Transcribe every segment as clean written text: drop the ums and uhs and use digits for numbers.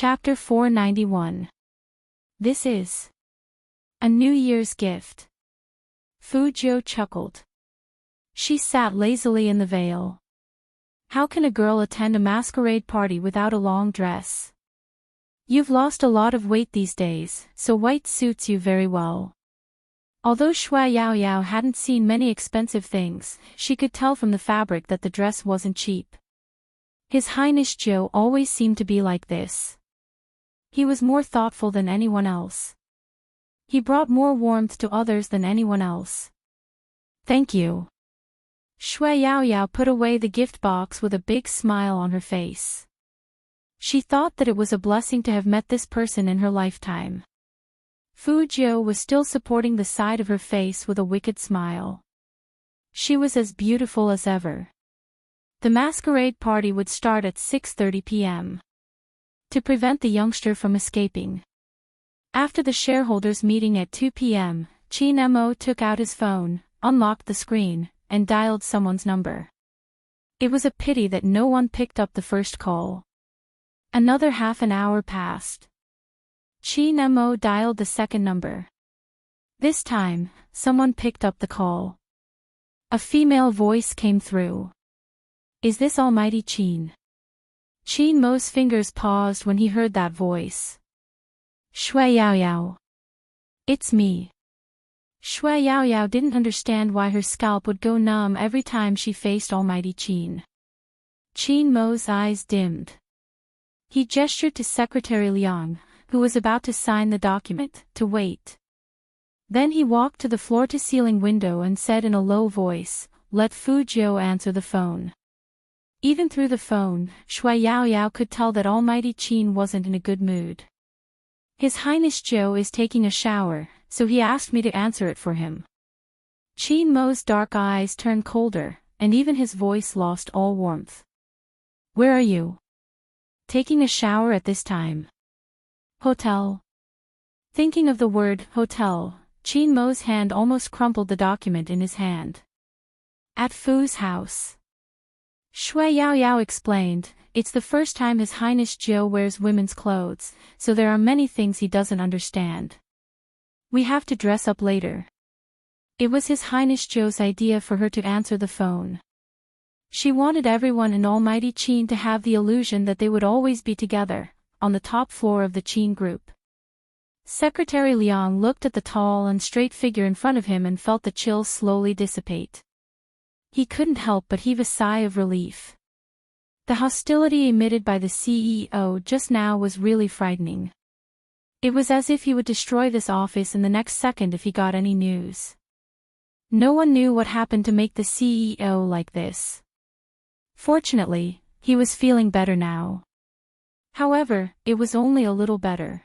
Chapter 491. This is a New Year's gift. Fu Jiu chuckled. She sat lazily in the veil. How can a girl attend a masquerade party without a long dress? You've lost a lot of weight these days, so white suits you very well. Although Shui Yaoyao hadn't seen many expensive things, she could tell from the fabric that the dress wasn't cheap. His Highness Jiu always seemed to be like this. He was more thoughtful than anyone else. He brought more warmth to others than anyone else. Thank you. Shui Yaoyao put away the gift box with a big smile on her face. She thought that it was a blessing to have met this person in her lifetime. Fu Jiu was still supporting the side of her face with a wicked smile. She was as beautiful as ever. The masquerade party would start at 6:30 p.m. to prevent the youngster from escaping. After the shareholders' meeting at 2 p.m., Qin Mo took out his phone, unlocked the screen, and dialed someone's number. It was a pity that no one picked up the first call. Another half an hour passed. Qin Mo dialed the second number. This time, someone picked up the call. A female voice came through. Is this Almighty Qin? Qin Mo's fingers paused when he heard that voice. Shui Yaoyao. It's me. Shui Yaoyao didn't understand why her scalp would go numb every time she faced Almighty Qin. Qin Mo's eyes dimmed. He gestured to Secretary Liang, who was about to sign the document, to wait. Then he walked to the floor-to-ceiling window and said in a low voice, "Let Fu Jiu answer the phone." Even through the phone, Shui Yaoyao could tell that Almighty Qin wasn't in a good mood. His Highness Jiu is taking a shower, so he asked me to answer it for him. Qin Mo's dark eyes turned colder, and even his voice lost all warmth. Where are you? Taking a shower at this time? Hotel. Thinking of the word hotel, Qin Mo's hand almost crumpled the document in his hand. At Fu's house. Shui Yaoyao explained, it's the first time His Highness Jiu wears women's clothes, so there are many things he doesn't understand. We have to dress up later. It was His Highness Jiu's idea for her to answer the phone. She wanted everyone in Almighty Qin to have the illusion that they would always be together, on the top floor of the Qin group. Secretary Liang looked at the tall and straight figure in front of him and felt the chill slowly dissipate. He couldn't help but heave a sigh of relief. The hostility emitted by the CEO just now was really frightening. It was as if he would destroy this office in the next second if he got any news. No one knew what happened to make the CEO like this. Fortunately, he was feeling better now. However, it was only a little better.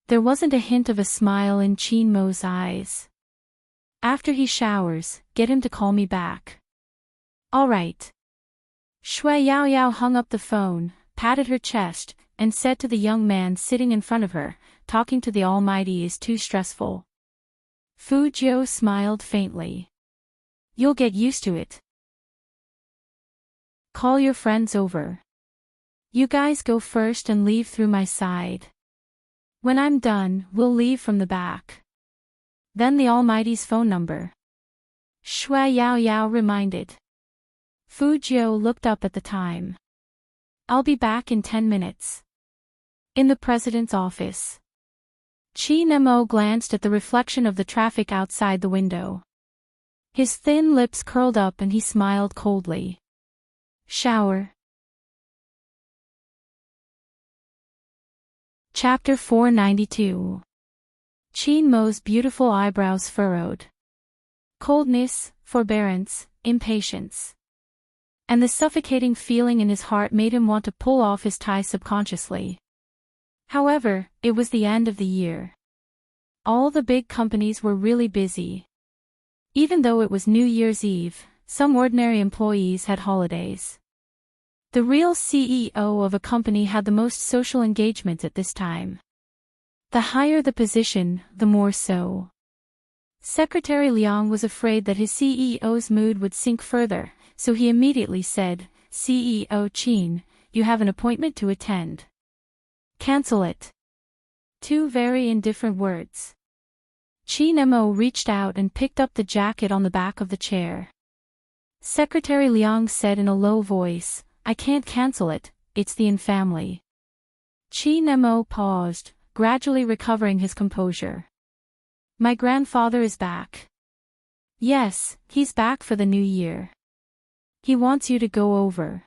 There wasn't a hint of a smile in Qin Mo's eyes. After he showers, get him to call me back. All right. Shui Yaoyao hung up the phone, patted her chest, and said to the young man sitting in front of her, talking to the Almighty is too stressful. Fu Jiu smiled faintly. You'll get used to it. Call your friends over. You guys go first and leave through my side. When I'm done, we'll leave from the back. Then the Almighty's phone number. Shui Yaoyao reminded. Fu Jiu looked up at the time. I'll be back in 10 minutes. In the president's office. Qin Mo glanced at the reflection of the traffic outside the window. His thin lips curled up and he smiled coldly. Shower. Chapter 492. Qin Mo's beautiful eyebrows furrowed. Coldness, forbearance, impatience. And the suffocating feeling in his heart made him want to pull off his tie subconsciously. However, it was the end of the year. All the big companies were really busy. Even though it was New Year's Eve, some ordinary employees had holidays. The real CEO of a company had the most social engagement at this time. The higher the position, the more so. Secretary Liang was afraid that his CEO's mood would sink further, so he immediately said, CEO Qin, you have an appointment to attend. Cancel it. Two very indifferent words. Chi Nemo reached out and picked up the jacket on the back of the chair. Secretary Liang said in a low voice, I can't cancel it, it's the family. Chi Nemo paused, gradually recovering his composure. My grandfather is back. Yes, he's back for the new year. He wants you to go over.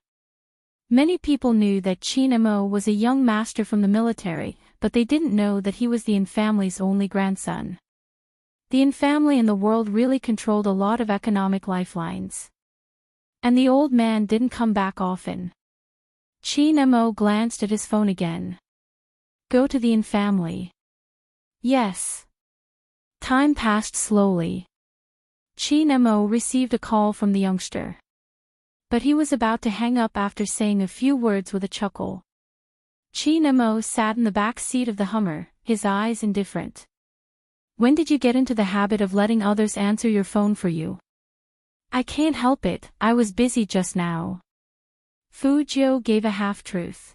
Many people knew that Chi Nemo was a young master from the military, but they didn't know that he was the family's only grandson. The family in the world really controlled a lot of economic lifelines. And the old man didn't come back often. Chi Nemo glanced at his phone again. Go to the family. Yes. Time passed slowly. Chi Nemo received a call from the youngster. But he was about to hang up after saying a few words with a chuckle. Chi Nemo sat in the back seat of the Hummer, his eyes indifferent. When did you get into the habit of letting others answer your phone for you? I can't help it, I was busy just now. Fu Jiu gave a half-truth.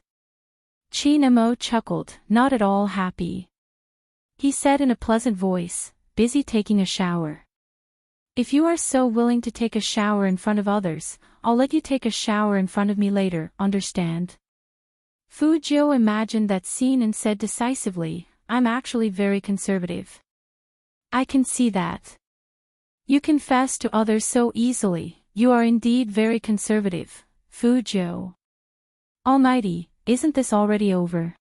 Chi Nemo chuckled, not at all happy. He said in a pleasant voice, busy taking a shower. If you are so willing to take a shower in front of others, I'll let you take a shower in front of me later, understand? Fu Jiu imagined that scene and said decisively, I'm actually very conservative. I can see that. You confess to others so easily, you are indeed very conservative, Fu Jiu. Almighty, isn't this already over?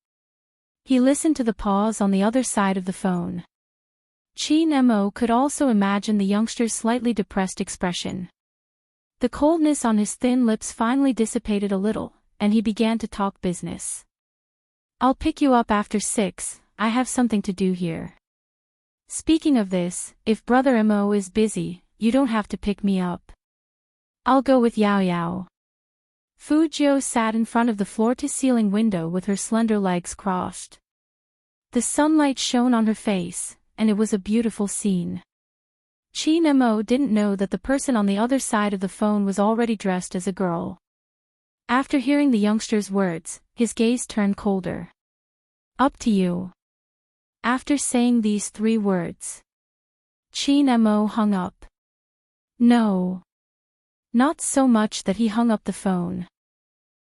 He listened to the pause on the other side of the phone. Chi Nemo could also imagine the youngster's slightly depressed expression. The coldness on his thin lips finally dissipated a little, and he began to talk business. I'll pick you up after 6, I have something to do here. Speaking of this, if Brother Mo is busy, you don't have to pick me up. I'll go with Yao Yao. Fu Jiu sat in front of the floor-to-ceiling window with her slender legs crossed. The sunlight shone on her face, and it was a beautiful scene. Chi Nemo didn't know that the person on the other side of the phone was already dressed as a girl. After hearing the youngster's words, his gaze turned colder. Up to you. After saying these 3 words, Chi Nemo hung up. No. Not so much that he hung up the phone.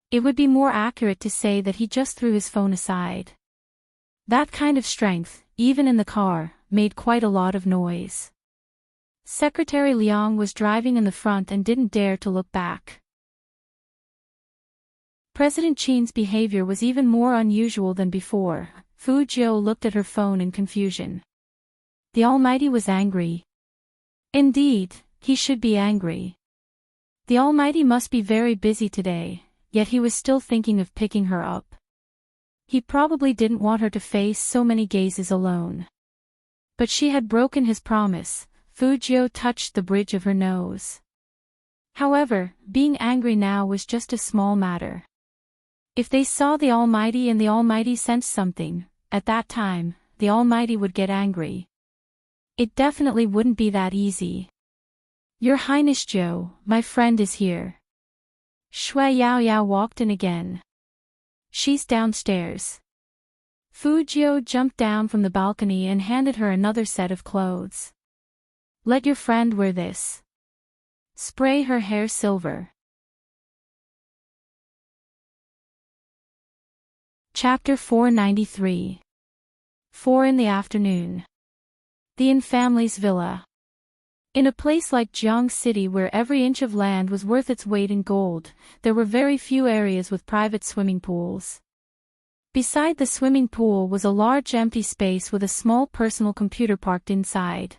It would be more accurate to say that he just threw his phone aside. That kind of strength, even in the car, made quite a lot of noise. Secretary Liang was driving in the front and didn't dare to look back. President Qin's behavior was even more unusual than before. Fu Jiu looked at her phone in confusion. The Almighty was angry. Indeed, he should be angry. The Almighty must be very busy today, yet he was still thinking of picking her up. He probably didn't want her to face so many gazes alone. But she had broken his promise. Fu Jiu touched the bridge of her nose. However, being angry now was just a small matter. If they saw the Almighty and the Almighty sensed something, at that time, the Almighty would get angry. It definitely wouldn't be that easy. Your Highness Jiu, my friend is here. Shui Yao Yao walked in again. She's downstairs. Fu Jiu jumped down from the balcony and handed her another set of clothes. Let your friend wear this. Spray her hair silver. Chapter 493. 4 in the afternoon. The family's villa. In a place like Jiang City where every inch of land was worth its weight in gold, there were very few areas with private swimming pools. Beside the swimming pool was a large empty space with a small personal computer parked inside.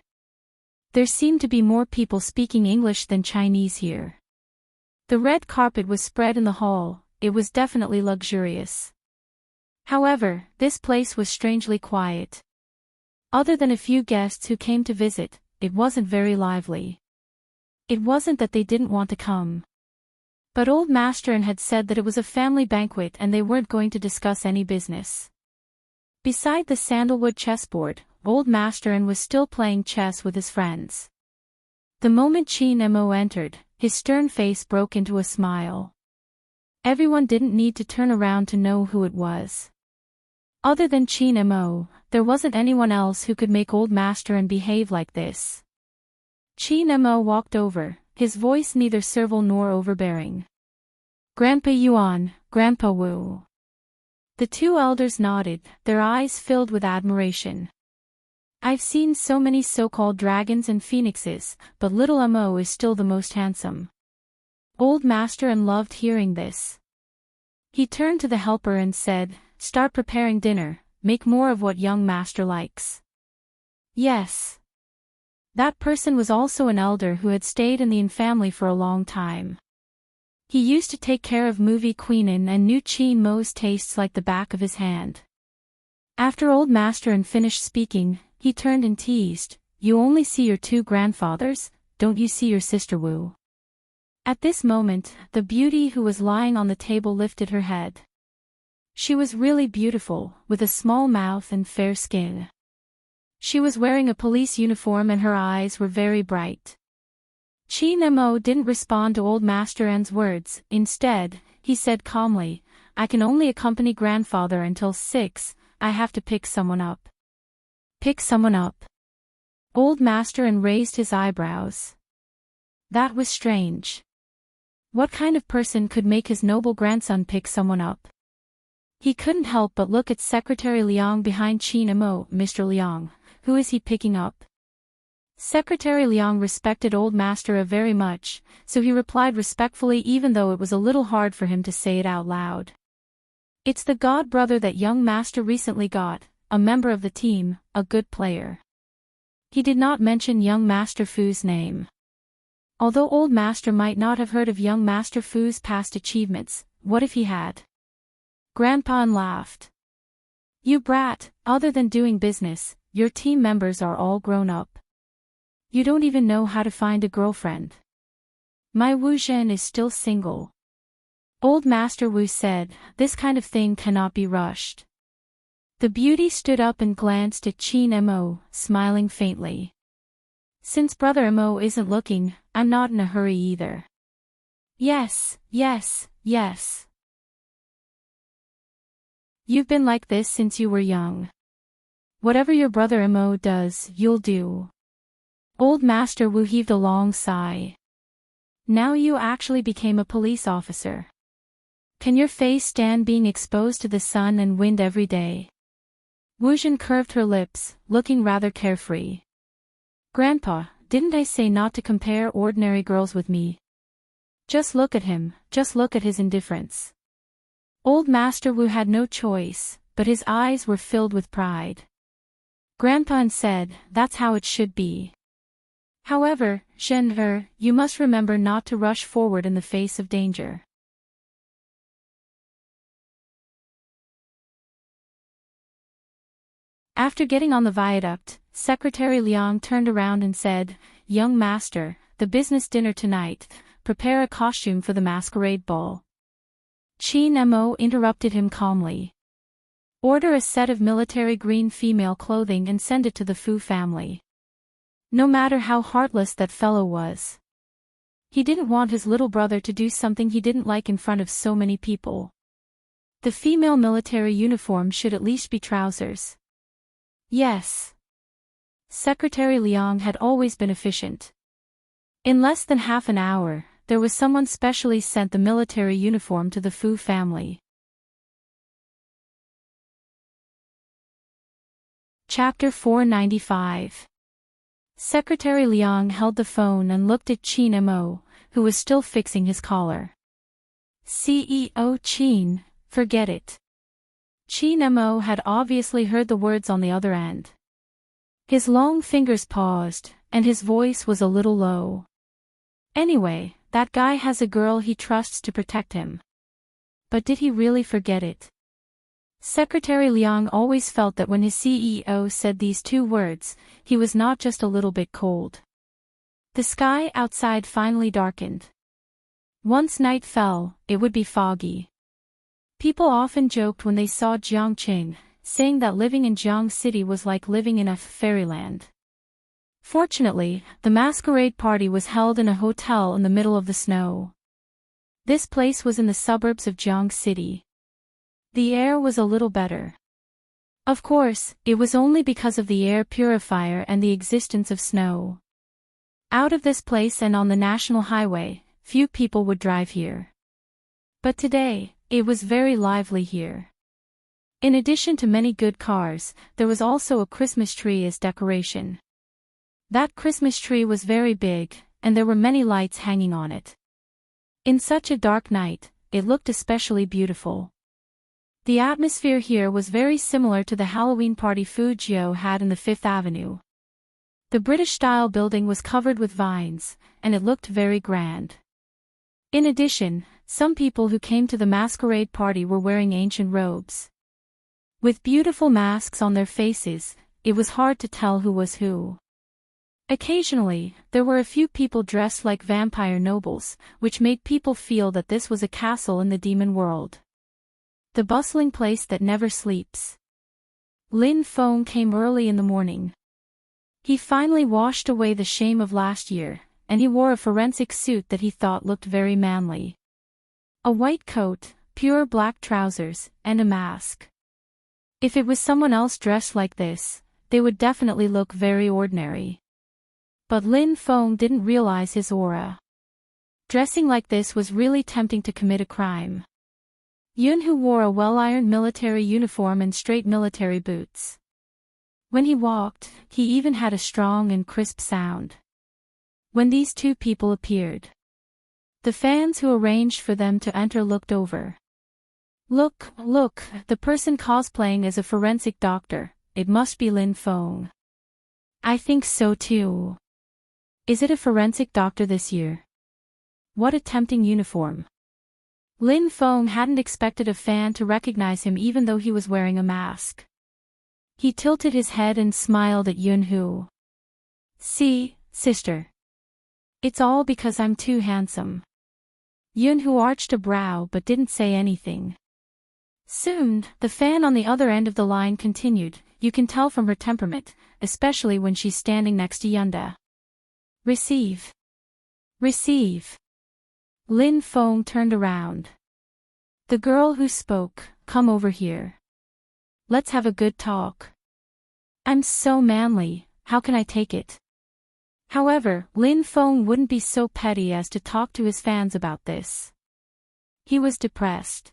There seemed to be more people speaking English than Chinese here. The red carpet was spread in the hall, it was definitely luxurious. However, this place was strangely quiet. Other than a few guests who came to visit, it wasn't very lively. It wasn't that they didn't want to come. But Old Masterin had said that it was a family banquet and they weren't going to discuss any business. Beside the sandalwood chessboard, Old Masterin was still playing chess with his friends. The moment Chi Nemo entered, his stern face broke into a smile. Everyone didn't need to turn around to know who it was. Other than Chin Mo, there wasn't anyone else who could make Old Master and behave like this. Chin Mo walked over, his voice neither servile nor overbearing. Grandpa Yuan, Grandpa Wu. The two elders nodded, their eyes filled with admiration. I've seen so many so-called dragons and phoenixes, but little Mo is still the most handsome. Old Master and loved hearing this. He turned to the helper and said, start preparing dinner, make more of what young Master likes. Yes. That person was also an elder who had stayed in the Yin family for a long time. He used to take care of movie Queenin and knew Chin Mo's tastes like the back of his hand. After Old Master had finished speaking, he turned and teased, you only see your two grandfathers, don't you see your sister Wu? At this moment, the beauty who was lying on the table lifted her head. She was really beautiful, with a small mouth and fair skin. She was wearing a police uniform and her eyes were very bright. Chin Mo didn't respond to Old Master N's words, instead, he said calmly, I can only accompany grandfather until 6, I have to pick someone up. Pick someone up. Old Master N raised his eyebrows. That was strange. What kind of person could make his noble grandson pick someone up? He couldn't help but look at Secretary Liang behind Chin Mo. Mr. Liang, who is he picking up? Secretary Liang respected Old Master very much, so he replied respectfully even though it was a little hard for him to say it out loud. It's the god brother that young Master recently got, a member of the team, a good player. He did not mention young Master Fu's name. Although Old Master might not have heard of young Master Fu's past achievements, what if he had? Grandpa laughed. You brat, other than doing business, your team members are all grown up. You don't even know how to find a girlfriend. My Wu Zhen is still single. Old Master Wu said, this kind of thing cannot be rushed. The beauty stood up and glanced at Chin Mo, smiling faintly. Since Brother Mo isn't looking, I'm not in a hurry either. Yes, yes, yes. You've been like this since you were young. Whatever your brother Mo does, you'll do. Old Master Wu heaved a long sigh. Now you actually became a police officer. Can your face stand being exposed to the sun and wind every day? Wu Zhen curved her lips, looking rather carefree. Grandpa, didn't I say not to compare ordinary girls with me? Just look at him, just look at his indifference. Old Master Wu had no choice, but his eyes were filled with pride. Grandpa said, that's how it should be. However, Zhen you must remember not to rush forward in the face of danger. After getting on the viaduct, Secretary Liang turned around and said, Young Master, the business dinner tonight, prepare a costume for the masquerade ball. Chin Mo interrupted him calmly. Order a set of military green female clothing and send it to the Fu family. No matter how heartless that fellow was. He didn't want his little brother to do something he didn't like in front of so many people. The female military uniform should at least be trousers. Yes. Secretary Liang had always been efficient. In less than half an hour, there was someone specially sent the military uniform to the Fu family. Chapter 495. Secretary Liang held the phone and looked at Chin Mo, who was still fixing his collar. CEO Chin, forget it. Chin Mo had obviously heard the words on the other end. His long fingers paused, and his voice was a little low. Anyway, that guy has a girl he trusts to protect him. But did he really forget it? Secretary Liang always felt that when his CEO said these two words, he was not just a little bit cold. The sky outside finally darkened. Once night fell, it would be foggy. People often joked when they saw Jiangqing, saying that living in Jiang City was like living in a fairyland. Fortunately, the masquerade party was held in a hotel in the middle of the snow. This place was in the suburbs of Jiang City. The air was a little better. Of course, it was only because of the air purifier and the existence of snow. Out of this place and on the national highway, few people would drive here. But today, it was very lively here. In addition to many good cars, there was also a Christmas tree as decoration. That Christmas tree was very big, and there were many lights hanging on it. In such a dark night, it looked especially beautiful. The atmosphere here was very similar to the Halloween party Fujio had in the Fifth Avenue. The British-style building was covered with vines, and it looked very grand. In addition, some people who came to the masquerade party were wearing ancient robes. With beautiful masks on their faces, it was hard to tell who was who. Occasionally, there were a few people dressed like vampire nobles, which made people feel that this was a castle in the demon world. The bustling place that never sleeps. Lin Feng came early in the morning. He finally washed away the shame of last year, and he wore a forensic suit that he thought looked very manly. A white coat, pure black trousers, and a mask. If it was someone else dressed like this, they would definitely look very ordinary. But Lin Feng didn't realize his aura. Dressing like this was really tempting to commit a crime. Yunhu wore a well-ironed military uniform and straight military boots. When he walked, he even had a strong and crisp sound. When these two people appeared, the fans who arranged for them to enter looked over. Look, the person cosplaying as a forensic doctor, it must be Lin Feng. I think so too. Is it a forensic doctor this year? What a tempting uniform. Lin Feng hadn't expected a fan to recognize him even though he was wearing a mask. He tilted his head and smiled at Yunhu. See, sister. It's all because I'm too handsome. Yunhu arched a brow but didn't say anything. Soon, the fan on the other end of the line continued, you can tell from her temperament, especially when she's standing next to Yunda. Receive. Receive. Lin Feng turned around. The girl who spoke, come over here. Let's have a good talk. I'm so manly, how can I take it? However, Lin Feng wouldn't be so petty as to talk to his fans about this. He was depressed.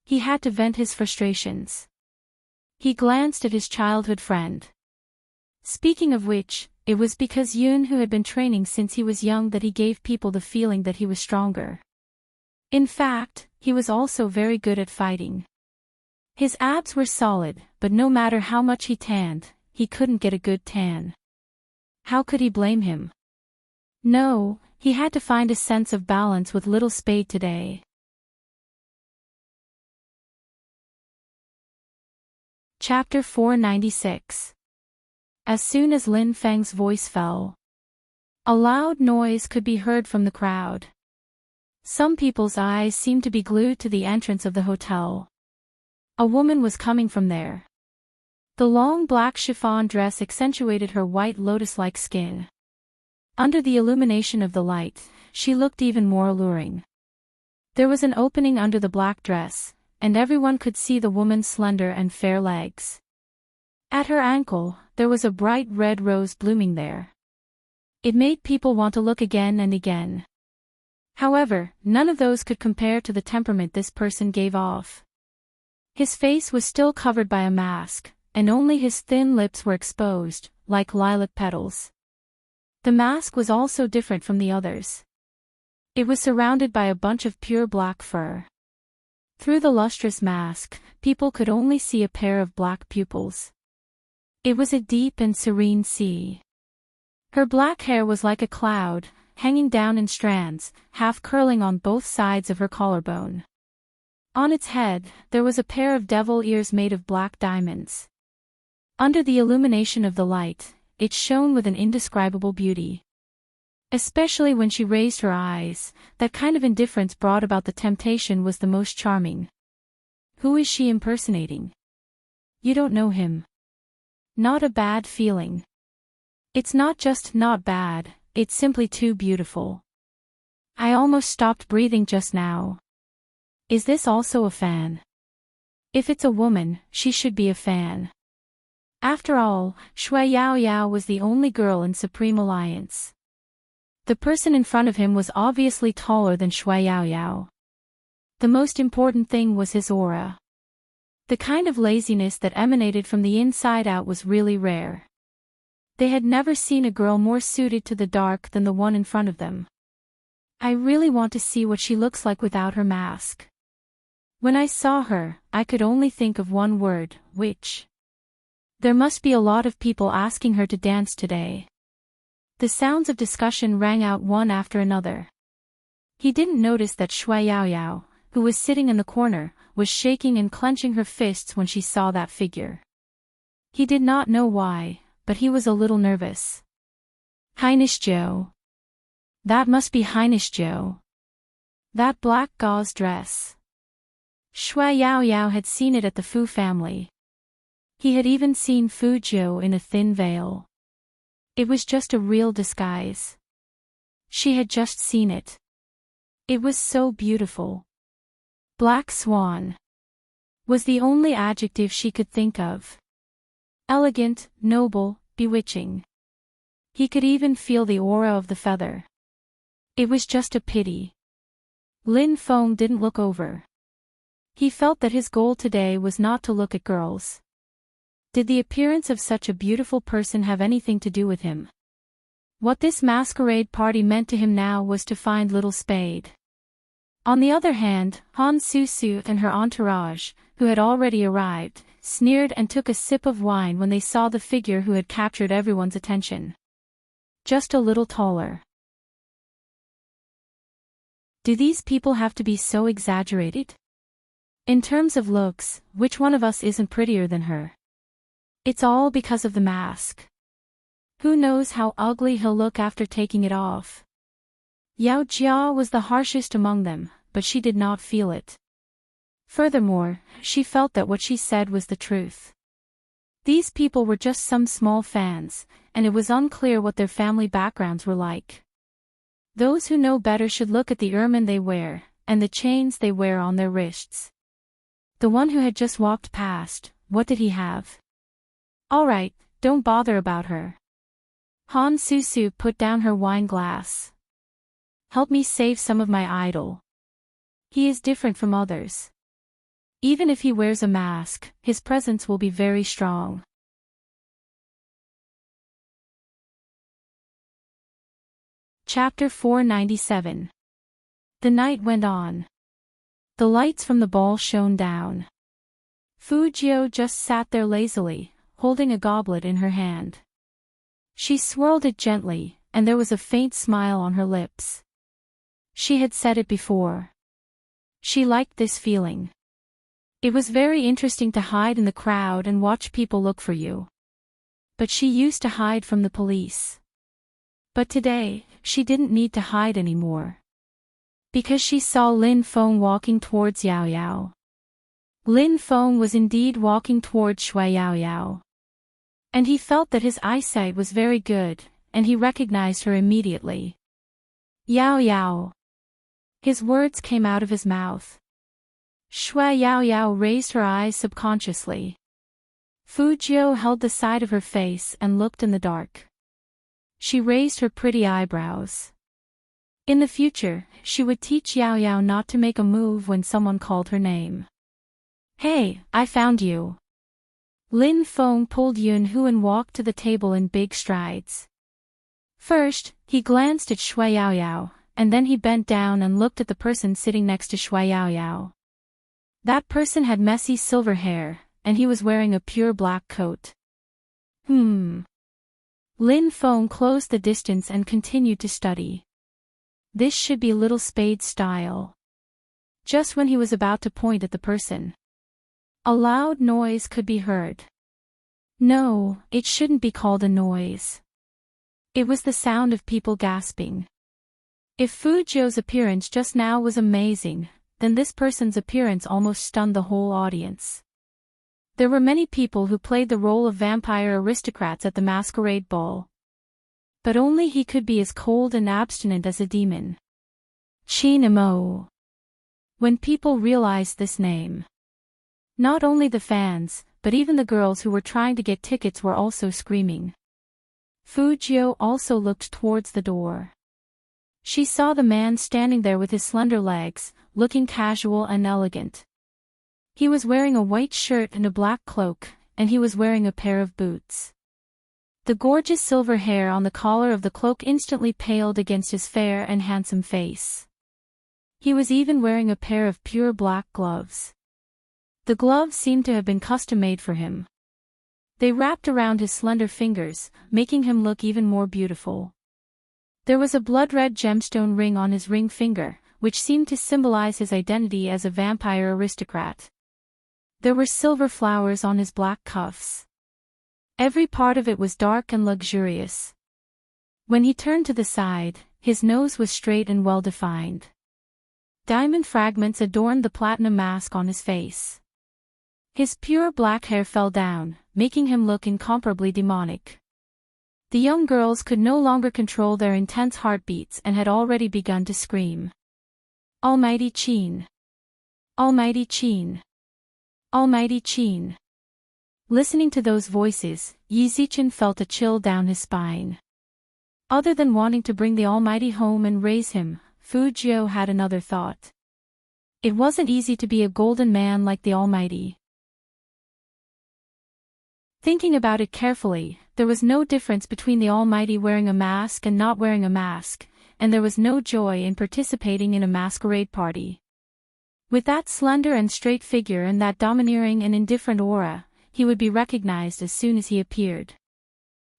He had to vent his frustrations. He glanced at his childhood friend. Speaking of which, it was because Yunhu had been training since he was young that he gave people the feeling that he was stronger. In fact, he was also very good at fighting. His abs were solid, but no matter how much he tanned, he couldn't get a good tan. How could he blame him? No, he had to find a sense of balance with Little Spade today. Chapter 496. As soon as Lin Feng's voice fell, a loud noise could be heard from the crowd. Some people's eyes seemed to be glued to the entrance of the hotel. A woman was coming from there. The long black chiffon dress accentuated her white lotus-like skin. Under the illumination of the light, she looked even more alluring. There was an opening under the black dress, and everyone could see the woman's slender and fair legs. At her ankle, there was a bright red rose blooming there. It made people want to look again and again. However, none of those could compare to the temperament this person gave off. His face was still covered by a mask, and only his thin lips were exposed, like lilac petals. The mask was also different from the others. It was surrounded by a bunch of pure black fur. Through the lustrous mask, people could only see a pair of black pupils. It was a deep and serene sea. Her black hair was like a cloud, hanging down in strands, half curling on both sides of her collarbone. On its head, there was a pair of devil ears made of black diamonds. Under the illumination of the light, it shone with an indescribable beauty. Especially when she raised her eyes, that kind of indifference brought about the temptation was the most charming. Who is she impersonating? You don't know him. Not a bad feeling. It's not just not bad, it's simply too beautiful. I almost stopped breathing just now. Is this also a fan? If it's a woman, she should be a fan. After all, Shui Yao Yao was the only girl in Supreme Alliance. The person in front of him was obviously taller than Shui Yao Yao. The most important thing was his aura. The kind of laziness that emanated from the inside out was really rare. They had never seen a girl more suited to the dark than the one in front of them. I really want to see what she looks like without her mask. When I saw her, I could only think of one word, witch. There must be a lot of people asking her to dance today. The sounds of discussion rang out one after another. He didn't notice that Shui Yao Yao, who was sitting in the corner, was shaking and clenching her fists when she saw that figure. He did not know why, but he was a little nervous. Highness Zhou. That must be Highness Zhou. That black gauze dress. Shui Yao Yao had seen it at the Fu family. He had even seen Fu Zhou in a thin veil. It was just a real disguise. She had just seen it. It was so beautiful. Black swan was the only adjective she could think of. Elegant, noble, bewitching. He could even feel the aura of the feather. It was just a pity Lin Feng didn't look over. He felt that his goal today was not to look at girls. Did the appearance of such a beautiful person have anything to do with him? What this masquerade party meant to him now was to find Little Spade. On the other hand, Han Su and her entourage, who had already arrived, sneered and took a sip of wine when they saw the figure who had captured everyone's attention. Just a little taller. Do these people have to be so exaggerated? In terms of looks, which one of us isn't prettier than her? It's all because of the mask. Who knows how ugly he'll look after taking it off? Yao Jia was the harshest among them, but she did not feel it. Furthermore, she felt that what she said was the truth. These people were just some small fans, and it was unclear what their family backgrounds were like. Those who know better should look at the ermine they wear, and the chains they wear on their wrists. The one who had just walked past, what did he have? Alright, don't bother about her. Han Su put down her wine glass. Help me save some of my idol. He is different from others. Even if he wears a mask, his presence will be very strong. Chapter 497. The night went on. The lights from the ball shone down. Fu Jiu just sat there lazily, holding a goblet in her hand. She swirled it gently, and there was a faint smile on her lips. She had said it before. She liked this feeling. It was very interesting to hide in the crowd and watch people look for you. But she used to hide from the police. But today, she didn't need to hide anymore. Because she saw Lin Feng walking towards Yao Yao. Lin Feng was indeed walking towards Shui Yao Yao. And he felt that his eyesight was very good, and he recognized her immediately. Yao Yao. His words came out of his mouth. Shui Yao Yao raised her eyes subconsciously. Fu Jiu held the side of her face and looked in the dark. She raised her pretty eyebrows. In the future, she would teach Yao Yao not to make a move when someone called her name. Hey, I found you. Lin Feng pulled Yun Hu and walked to the table in big strides. First, he glanced at Shui Yao Yao, and then he bent down and looked at the person sitting next to Shui Yao Yao. That person had messy silver hair, and he was wearing a pure black coat. Lin Feng closed the distance and continued to study. This should be Little Spade's style. Just when he was about to point at the person, a loud noise could be heard. No, it shouldn't be called a noise. It was the sound of people gasping. If Fu Jiu's appearance just now was amazing, then this person's appearance almost stunned the whole audience. There were many people who played the role of vampire aristocrats at the masquerade ball. But only he could be as cold and abstinent as a demon. Qin Mo. When people realized this name, Not only the fans, but even the girls who were trying to get tickets were also screaming. Fujio also looked towards the door. She saw the man standing there with his slender legs, looking casual and elegant. He was wearing a white shirt and a black cloak, and he was wearing a pair of boots. The gorgeous silver hair on the collar of the cloak instantly paled against his fair and handsome face. He was even wearing a pair of pure black gloves. The gloves seemed to have been custom-made for him. They wrapped around his slender fingers, making him look even more beautiful. There was a blood-red gemstone ring on his ring finger, which seemed to symbolize his identity as a vampire aristocrat. There were silver flowers on his black cuffs. Every part of it was dark and luxurious. When he turned to the side, his nose was straight and well-defined. Diamond fragments adorned the platinum mask on his face. His pure black hair fell down, making him look incomparably demonic. The young girls could no longer control their intense heartbeats and had already begun to scream. Almighty Qin! Almighty Qin! Almighty Qin! Listening to those voices, Yi Zichen felt a chill down his spine. Other than wanting to bring the Almighty home and raise him, Fujio had another thought. It wasn't easy to be a golden man like the Almighty. Thinking about it carefully, there was no difference between the Almighty wearing a mask and not wearing a mask, and there was no joy in participating in a masquerade party. With that slender and straight figure and that domineering and indifferent aura, he would be recognized as soon as he appeared.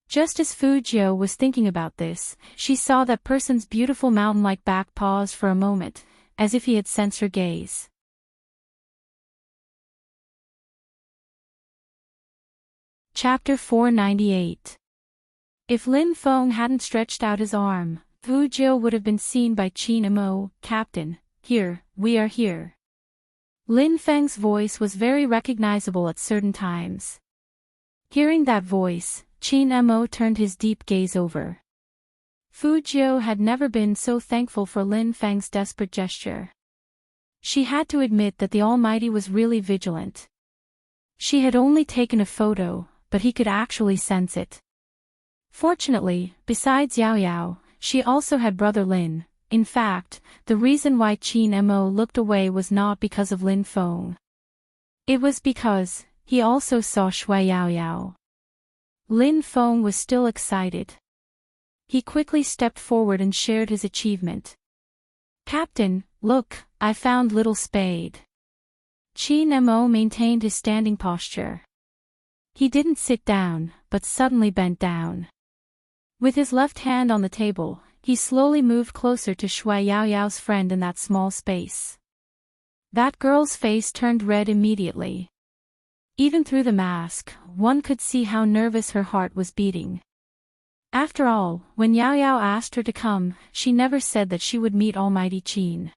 Just as Fujio was thinking about this, she saw that person's beautiful mountain-like back pause for a moment, as if he had sensed her gaze. Chapter 498. If Lin Feng hadn't stretched out his arm, Fujio would have been seen by Qin Mo. Captain, here, we are here. Lin Feng's voice was very recognizable at certain times. Hearing that voice, Qin Mo turned his deep gaze over. Fujio had never been so thankful for Lin Feng's desperate gesture. She had to admit that the Almighty was really vigilant. She had only taken a photo, but he could actually sense it. Fortunately, besides Yao Yao, she also had brother Lin. In fact, the reason why Qin Mo looked away was not because of Lin Feng. It was because he also saw Shui Yao Yao. Lin Feng was still excited. He quickly stepped forward and shared his achievement. Captain, look, I found Little Spade. Qin Mo maintained his standing posture. He didn't sit down, but suddenly bent down. With his left hand on the table, he slowly moved closer to Shui Yao Yao's friend in that small space. That girl's face turned red immediately. Even through the mask, one could see how nervous her heart was beating. After all, when Yao Yao asked her to come, she never said that she would meet Almighty Qin.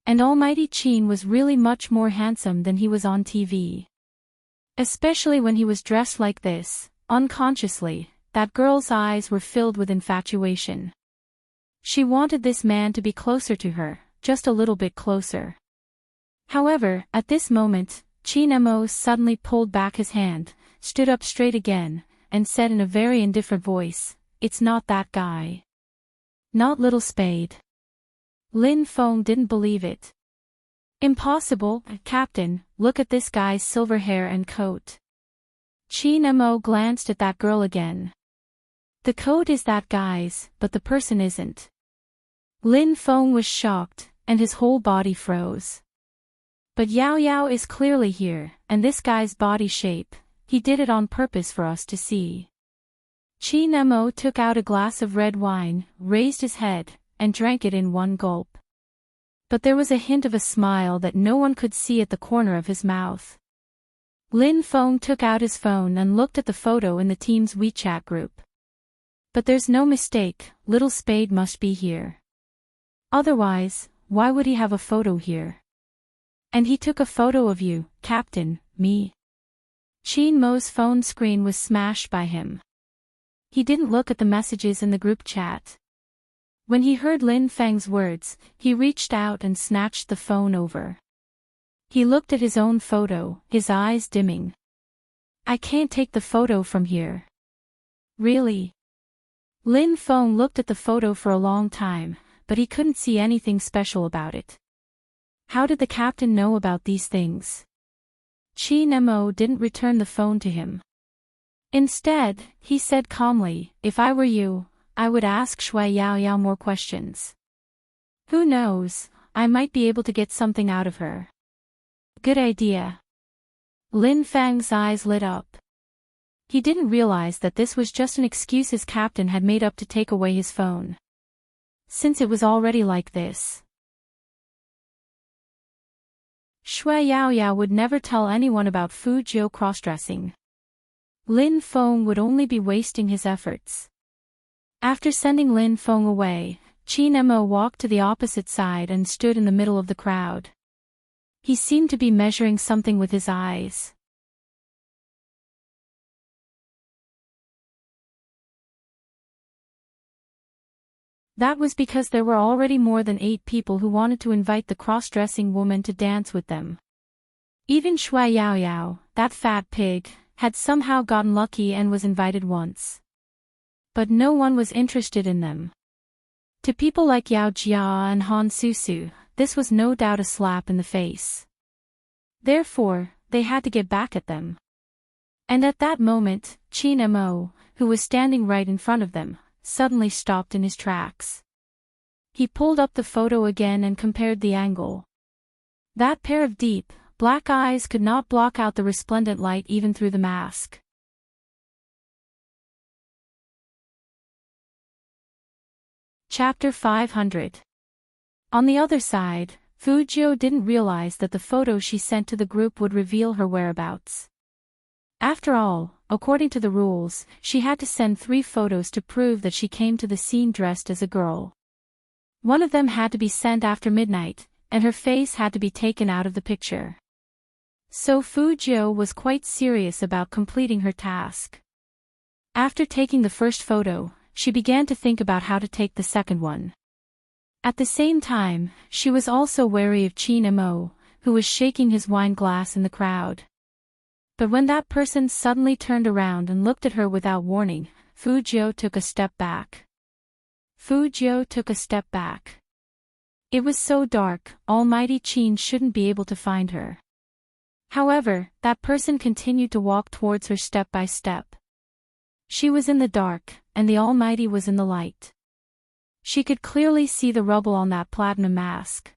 And Almighty Qin was really much more handsome than he was on TV. Especially when he was dressed like this, unconsciously, that girl's eyes were filled with infatuation. She wanted this man to be closer to her, just a little bit closer. However, at this moment, Qin Mo suddenly pulled back his hand, stood up straight again, and said in a very indifferent voice, "It's not that guy. Not Little Spade." Lin Feng didn't believe it. "Impossible, Captain, look at this guy's silver hair and coat." Qin Mo glanced at that girl again. "The coat is that guy's, but the person isn't." Lin Feng was shocked, and his whole body froze. "But Yao Yao is clearly here, and this guy's body shape, he did it on purpose for us to see." Qin Mo took out a glass of red wine, raised his head, and drank it in one gulp. But there was a hint of a smile that no one could see at the corner of his mouth. Lin Feng took out his phone and looked at the photo in the team's WeChat group. "But there's no mistake, Little Spade must be here. Otherwise, why would he have a photo here? And he took a photo of you, Captain, me." Qin Mo's phone screen was smashed by him. He didn't look at the messages in the group chat. When he heard Lin Feng's words, he reached out and snatched the phone over. He looked at his own photo, his eyes dimming. I can't take the photo from here. Really? Lin Feng looked at the photo for a long time, but he couldn't see anything special about it. How did the captain know about these things? Qi Nemo didn't return the phone to him. Instead, he said calmly, if I were you, I would ask Shui Yaoyao more questions. Who knows, I might be able to get something out of her. Good idea. Lin Feng's eyes lit up. He didn't realize that this was just an excuse his captain had made up to take away his phone. Since it was already like this. Shui Yaoyao would never tell anyone about Fu Jiu cross-dressing. Lin Feng would only be wasting his efforts. After sending Lin Feng away, Qi Nemo walked to the opposite side and stood in the middle of the crowd. He seemed to be measuring something with his eyes. That was because there were already more than 8 people who wanted to invite the cross-dressing woman to dance with them. Even Shui Yaoyao, that fat pig, had somehow gotten lucky and was invited once. But no one was interested in them. To people like Yao Jia and Han Susu, this was no doubt a slap in the face. Therefore, they had to get back at them. And at that moment, Qi Nemo, who was standing right in front of them, suddenly stopped in his tracks. He pulled up the photo again and compared the angle. That pair of deep, black eyes could not block out the resplendent light even through the mask. Chapter 500. On the other side, Fu Jiu didn't realize that the photo she sent to the group would reveal her whereabouts. After all, according to the rules, she had to send 3 photos to prove that she came to the scene dressed as a girl. One of them had to be sent after midnight, and her face had to be taken out of the picture. So Fu Jiu was quite serious about completing her task. After taking the first photo, she began to think about how to take the second one. At the same time, she was also wary of Qi Nemo, who was shaking his wine glass in the crowd. But when that person suddenly turned around and looked at her without warning, Fu Jiu took a step back. It was so dark, Almighty Qin shouldn't be able to find her. However, that person continued to walk towards her step by step. She was in the dark, and the Almighty was in the light. She could clearly see the rubble on that platinum mask.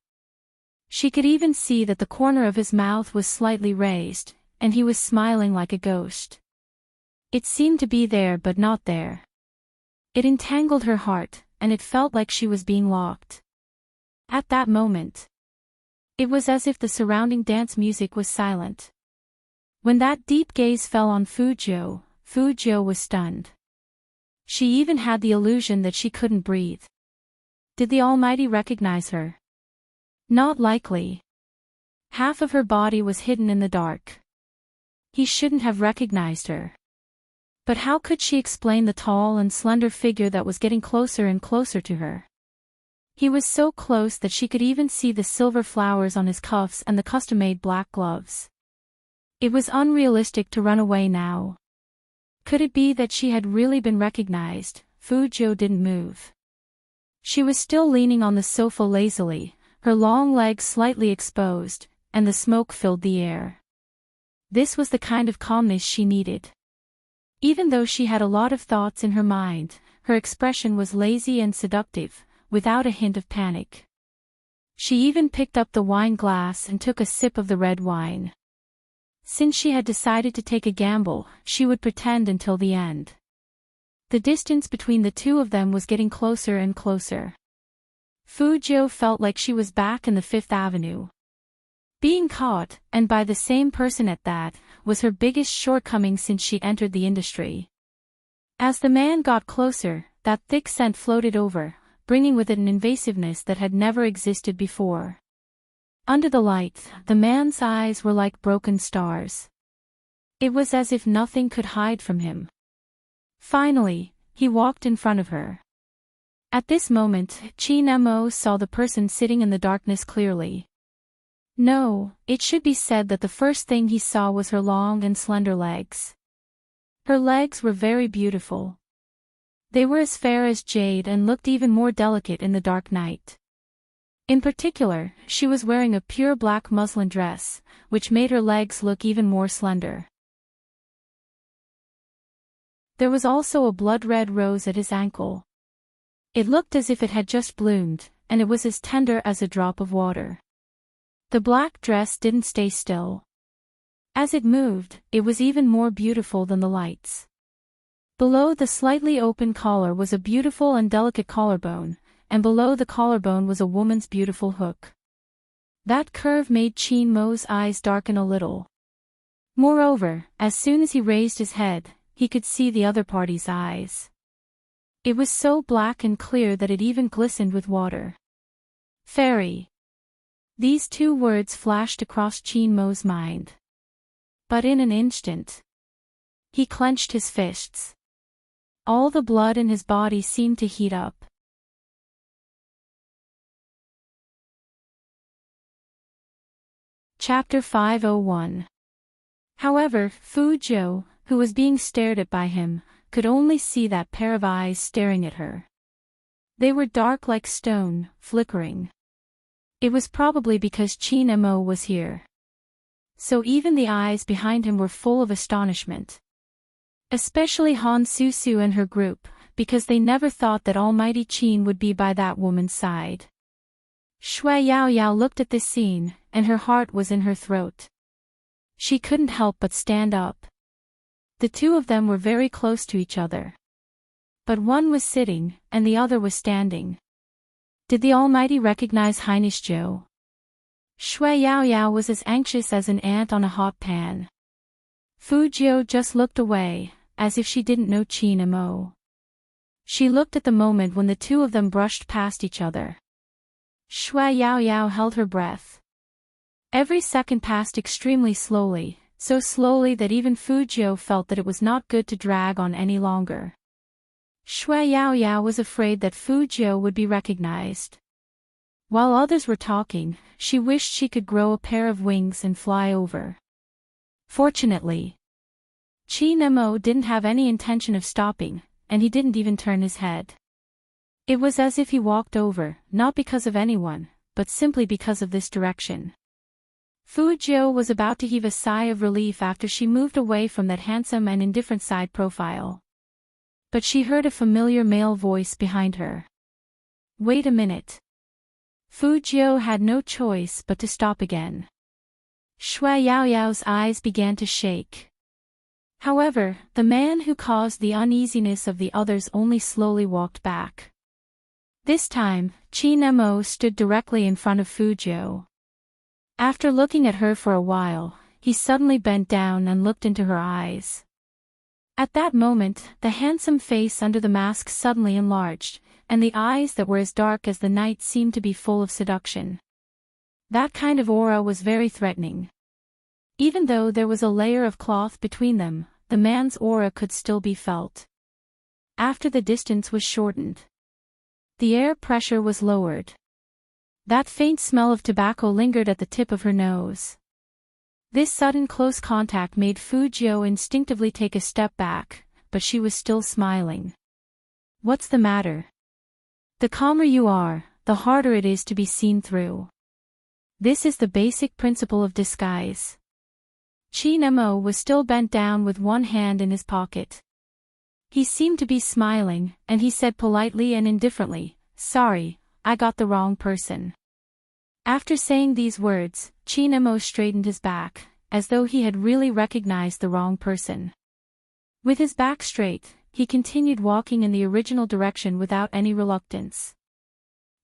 She could even see that the corner of his mouth was slightly raised, and he was smiling like a ghost. It seemed to be there but not there. It entangled her heart, and it felt like she was being locked. At that moment, it was as if the surrounding dance music was silent. When that deep gaze fell on Fu Jiu was stunned. She even had the illusion that she couldn't breathe. Did the Almighty recognize her? Not likely. Half of her body was hidden in the dark. He shouldn't have recognized her. But how could she explain the tall and slender figure that was getting closer and closer to her? He was so close that she could even see the silver flowers on his cuffs and the custom-made black gloves. It was unrealistic to run away now. Could it be that she had really been recognized? Fu Jiu didn't move. She was still leaning on the sofa lazily, her long legs slightly exposed, and the smoke filled the air. This was the kind of calmness she needed. Even though she had a lot of thoughts in her mind, her expression was lazy and seductive, without a hint of panic. She even picked up the wine glass and took a sip of the red wine. Since she had decided to take a gamble, she would pretend until the end. The distance between the two of them was getting closer and closer. Fu Jiu felt like she was back in the Fifth Avenue. Being caught, and by the same person at that, was her biggest shortcoming since she entered the industry. As the man got closer, that thick scent floated over, bringing with it an invasiveness that had never existed before. Under the light, the man's eyes were like broken stars. It was as if nothing could hide from him. Finally, he walked in front of her. At this moment, Qi Nemo saw the person sitting in the darkness clearly. No, it should be said that the first thing he saw was her long and slender legs. Her legs were very beautiful. They were as fair as jade and looked even more delicate in the dark night. In particular, she was wearing a pure black muslin dress, which made her legs look even more slender. There was also a blood-red rose at his ankle. It looked as if it had just bloomed, and it was as tender as a drop of water. The black dress didn't stay still. As it moved, it was even more beautiful than the lights. Below the slightly open collar was a beautiful and delicate collarbone, and below the collarbone was a woman's beautiful hook. That curve made Chin Mo's eyes darken a little. Moreover, as soon as he raised his head, he could see the other party's eyes. It was so black and clear that it even glistened with water. Fairy. These two words flashed across Chin Mo's mind. But in an instant, he clenched his fists. All the blood in his body seemed to heat up. Chapter 501. However, Fu Zhou, who was being stared at by him, could only see that pair of eyes staring at her. They were dark like stone, flickering. It was probably because Chin Mo was here. So even the eyes behind him were full of astonishment. Especially Han Susu and her group, because they never thought that Almighty Chin would be by that woman's side. Shui Yao Yao looked at this scene, and her heart was in her throat. She couldn't help but stand up. The two of them were very close to each other. But one was sitting, and the other was standing. Did the Almighty recognize Heinisch Zhou? Shui Yao Yao was as anxious as an ant on a hot pan. Fu Zhou just looked away, as if she didn't know Chin Mo. She looked at the moment when the two of them brushed past each other. Shui Yao Yao held her breath. Every second passed extremely slowly, so slowly that even Fu Zhou felt that it was not good to drag on any longer. Shui Yao Yao was afraid that Fu Zhou would be recognized. While others were talking, she wished she could grow a pair of wings and fly over. Fortunately, Chin Mo didn't have any intention of stopping, and he didn't even turn his head. It was as if he walked over, not because of anyone, but simply because of this direction. Fu Zhou was about to heave a sigh of relief after she moved away from that handsome and indifferent side profile. But she heard a familiar male voice behind her. Wait a minute. Fu Zhou had no choice but to stop again. Shui Yao Yao's eyes began to shake. However, the man who caused the uneasiness of the others only slowly walked back. This time, Chin Mo stood directly in front of Fu Zhou. After looking at her for a while, he suddenly bent down and looked into her eyes. At that moment, the handsome face under the mask suddenly enlarged, and the eyes that were as dark as the night seemed to be full of seduction. That kind of aura was very threatening. Even though there was a layer of cloth between them, the man's aura could still be felt. After the distance was shortened, the air pressure was lowered. That faint smell of tobacco lingered at the tip of her nose. This sudden close contact made Fu Zhou instinctively take a step back, but she was still smiling. What's the matter? The calmer you are, the harder it is to be seen through. This is the basic principle of disguise. Chin Mo was still bent down with one hand in his pocket. He seemed to be smiling, and he said politely and indifferently, "Sorry, I got the wrong person." After saying these words, Chin Mo straightened his back, as though he had really recognized the wrong person. With his back straight, he continued walking in the original direction without any reluctance.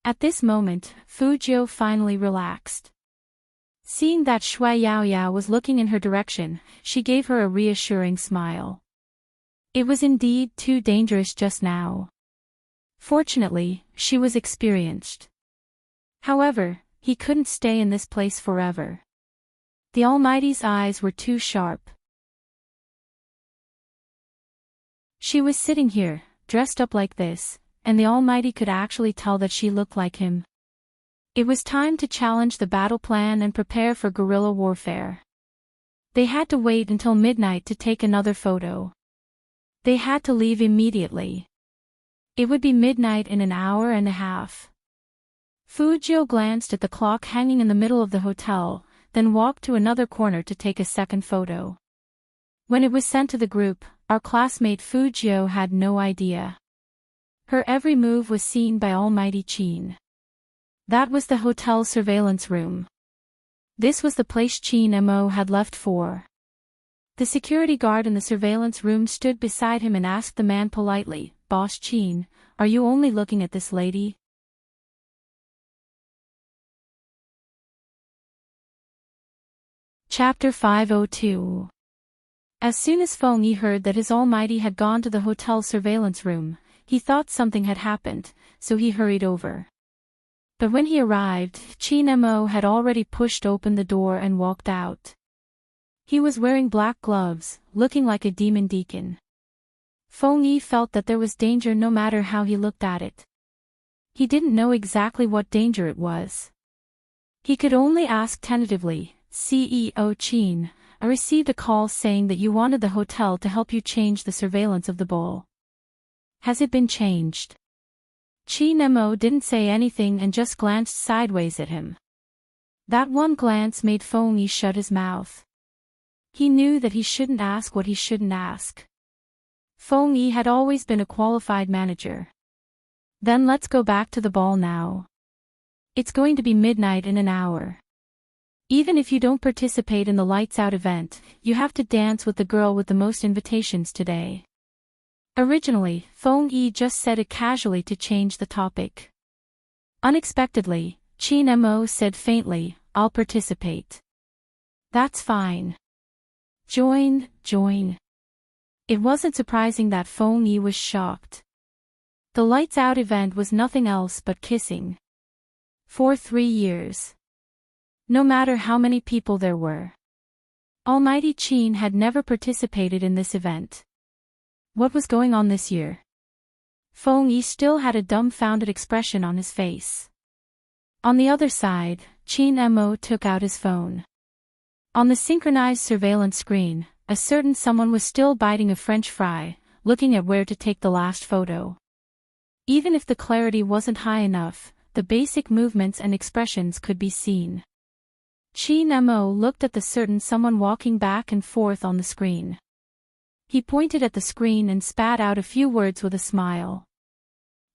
At this moment, Fu Zhou finally relaxed. Seeing that Shui Yao Yao was looking in her direction, she gave her a reassuring smile. It was indeed too dangerous just now. Fortunately, she was experienced. However, he couldn't stay in this place forever. The Almighty's eyes were too sharp. She was sitting here, dressed up like this, and the Almighty could actually tell that she looked like him. It was time to challenge the battle plan and prepare for guerrilla warfare. They had to wait until midnight to take another photo. They had to leave immediately. It would be midnight in an hour and a half. Fujio glanced at the clock hanging in the middle of the hotel, then walked to another corner to take a second photo. When it was sent to the group, our classmate Fujio had no idea. Her every move was seen by Almighty Chin. That was the hotel surveillance room. This was the place Chin Mo had left for. The security guard in the surveillance room stood beside him and asked the man politely, "Boss Chin, are you only looking at this lady?" Chapter 502. As soon as Feng Yi heard that his Almighty had gone to the hotel surveillance room, he thought something had happened, so he hurried over. But when he arrived, Chin Mo had already pushed open the door and walked out. He was wearing black gloves, looking like a demon deacon. Feng Yi felt that there was danger no matter how he looked at it. He didn't know exactly what danger it was. He could only ask tentatively, "CEO Chin, I received a call saying that you wanted the hotel to help you change the surveillance of the ball. Has it been changed?" Chin Mo didn't say anything and just glanced sideways at him. That one glance made Feng Yi shut his mouth. He knew that he shouldn't ask what he shouldn't ask. Feng Yi had always been a qualified manager. "Then let's go back to the ball now. It's going to be midnight in an hour. Even if you don't participate in the lights out event, you have to dance with the girl with the most invitations today." Originally, Feng Yi just said it casually to change the topic. Unexpectedly, Chin Mo said faintly, "I'll participate." "That's fine. Join. It wasn't surprising that Feng Yi was shocked. The lights out event was nothing else but kissing. For 3 years. No matter how many people there were. Almighty Chin had never participated in this event. What was going on this year? Feng Yi still had a dumbfounded expression on his face. On the other side, Chin Mo took out his phone. On the synchronized surveillance screen, a certain someone was still biting a French fry, looking at where to take the last photo. Even if the clarity wasn't high enough, the basic movements and expressions could be seen. Chin Mo looked at the certain someone walking back and forth on the screen. He pointed at the screen and spat out a few words with a smile.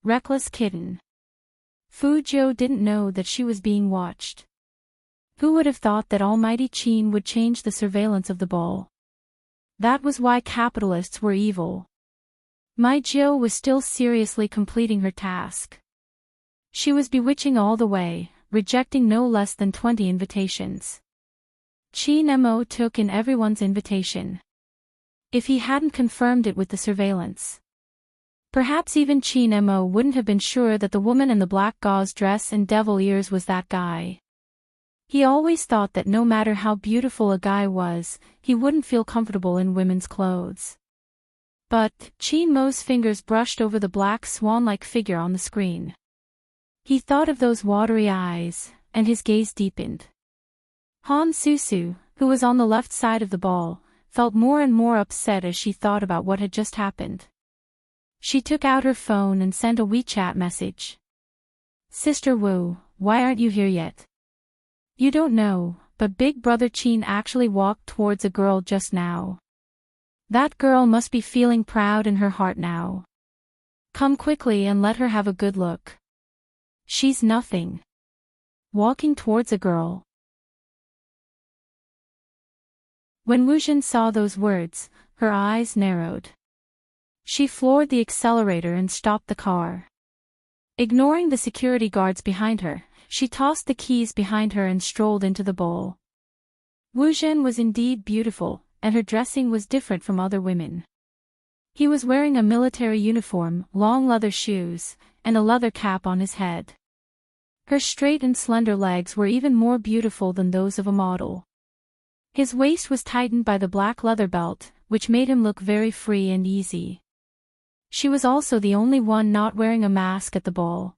"Reckless kitten." Fujio didn't know that she was being watched. Who would have thought that Almighty Chin would change the surveillance of the ball? That was why capitalists were evil. Mai Jiu was still seriously completing her task. She was bewitching all the way, rejecting no less than 20 invitations. Chin Mo took in everyone's invitation. If he hadn't confirmed it with the surveillance. Perhaps even Chin Mo wouldn't have been sure that the woman in the black gauze dress and devil ears was that guy. He always thought that no matter how beautiful a guy was, he wouldn't feel comfortable in women's clothes. But, Chin Mo's fingers brushed over the black swan-like figure on the screen. He thought of those watery eyes, and his gaze deepened. Han Susu, who was on the left side of the ball, felt more and more upset as she thought about what had just happened. She took out her phone and sent a WeChat message. "Sister Wu, why aren't you here yet? You don't know, but Big Brother Chin actually walked towards a girl just now. That girl must be feeling proud in her heart now. Come quickly and let her have a good look. She's nothing. Walking towards a girl." When Wuzhen saw those words, her eyes narrowed. She floored the accelerator and stopped the car. Ignoring the security guards behind her, she tossed the keys behind her and strolled into the bowl. Wuzhen was indeed beautiful, and her dressing was different from other women. He was wearing a military uniform, long leather shoes, and a leather cap on his head. Her straight and slender legs were even more beautiful than those of a model. His waist was tightened by the black leather belt, which made him look very free and easy. She was also the only one not wearing a mask at the ball.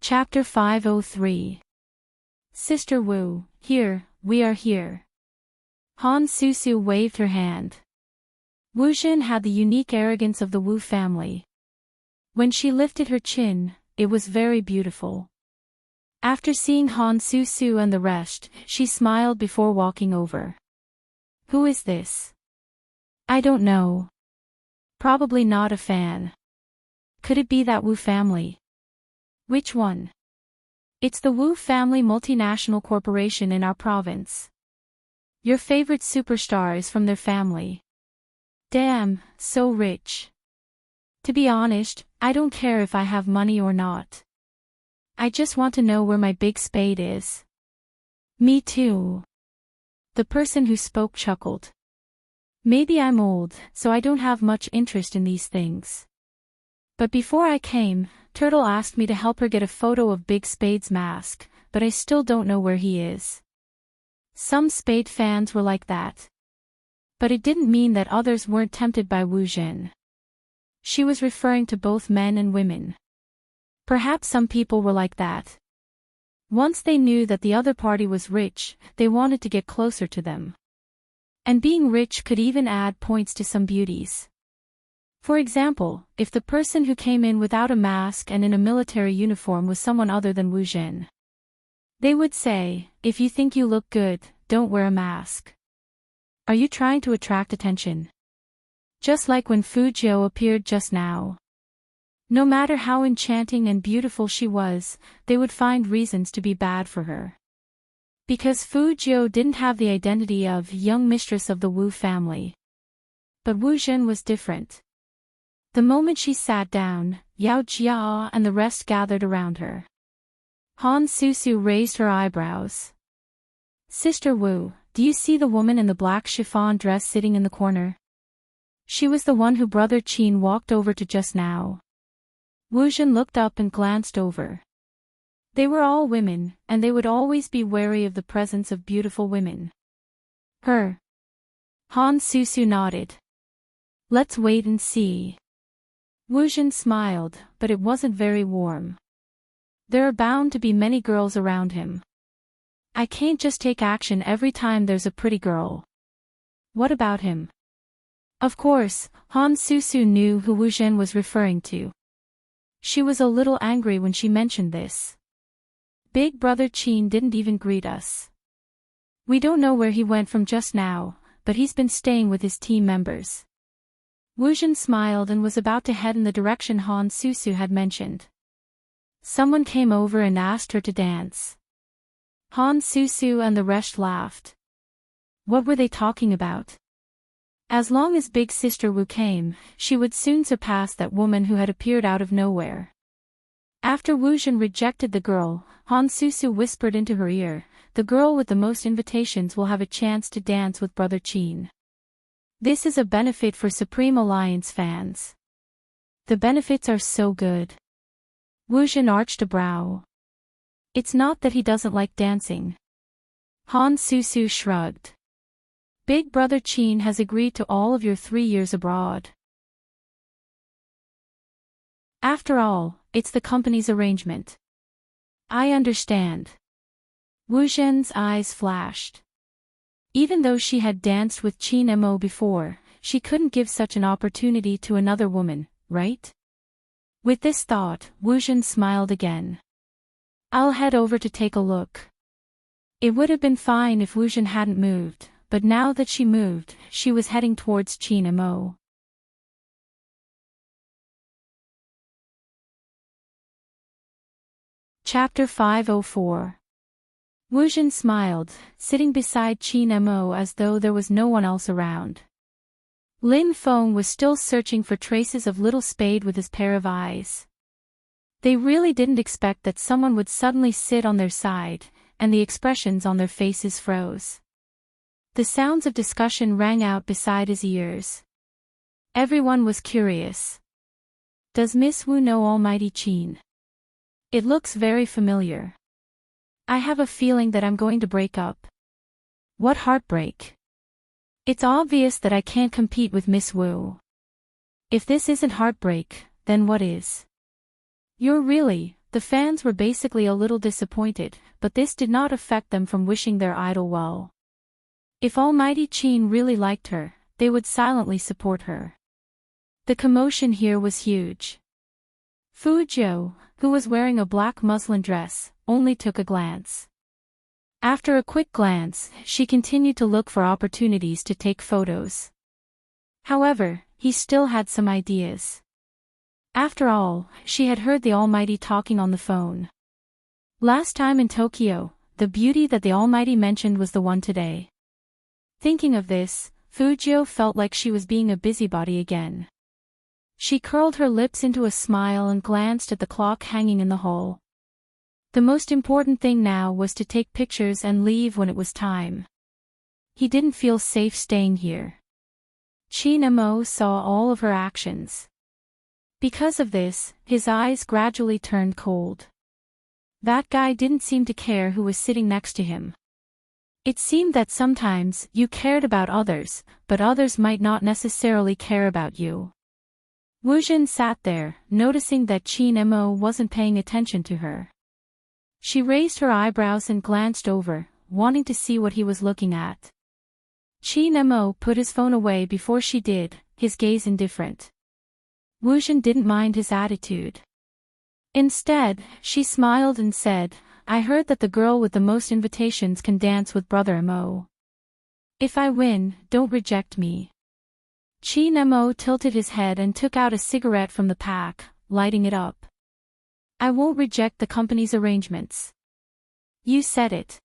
Chapter 503. Sister Wu, here, we are here. Han Susu waved her hand. Wu Jin had the unique arrogance of the Wu family. When she lifted her chin, it was very beautiful. After seeing Han Susu and the rest, she smiled before walking over. Who is this? I don't know. Probably not a fan. Could it be that Wu family? Which one? It's the Wu family multinational corporation in our province. Your favorite superstar is from their family. Damn, so rich. To be honest, I don't care if I have money or not. I just want to know where my big spade is. Me too. The person who spoke chuckled. Maybe I'm old, so I don't have much interest in these things. But before I came, Turtle asked me to help her get a photo of Big Spade's mask, but I still don't know where he is. Some Spade fans were like that. But it didn't mean that others weren't tempted by Wu Jin. She was referring to both men and women. Perhaps some people were like that. Once they knew that the other party was rich, they wanted to get closer to them. And being rich could even add points to some beauties. For example, if the person who came in without a mask and in a military uniform was someone other than Wu Jin, they would say, if you think you look good, don't wear a mask. Are you trying to attract attention? Just like when Fu Jiu appeared just now. No matter how enchanting and beautiful she was, they would find reasons to be bad for her. Because Fu Jiu didn't have the identity of young mistress of the Wu family. But Wu Jin was different. The moment she sat down, Yao Jia and the rest gathered around her. Han Susu raised her eyebrows. Sister Wu, do you see the woman in the black chiffon dress sitting in the corner? She was the one who Brother Qin walked over to just now. Wu Jin looked up and glanced over. They were all women, and they would always be wary of the presence of beautiful women. Her. Han Susu nodded. Let's wait and see. Wu Jin smiled, but it wasn't very warm. There are bound to be many girls around him. I can't just take action every time there's a pretty girl. What about him? Of course, Han Susu knew who Wu Jin was referring to. She was a little angry when she mentioned this. Big Brother Qin didn't even greet us. We don't know where he went from just now, but he's been staying with his team members. Wu Jin smiled and was about to head in the direction Han Susu had mentioned. Someone came over and asked her to dance. Han Susu and the rest laughed. What were they talking about? As long as Big Sister Wu came, she would soon surpass that woman who had appeared out of nowhere. After Wu Jin rejected the girl, Han Susu whispered into her ear, the girl with the most invitations will have a chance to dance with Brother Qin. This is a benefit for Supreme Alliance fans. The benefits are so good. Wu Jin arched a brow. It's not that he doesn't like dancing. Han Susu shrugged. Big Brother Qin has agreed to all of your 3 years abroad. After all, it's the company's arrangement. I understand. Wu Jin's eyes flashed. Even though she had danced with Qin Mo before, she couldn't give such an opportunity to another woman, right? With this thought, Wu Jin smiled again. I'll head over to take a look. It would have been fine if Wu Jin hadn't moved, but now that she moved, she was heading towards Qin Mo. Chapter 504. Wu Jin smiled, sitting beside Qin Mo as though there was no one else around. Lin Feng was still searching for traces of Little Spade with his pair of eyes. They really didn't expect that someone would suddenly sit on their side, and the expressions on their faces froze. The sounds of discussion rang out beside his ears. Everyone was curious. Does Miss Wu know Almighty Qin? It looks very familiar. I have a feeling that I'm going to break up. What heartbreak. It's obvious that I can't compete with Miss Wu. If this isn't heartbreak, then what is? You're really, The fans were basically a little disappointed, but this did not affect them from wishing their idol well. If Almighty Qin really liked her, they would silently support her. The commotion here was huge. Fu Jiu, who was wearing a black muslin dress, only took a glance. After a quick glance, she continued to look for opportunities to take photos. However, he still had some ideas. After all, she had heard the Almighty talking on the phone. Last time in Tokyo, the beauty that the Almighty mentioned was the one today. Thinking of this, Fujio felt like she was being a busybody again. She curled her lips into a smile and glanced at the clock hanging in the hall. The most important thing now was to take pictures and leave when it was time. He didn't feel safe staying here. Qin Mo saw all of her actions. Because of this, his eyes gradually turned cold. That guy didn't seem to care who was sitting next to him. It seemed that sometimes you cared about others, but others might not necessarily care about you. Wu Jin sat there, noticing that Qin Mo wasn't paying attention to her. She raised her eyebrows and glanced over, wanting to see what he was looking at. Qin Mo put his phone away before she did, his gaze indifferent. Wu Jin didn't mind his attitude. Instead, she smiled and said, "I heard that the girl with the most invitations can dance with Brother Mo. If I win, don't reject me." Qin Mo tilted his head and took out a cigarette from the pack, lighting it up. "I won't reject the company's arrangements." "You said it."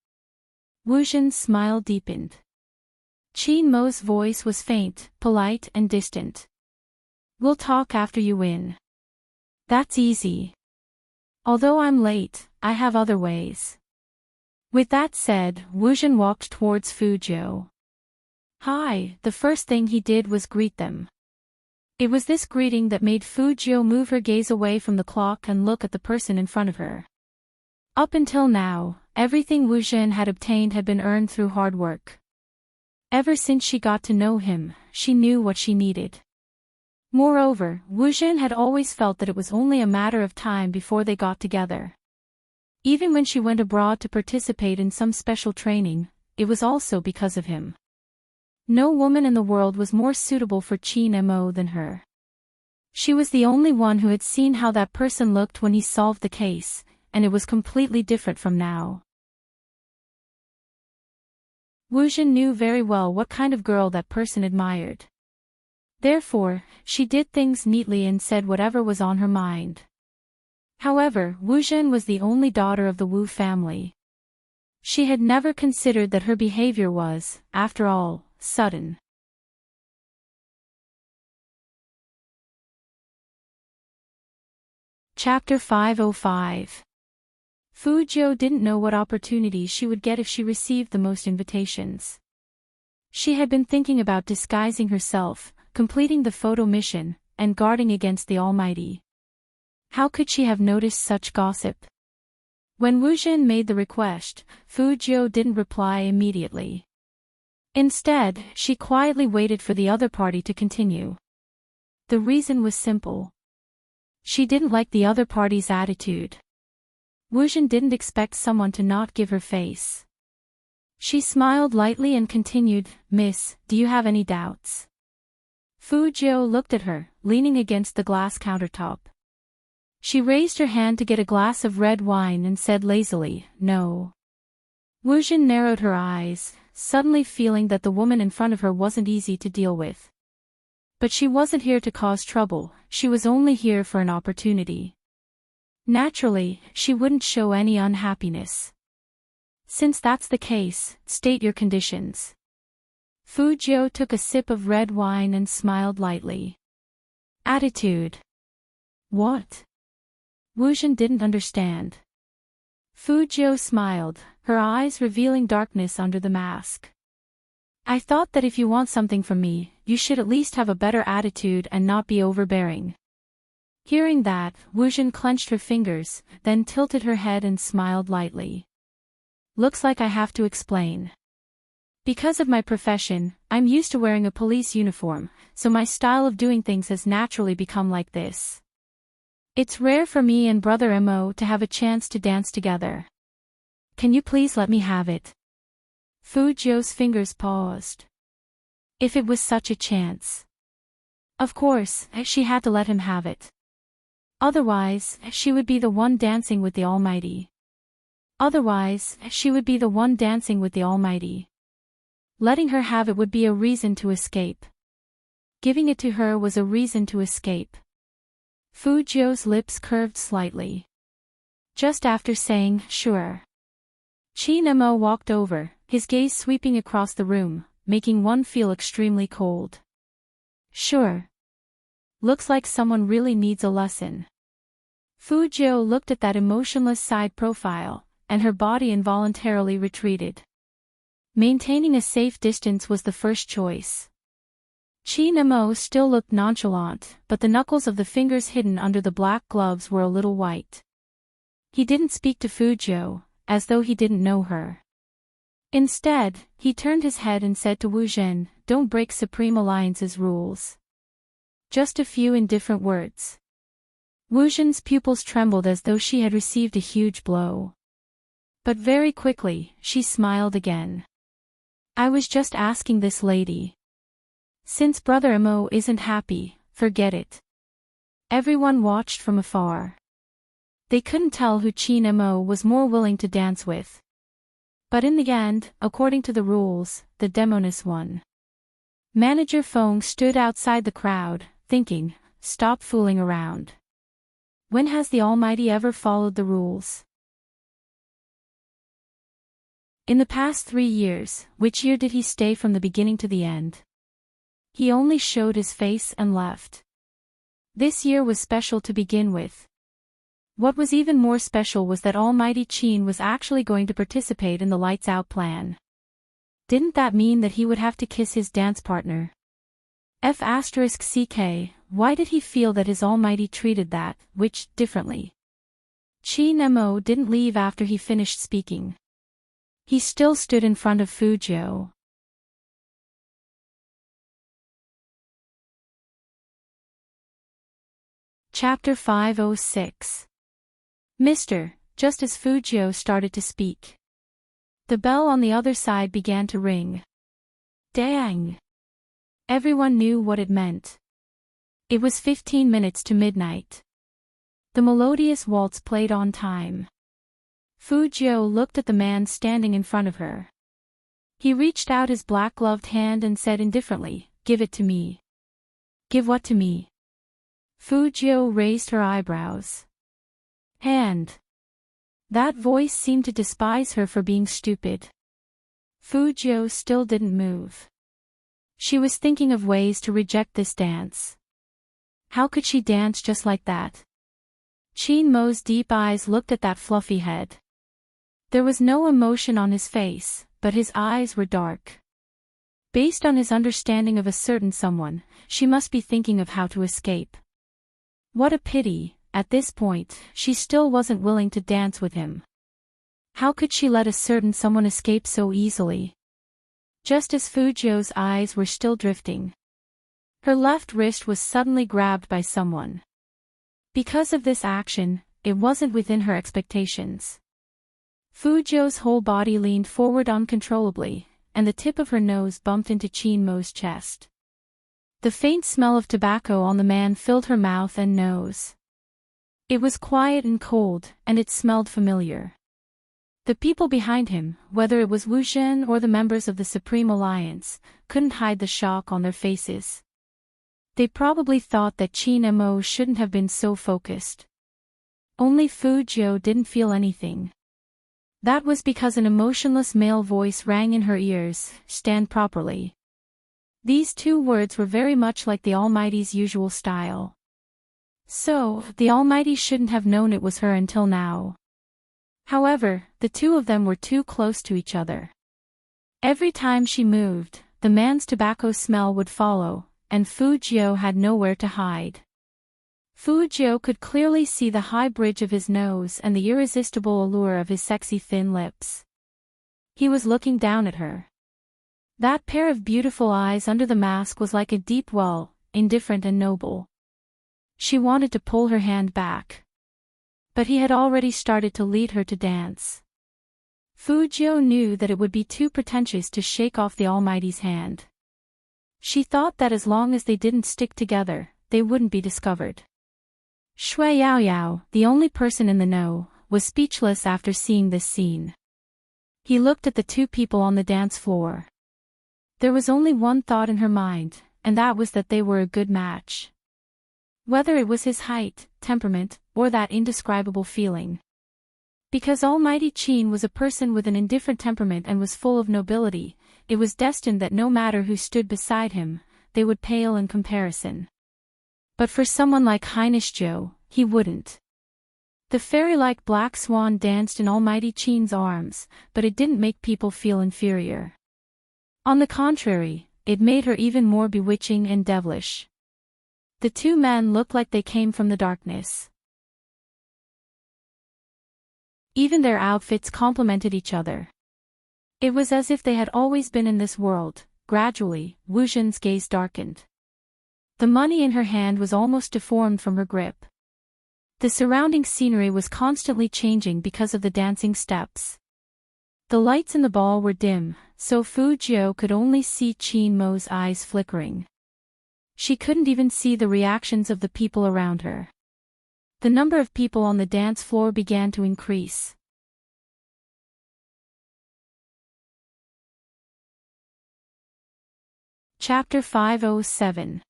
Wu Jin's smile deepened. Qin Mo's voice was faint, polite and distant. "We'll talk after you win." "That's easy. Although I'm late, I have other ways." With that said, Wu Jin walked towards Fujio. "Hi," the first thing he did was greet them. It was this greeting that made Fujio move her gaze away from the clock and look at the person in front of her. Up until now, everything Wu Jin had obtained had been earned through hard work. Ever since she got to know him, she knew what she needed. Moreover, Wu Jin had always felt that it was only a matter of time before they got together. Even when she went abroad to participate in some special training, it was also because of him. No woman in the world was more suitable for Qin Mo than her. She was the only one who had seen how that person looked when he solved the case, and it was completely different from now. Wu Jin knew very well what kind of girl that person admired. Therefore, she did things neatly and said whatever was on her mind. However, Wu Jin was the only daughter of the Wu family. She had never considered that her behavior was, after all, sudden. Chapter 505. Fujio didn't know what opportunities she would get if she received the most invitations. She had been thinking about disguising herself, completing the photo mission, and guarding against the Almighty. How could she have noticed such gossip? When Wu Jin made the request, Fujio didn't reply immediately. Instead, she quietly waited for the other party to continue. The reason was simple. She didn't like the other party's attitude. Wu Jin didn't expect someone to not give her face. She smiled lightly and continued, "Miss, do you have any doubts?" Fujio looked at her, leaning against the glass countertop. She raised her hand to get a glass of red wine and said lazily, "No." Wu Jin narrowed her eyes, suddenly feeling that the woman in front of her wasn't easy to deal with. But she wasn't here to cause trouble, she was only here for an opportunity. Naturally, she wouldn't show any unhappiness. "Since that's the case, state your conditions." Fujio took a sip of red wine and smiled lightly. "Attitude." "What?" Wu Jin didn't understand. Fujio smiled, her eyes revealing darkness under the mask. "I thought that if you want something from me, you should at least have a better attitude and not be overbearing." Hearing that, Wu Jin clenched her fingers, then tilted her head and smiled lightly. "Looks like I have to explain. Because of my profession, I'm used to wearing a police uniform, so my style of doing things has naturally become like this." It's rare for me and Brother Mo to have a chance to dance together. Can you please let me have it? Fu Zhou's fingers paused. If it was such a chance. Of course, she had to let him have it. Otherwise, she would be the one dancing with the Almighty. Letting her have it would be a reason to escape. Giving it to her was a reason to escape. Fu Zhou's lips curved slightly. Just after saying, sure. Qin Mo walked over, his gaze sweeping across the room, making one feel extremely cold. Sure. Looks like someone really needs a lesson. Fu Zhou looked at that emotionless side profile, and her body involuntarily retreated. Maintaining a safe distance was the first choice. Qin Mo still looked nonchalant, but the knuckles of the fingers hidden under the black gloves were a little white. He didn't speak to Fu Zhou, as though he didn't know her. Instead, he turned his head and said to Wu Zhen, "Don't break Supreme Alliance's rules." Just a few indifferent words. Wu Zhen's pupils trembled as though she had received a huge blow. But very quickly, she smiled again. I was just asking this lady. Since Brother Mo isn't happy, forget it. Everyone watched from afar. They couldn't tell who Qin Mo was more willing to dance with. But in the end, according to the rules, the demoness won. Manager Feng stood outside the crowd, thinking, stop fooling around. When has the Almighty ever followed the rules? In the past 3 years, which year did he stay from the beginning to the end? He only showed his face and left. This year was special to begin with. What was even more special was that Almighty Qin was actually going to participate in the Lights Out plan. Didn't that mean that he would have to kiss his dance partner? F***ck, why did he feel that his Almighty treated that, which, differently? Qin Mo didn't leave after he finished speaking. He still stood in front of Fu Zhou. Chapter 506. Mr. Just as Fu Zhou started to speak, the bell on the other side began to ring. Dang! Everyone knew what it meant. It was 15 minutes to midnight. The melodious waltz played on time. Fu Zhou looked at the man standing in front of her. He reached out his black-gloved hand and said indifferently, "Give it to me." "Give what to me?" Fu Zhou raised her eyebrows. Hand. That voice seemed to despise her for being stupid. Fu Zhou still didn't move. She was thinking of ways to reject this dance. How could she dance just like that? Qin Mo's deep eyes looked at that fluffy head. There was no emotion on his face, but his eyes were dark. Based on his understanding of a certain someone, she must be thinking of how to escape. What a pity. At this point, she still wasn't willing to dance with him. How could she let a certain someone escape so easily? Just as Fu Zhou's eyes were still drifting, her left wrist was suddenly grabbed by someone. Because of this action, it wasn't within her expectations. Fu Zhou's whole body leaned forward uncontrollably, and the tip of her nose bumped into Qin Mo's chest. The faint smell of tobacco on the man filled her mouth and nose. It was quiet and cold, and it smelled familiar. The people behind him, whether it was Wu Zhen or the members of the Supreme Alliance, couldn't hide the shock on their faces. They probably thought that Qin Mo shouldn't have been so focused. Only Fu Zhou didn't feel anything. That was because an emotionless male voice rang in her ears, "Stand properly." These 2 words were very much like the Almighty's usual style. So, the Almighty shouldn't have known it was her until now. However, the 2 of them were too close to each other. Every time she moved, the man's tobacco smell would follow, and Fu Zhou had nowhere to hide. Fu Zhou could clearly see the high bridge of his nose and the irresistible allure of his sexy thin lips. He was looking down at her. That pair of beautiful eyes under the mask was like a deep well, indifferent and noble. She wanted to pull her hand back. But he had already started to lead her to dance. Fujiu knew that it would be too pretentious to shake off the Almighty's hand. She thought that as long as they didn't stick together, they wouldn't be discovered. Shui Yaoyao, the only person in the know, was speechless after seeing this scene. He looked at the two people on the dance floor. There was only one thought in her mind, and that was that they were a good match. Whether it was his height, temperament, or that indescribable feeling. Because Almighty Qin was a person with an indifferent temperament and was full of nobility, it was destined that no matter who stood beside him, they would pale in comparison. But for someone like Highness Zhou, he wouldn't. The fairy-like black swan danced in Almighty Qin's arms, but it didn't make people feel inferior. On the contrary, it made her even more bewitching and devilish. The two men looked like they came from the darkness. Even their outfits complemented each other. It was as if they had always been in this world. Gradually, Wu Zhen's gaze darkened. The money in her hand was almost deformed from her grip. The surrounding scenery was constantly changing because of the dancing steps. The lights in the ball were dim, so Fu Jiu could only see Qin Mo's eyes flickering. She couldn't even see the reactions of the people around her. The number of people on the dance floor began to increase. Chapter 507.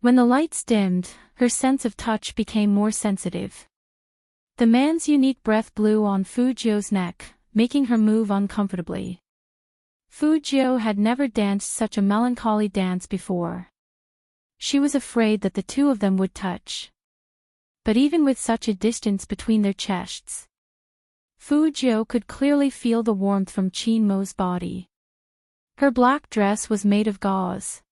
When the lights dimmed, her sense of touch became more sensitive. The man's unique breath blew on Fu Jiu's neck, making her move uncomfortably. Fu Jiu had never danced such a melancholy dance before. She was afraid that the two of them would touch. But even with such a distance between their chests, Fu Jiu could clearly feel the warmth from Qin Mo's body. Her black dress was made of gauze.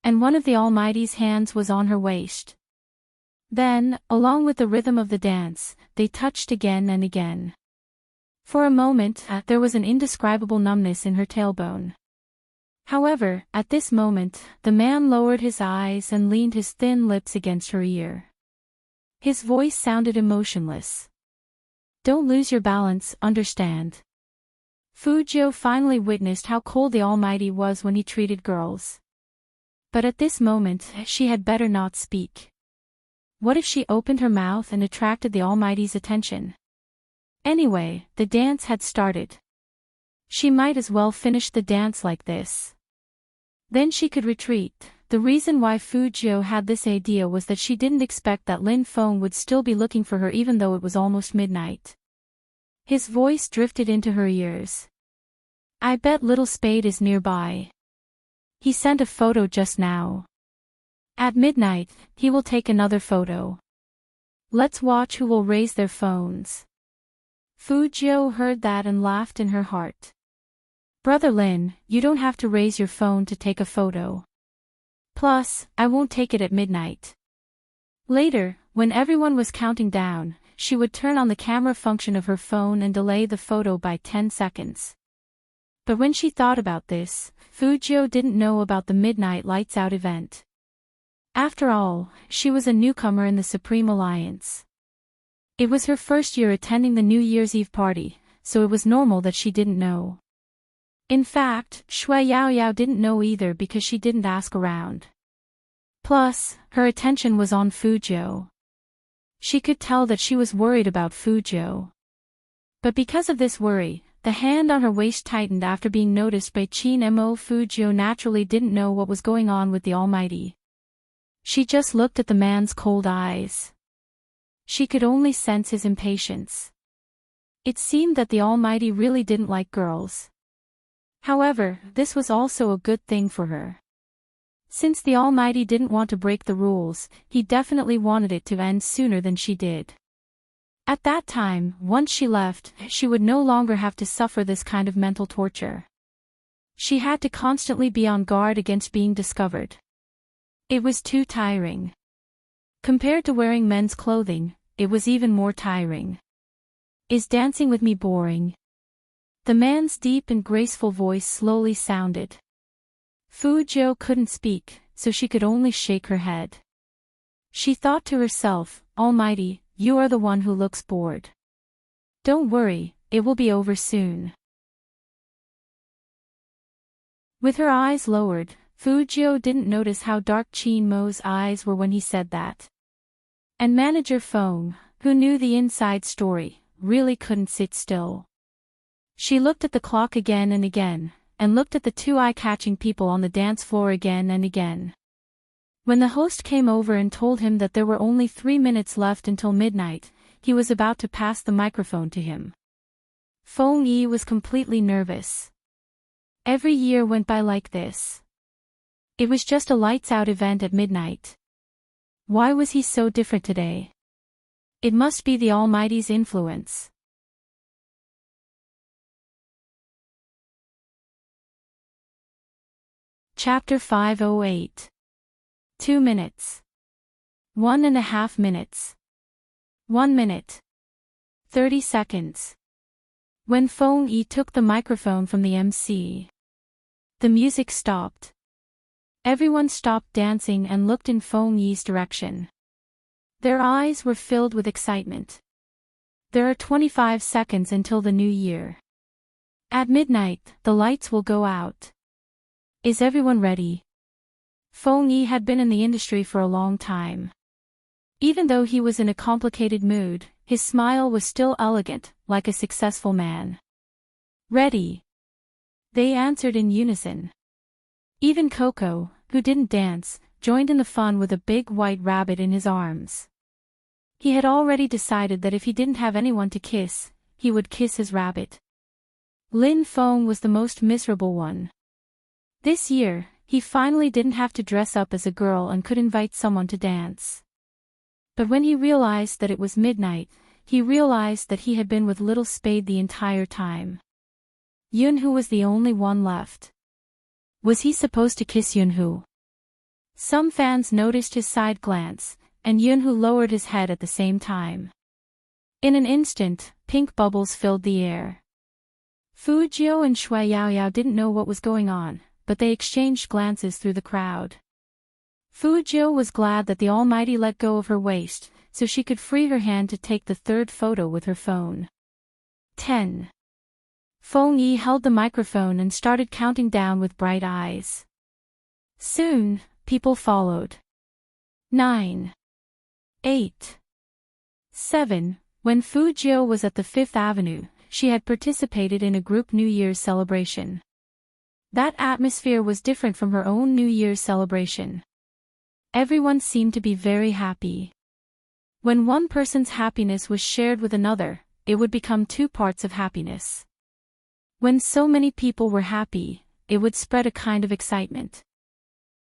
And one of the Almighty's hands was on her waist. Then, along with the rhythm of the dance, they touched again and again. For a moment, there was an indescribable numbness in her tailbone. However, at this moment, the man lowered his eyes and leaned his thin lips against her ear. His voice sounded emotionless. Don't lose your balance, understand? Fu Jiu finally witnessed how cold the Almighty was when he treated girls. But at this moment, she had better not speak. What if she opened her mouth and attracted the Almighty's attention? Anyway, the dance had started. She might as well finish the dance like this. Then she could retreat. The reason why Fu Jiu had this idea was that she didn't expect that Lin Feng would still be looking for her even though it was almost midnight. His voice drifted into her ears. I bet Little Spade is nearby. He sent a photo just now. At midnight, he will take another photo. Let's watch who will raise their phones. Fu Jiu heard that and laughed in her heart. Brother Lin, you don't have to raise your phone to take a photo. Plus, I won't take it at midnight. Later, when everyone was counting down, she would turn on the camera function of her phone and delay the photo by 10 seconds. But when she thought about this, Fu Jiu didn't know about the Midnight Lights Out event. After all, she was a newcomer in the Supreme Alliance. It was her first year attending the New Year's Eve party, so it was normal that she didn't know. In fact, Shui Yaoyao didn't know either because she didn't ask around. Plus, her attention was on Fu Jiu. She could tell that she was worried about Fu Jiu. But because of this worry, the hand on her waist tightened after being noticed by Qin Mo. Fu Jiu naturally didn't know what was going on with the Almighty. She just looked at the man's cold eyes. She could only sense his impatience. It seemed that the Almighty really didn't like girls. However, this was also a good thing for her. Since the Almighty didn't want to break the rules, he definitely wanted it to end sooner than she did. At that time, once she left, she would no longer have to suffer this kind of mental torture. She had to constantly be on guard against being discovered. It was too tiring. Compared to wearing men's clothing, it was even more tiring. Is dancing with me boring? The man's deep and graceful voice slowly sounded. Fu Jiu couldn't speak, so she could only shake her head. She thought to herself, Almighty, you are the one who looks bored. Don't worry, it will be over soon. With her eyes lowered, Fujio didn't notice how dark Chin Mo's eyes were when he said that. And Manager Feng, who knew the inside story, really couldn't sit still. She looked at the clock again and again, and looked at the two eye-catching people on the dance floor again and again. When the host came over and told him that there were only 3 minutes left until midnight, he was about to pass the microphone to him. Feng Yi was completely nervous. Every year went by like this. It was just a lights-out event at midnight. Why was he so different today? It must be the Almighty's influence. Chapter 508. 2 minutes. 1.5 minutes. 1 minute. 30 seconds. When Feng Yi took the microphone from the MC, the music stopped. Everyone stopped dancing and looked in Feng Yi's direction. Their eyes were filled with excitement. There are 25 seconds until the new year. At midnight, the lights will go out. Is everyone ready? Feng Yi had been in the industry for a long time. Even though he was in a complicated mood, his smile was still elegant, like a successful man. Ready. They answered in unison. Even Coco, who didn't dance, joined in the fun with a big white rabbit in his arms. He had already decided that if he didn't have anyone to kiss, he would kiss his rabbit. Lin Feng was the most miserable one. This year, he finally didn't have to dress up as a girl and could invite someone to dance. But when he realized that it was midnight, he realized that he had been with Little Spade the entire time. Yunhu was the only one left. Was he supposed to kiss Yunhu? Some fans noticed his side glance, and Yunhu lowered his head at the same time. In an instant, pink bubbles filled the air. Fujio and Shui Yaoyao didn't know what was going on, but they exchanged glances through the crowd. Fujio was glad that the Almighty let go of her waist, so she could free her hand to take the third photo with her phone. 10. Feng Yi held the microphone and started counting down with bright eyes. Soon, people followed. 9. 8. 7. When Fujio was at the Fifth Avenue, she had participated in a group New Year's celebration. That atmosphere was different from her own New Year's celebration. Everyone seemed to be very happy. When one person's happiness was shared with another, it would become 2 parts of happiness. When so many people were happy, it would spread a kind of excitement.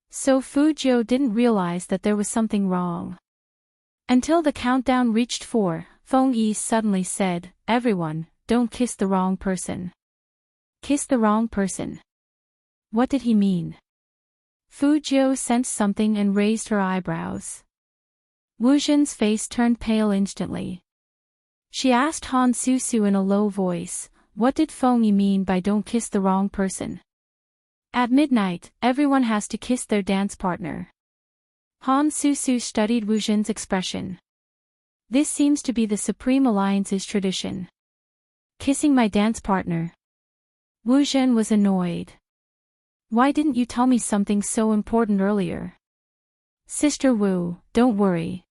So Fujio didn't realize that there was something wrong. Until the countdown reached 4, Feng Yi suddenly said, "Everyone, don't kiss the wrong person." Kiss the wrong person. What did he mean? Fujio sensed something and raised her eyebrows. Wu Zhen's face turned pale instantly. She asked Han Susu in a low voice, "What did Feng Yi mean by don't kiss the wrong person?" At midnight, everyone has to kiss their dance partner. Han Susu studied Wu Zhen's expression. This seems to be the Supreme Alliance's tradition. Kissing my dance partner. Wu Zhen was annoyed. Why didn't you tell me something so important earlier? Sister Wu, don't worry.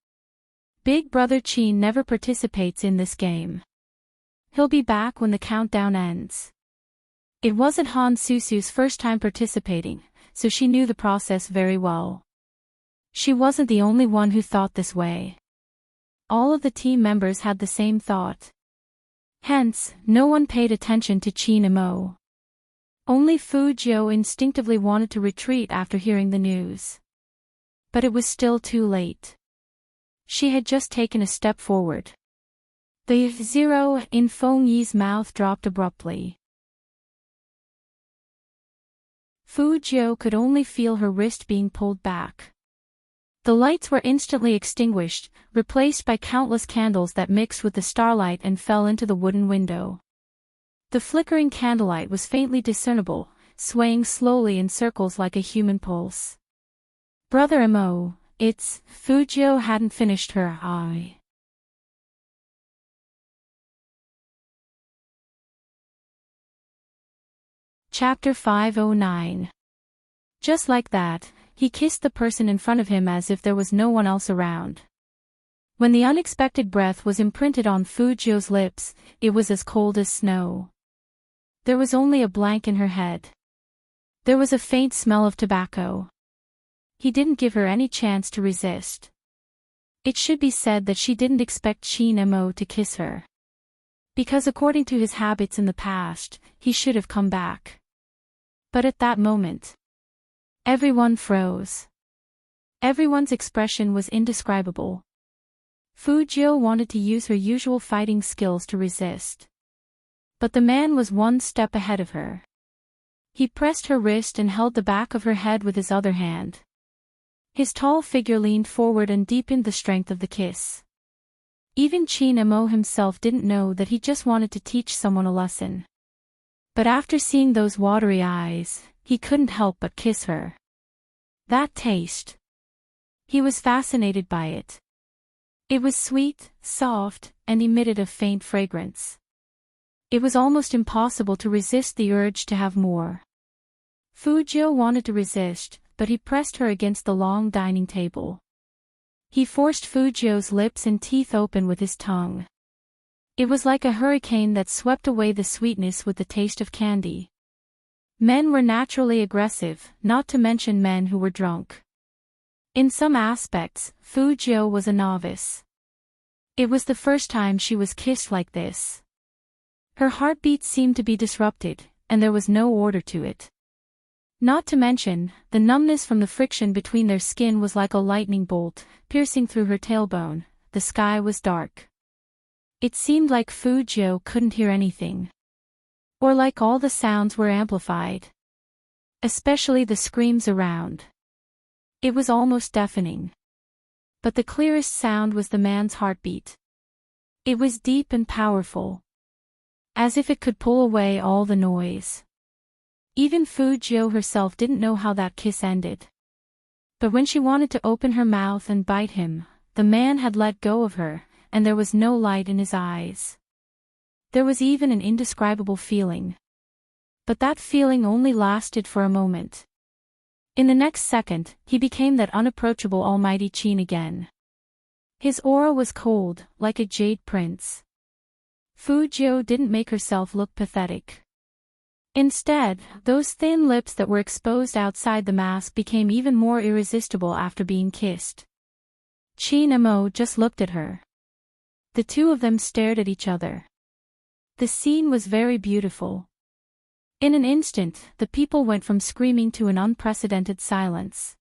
Big brother Qin never participates in this game. He'll be back when the countdown ends. It wasn't Han Susu's first time participating, so she knew the process very well. She wasn't the only one who thought this way. All of the team members had the same thought. Hence, no one paid attention to Qin Mo. Only Fujio instinctively wanted to retreat after hearing the news. But it was still too late. She had just taken a step forward. The zero in Feng Yi's mouth dropped abruptly. Fujio could only feel her wrist being pulled back. The lights were instantly extinguished, replaced by countless candles that mixed with the starlight and fell into the wooden window. The flickering candlelight was faintly discernible, swaying slowly in circles like a human pulse. Brother Mo, Fujio hadn't finished her eye. Chapter 509. Just like that, he kissed the person in front of him as if there was no one else around. When the unexpected breath was imprinted on Fujio's lips, it was as cold as snow. There was only a blank in her head. There was a faint smell of tobacco. He didn't give her any chance to resist. It should be said that she didn't expect Shin Mo to kiss her. Because according to his habits in the past, he should have come back. But at that moment, everyone froze. Everyone's expression was indescribable. Fujio wanted to use her usual fighting skills to resist. But the man was one step ahead of her. He pressed her wrist and held the back of her head with his other hand. His tall figure leaned forward and deepened the strength of the kiss. Even Shin Mo himself didn't know that he just wanted to teach someone a lesson. But after seeing those watery eyes, he couldn't help but kiss her. That taste. He was fascinated by it. It was sweet, soft, and emitted a faint fragrance. It was almost impossible to resist the urge to have more. Fujio wanted to resist, but he pressed her against the long dining table. He forced Fujio's lips and teeth open with his tongue. It was like a hurricane that swept away the sweetness with the taste of candy. Men were naturally aggressive, not to mention men who were drunk. In some aspects, Fujio was a novice. It was the first time she was kissed like this. Her heartbeat seemed to be disrupted, and there was no order to it. Not to mention, the numbness from the friction between their skin was like a lightning bolt, piercing through her tailbone. The sky was dark. It seemed like Fujio couldn't hear anything. Or like all the sounds were amplified. Especially the screams around. It was almost deafening. But the clearest sound was the man's heartbeat. It was deep and powerful. As if it could pull away all the noise. Even Fujio herself didn't know how that kiss ended. But when she wanted to open her mouth and bite him, the man had let go of her, and there was no light in his eyes. There was even an indescribable feeling. But that feeling only lasted for a moment. In the next second, he became that unapproachable almighty Chin again. His aura was cold, like a jade prince. Fujio didn't make herself look pathetic. Instead, those thin lips that were exposed outside the mask became even more irresistible after being kissed. Shin Mo just looked at her. The two of them stared at each other. The scene was very beautiful. In an instant, the people went from screaming to an unprecedented silence.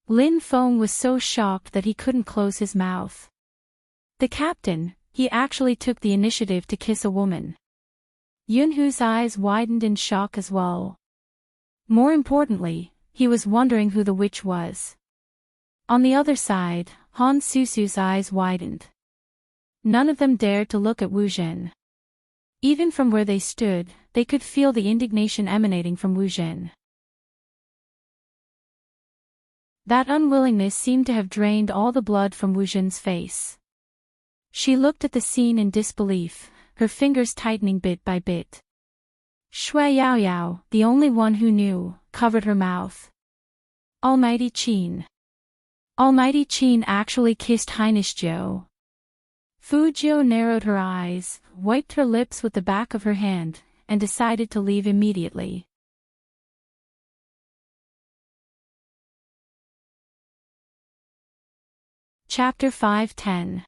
Lin Feng was so shocked that he couldn't close his mouth. The captain, he actually took the initiative to kiss a woman. Yunhu's eyes widened in shock as well. More importantly, he was wondering who the witch was. On the other side, Han Susu's eyes widened. None of them dared to look at Wu Zhen. Even from where they stood, they could feel the indignation emanating from Wu Zhen. That unwillingness seemed to have drained all the blood from Wu Zhen's face. She looked at the scene in disbelief, her fingers tightening bit by bit. Shui Yaoyao, the only one who knew, covered her mouth. Almighty Qin. Almighty Qin actually kissed Heinisch Zhou. Fujio narrowed her eyes, wiped her lips with the back of her hand, and decided to leave immediately. Chapter 510.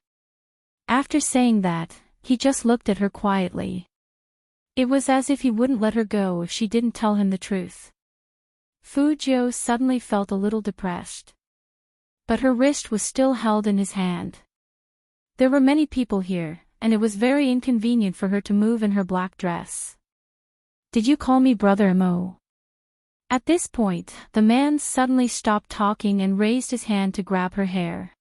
After saying that, he just looked at her quietly. It was as if he wouldn't let her go if she didn't tell him the truth. Fujio suddenly felt a little depressed. But her wrist was still held in his hand. There were many people here, and it was very inconvenient for her to move in her black dress. Did you call me Brother Mo? At this point, the man suddenly stopped talking and raised his hand to grab her hair.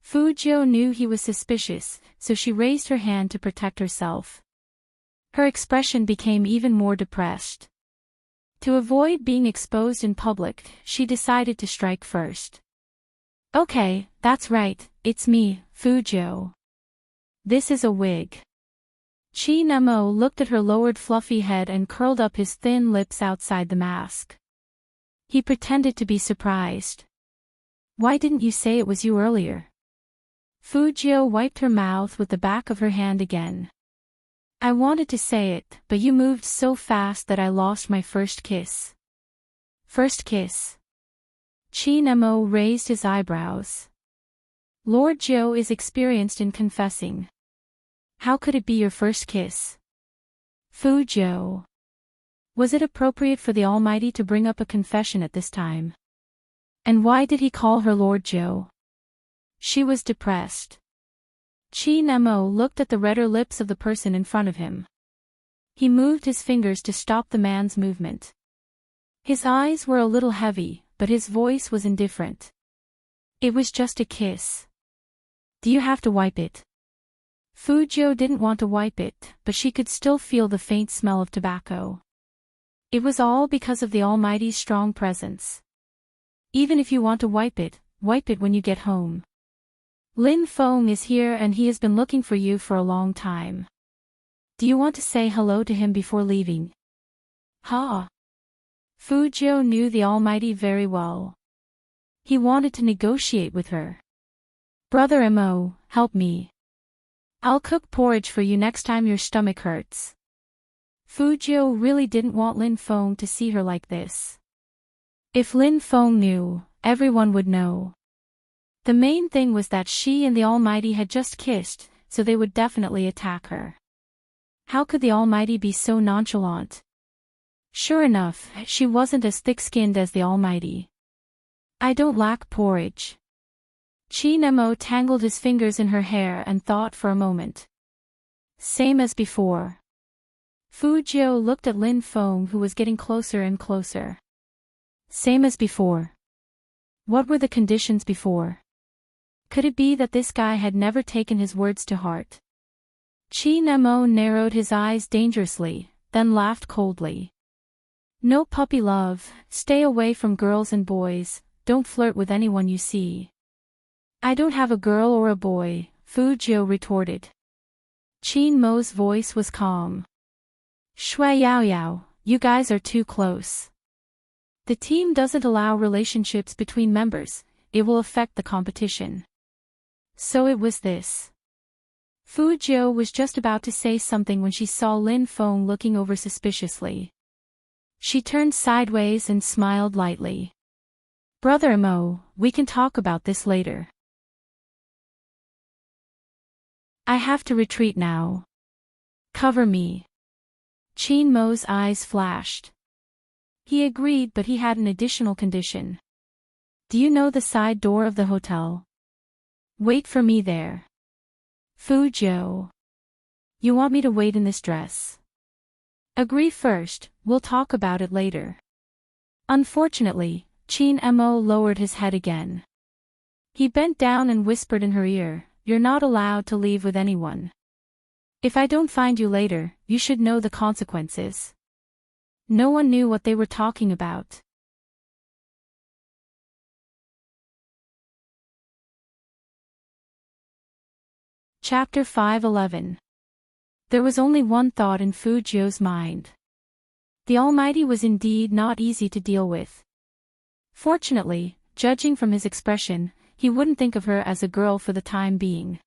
Fujio knew he was suspicious, so she raised her hand to protect herself. Her expression became even more depressed. To avoid being exposed in public, she decided to strike first. Okay, that's right, it's me, Fujo. This is a wig. Chi Nemo looked at her lowered fluffy head and curled up his thin lips outside the mask. He pretended to be surprised. Why didn't you say it was you earlier? Fujo wiped her mouth with the back of her hand again. I wanted to say it, but you moved so fast that I lost my first kiss. First kiss? Chi Nemo raised his eyebrows. Lord Joe is experienced in confessing. How could it be your first kiss? Fujo. Was it appropriate for the Almighty to bring up a confession at this time? And why did he call her Lord Joe? She was depressed. Chi Nemo looked at the redder lips of the person in front of him. He moved his fingers to stop the man's movement. His eyes were a little heavy, but his voice was indifferent. It was just a kiss. Do you have to wipe it? Fujo didn't want to wipe it, but she could still feel the faint smell of tobacco. It was all because of the Almighty's strong presence. Even if you want to wipe it when you get home. Lin Feng is here and he has been looking for you for a long time. Do you want to say hello to him before leaving? Ha! Fujo knew the Almighty very well. He wanted to negotiate with her. Brother Mo, help me. I'll cook porridge for you next time your stomach hurts. Fujo really didn't want Lin Feng to see her like this. If Lin Feng knew, everyone would know. The main thing was that she and the Almighty had just kissed, so they would definitely attack her. How could the Almighty be so nonchalant? Sure enough, she wasn't as thick-skinned as the Almighty. I don't lack porridge. Chi Nemo tangled his fingers in her hair and thought for a moment. Same as before. Fujo looked at Lin Feng, who was getting closer and closer. Same as before. What were the conditions before? Could it be that this guy had never taken his words to heart? Chi Nemo narrowed his eyes dangerously, then laughed coldly. No puppy love, stay away from girls and boys, don't flirt with anyone you see. I don't have a girl or a boy, Fujo retorted. Chi Mo's voice was calm. Shui Yao Yao, you guys are too close. The team doesn't allow relationships between members, it will affect the competition. So it was this. Fujo was just about to say something when she saw Lin Feng looking over suspiciously. She turned sideways and smiled lightly. Brother Mo, we can talk about this later. I have to retreat now. Cover me. Chin Mo's eyes flashed. He agreed, but he had an additional condition. Do you know the side door of the hotel? Wait for me there. Fujo. You want me to wait in this dress? Agree first, we'll talk about it later. Unfortunately, Chin Mo lowered his head again. He bent down and whispered in her ear, "You're not allowed to leave with anyone. If I don't find you later, you should know the consequences." No one knew what they were talking about. Chapter 5:11. There was only one thought in Fujo's mind. The Almighty was indeed not easy to deal with. Fortunately, judging from his expression, he wouldn't think of her as a girl for the time being.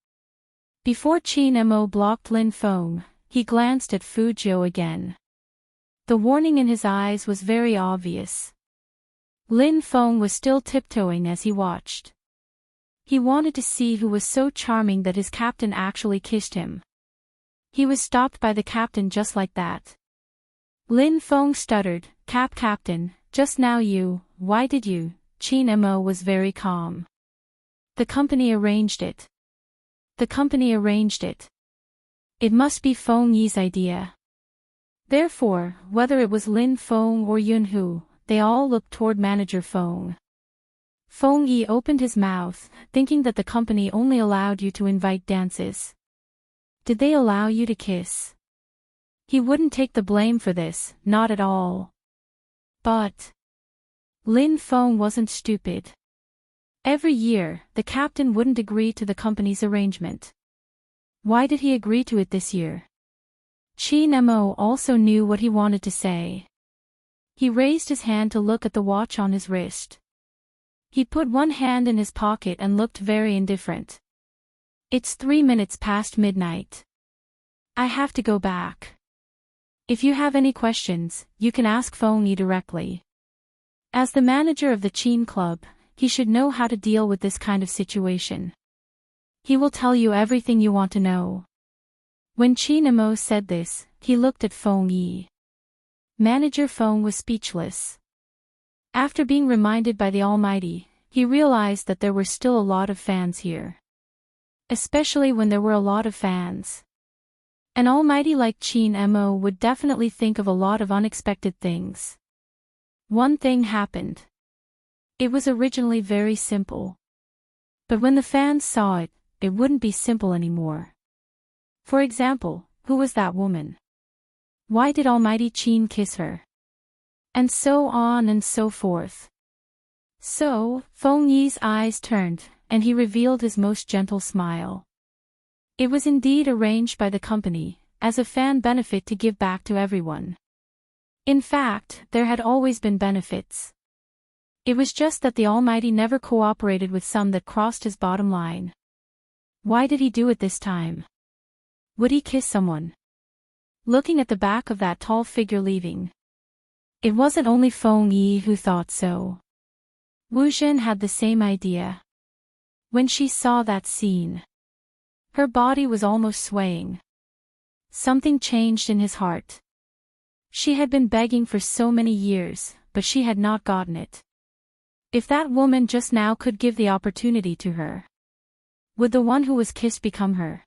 Before Chin Mo blocked Lin Feng, he glanced at Fujo again. The warning in his eyes was very obvious. Lin Feng was still tiptoeing as he watched. He wanted to see who was so charming that his captain actually kissed him. He was stopped by the captain just like that. Lin Feng stuttered, Captain, just now why did you?" Chin Mo was very calm. The company arranged it. The company arranged it. It must be Feng Yi's idea. Therefore, whether it was Lin Feng or Yun Hu, they all looked toward Manager Feng. Feng Yi opened his mouth, thinking that the company only allowed you to invite dances. Did they allow you to kiss? He wouldn't take the blame for this, not at all. But Lin Feng wasn't stupid. Every year, the captain wouldn't agree to the company's arrangement. Why did he agree to it this year? Qin Mo also knew what he wanted to say. He raised his hand to look at the watch on his wrist. He put one hand in his pocket and looked very indifferent. It's 3 minutes past midnight. I have to go back. If you have any questions, you can ask Feng Yi directly. As the manager of the Qin Club, he should know how to deal with this kind of situation. He will tell you everything you want to know. When Qin Mo said this, he looked at Feng Yi. Manager Feng was speechless. After being reminded by the Almighty, he realized that there were still a lot of fans here. Especially when there were a lot of fans. An Almighty like Qin Mo would definitely think of a lot of unexpected things. One thing happened. It was originally very simple. But when the fans saw it, it wouldn't be simple anymore. For example, who was that woman? Why did Almighty Qin kiss her? And so on and so forth. So, Feng Yi's eyes turned, and he revealed his most gentle smile. It was indeed arranged by the company, as a fan benefit to give back to everyone. In fact, there had always been benefits. It was just that the Almighty never cooperated with some that crossed his bottom line. Why did he do it this time? Would he kiss someone? Looking at the back of that tall figure leaving. It wasn't only Feng Yi who thought so. Wu Zhen had the same idea. When she saw that scene, her body was almost swaying. Something changed in his heart. She had been begging for so many years, but she had not gotten it. If that woman just now could give the opportunity to her, would the one who was kissed become her?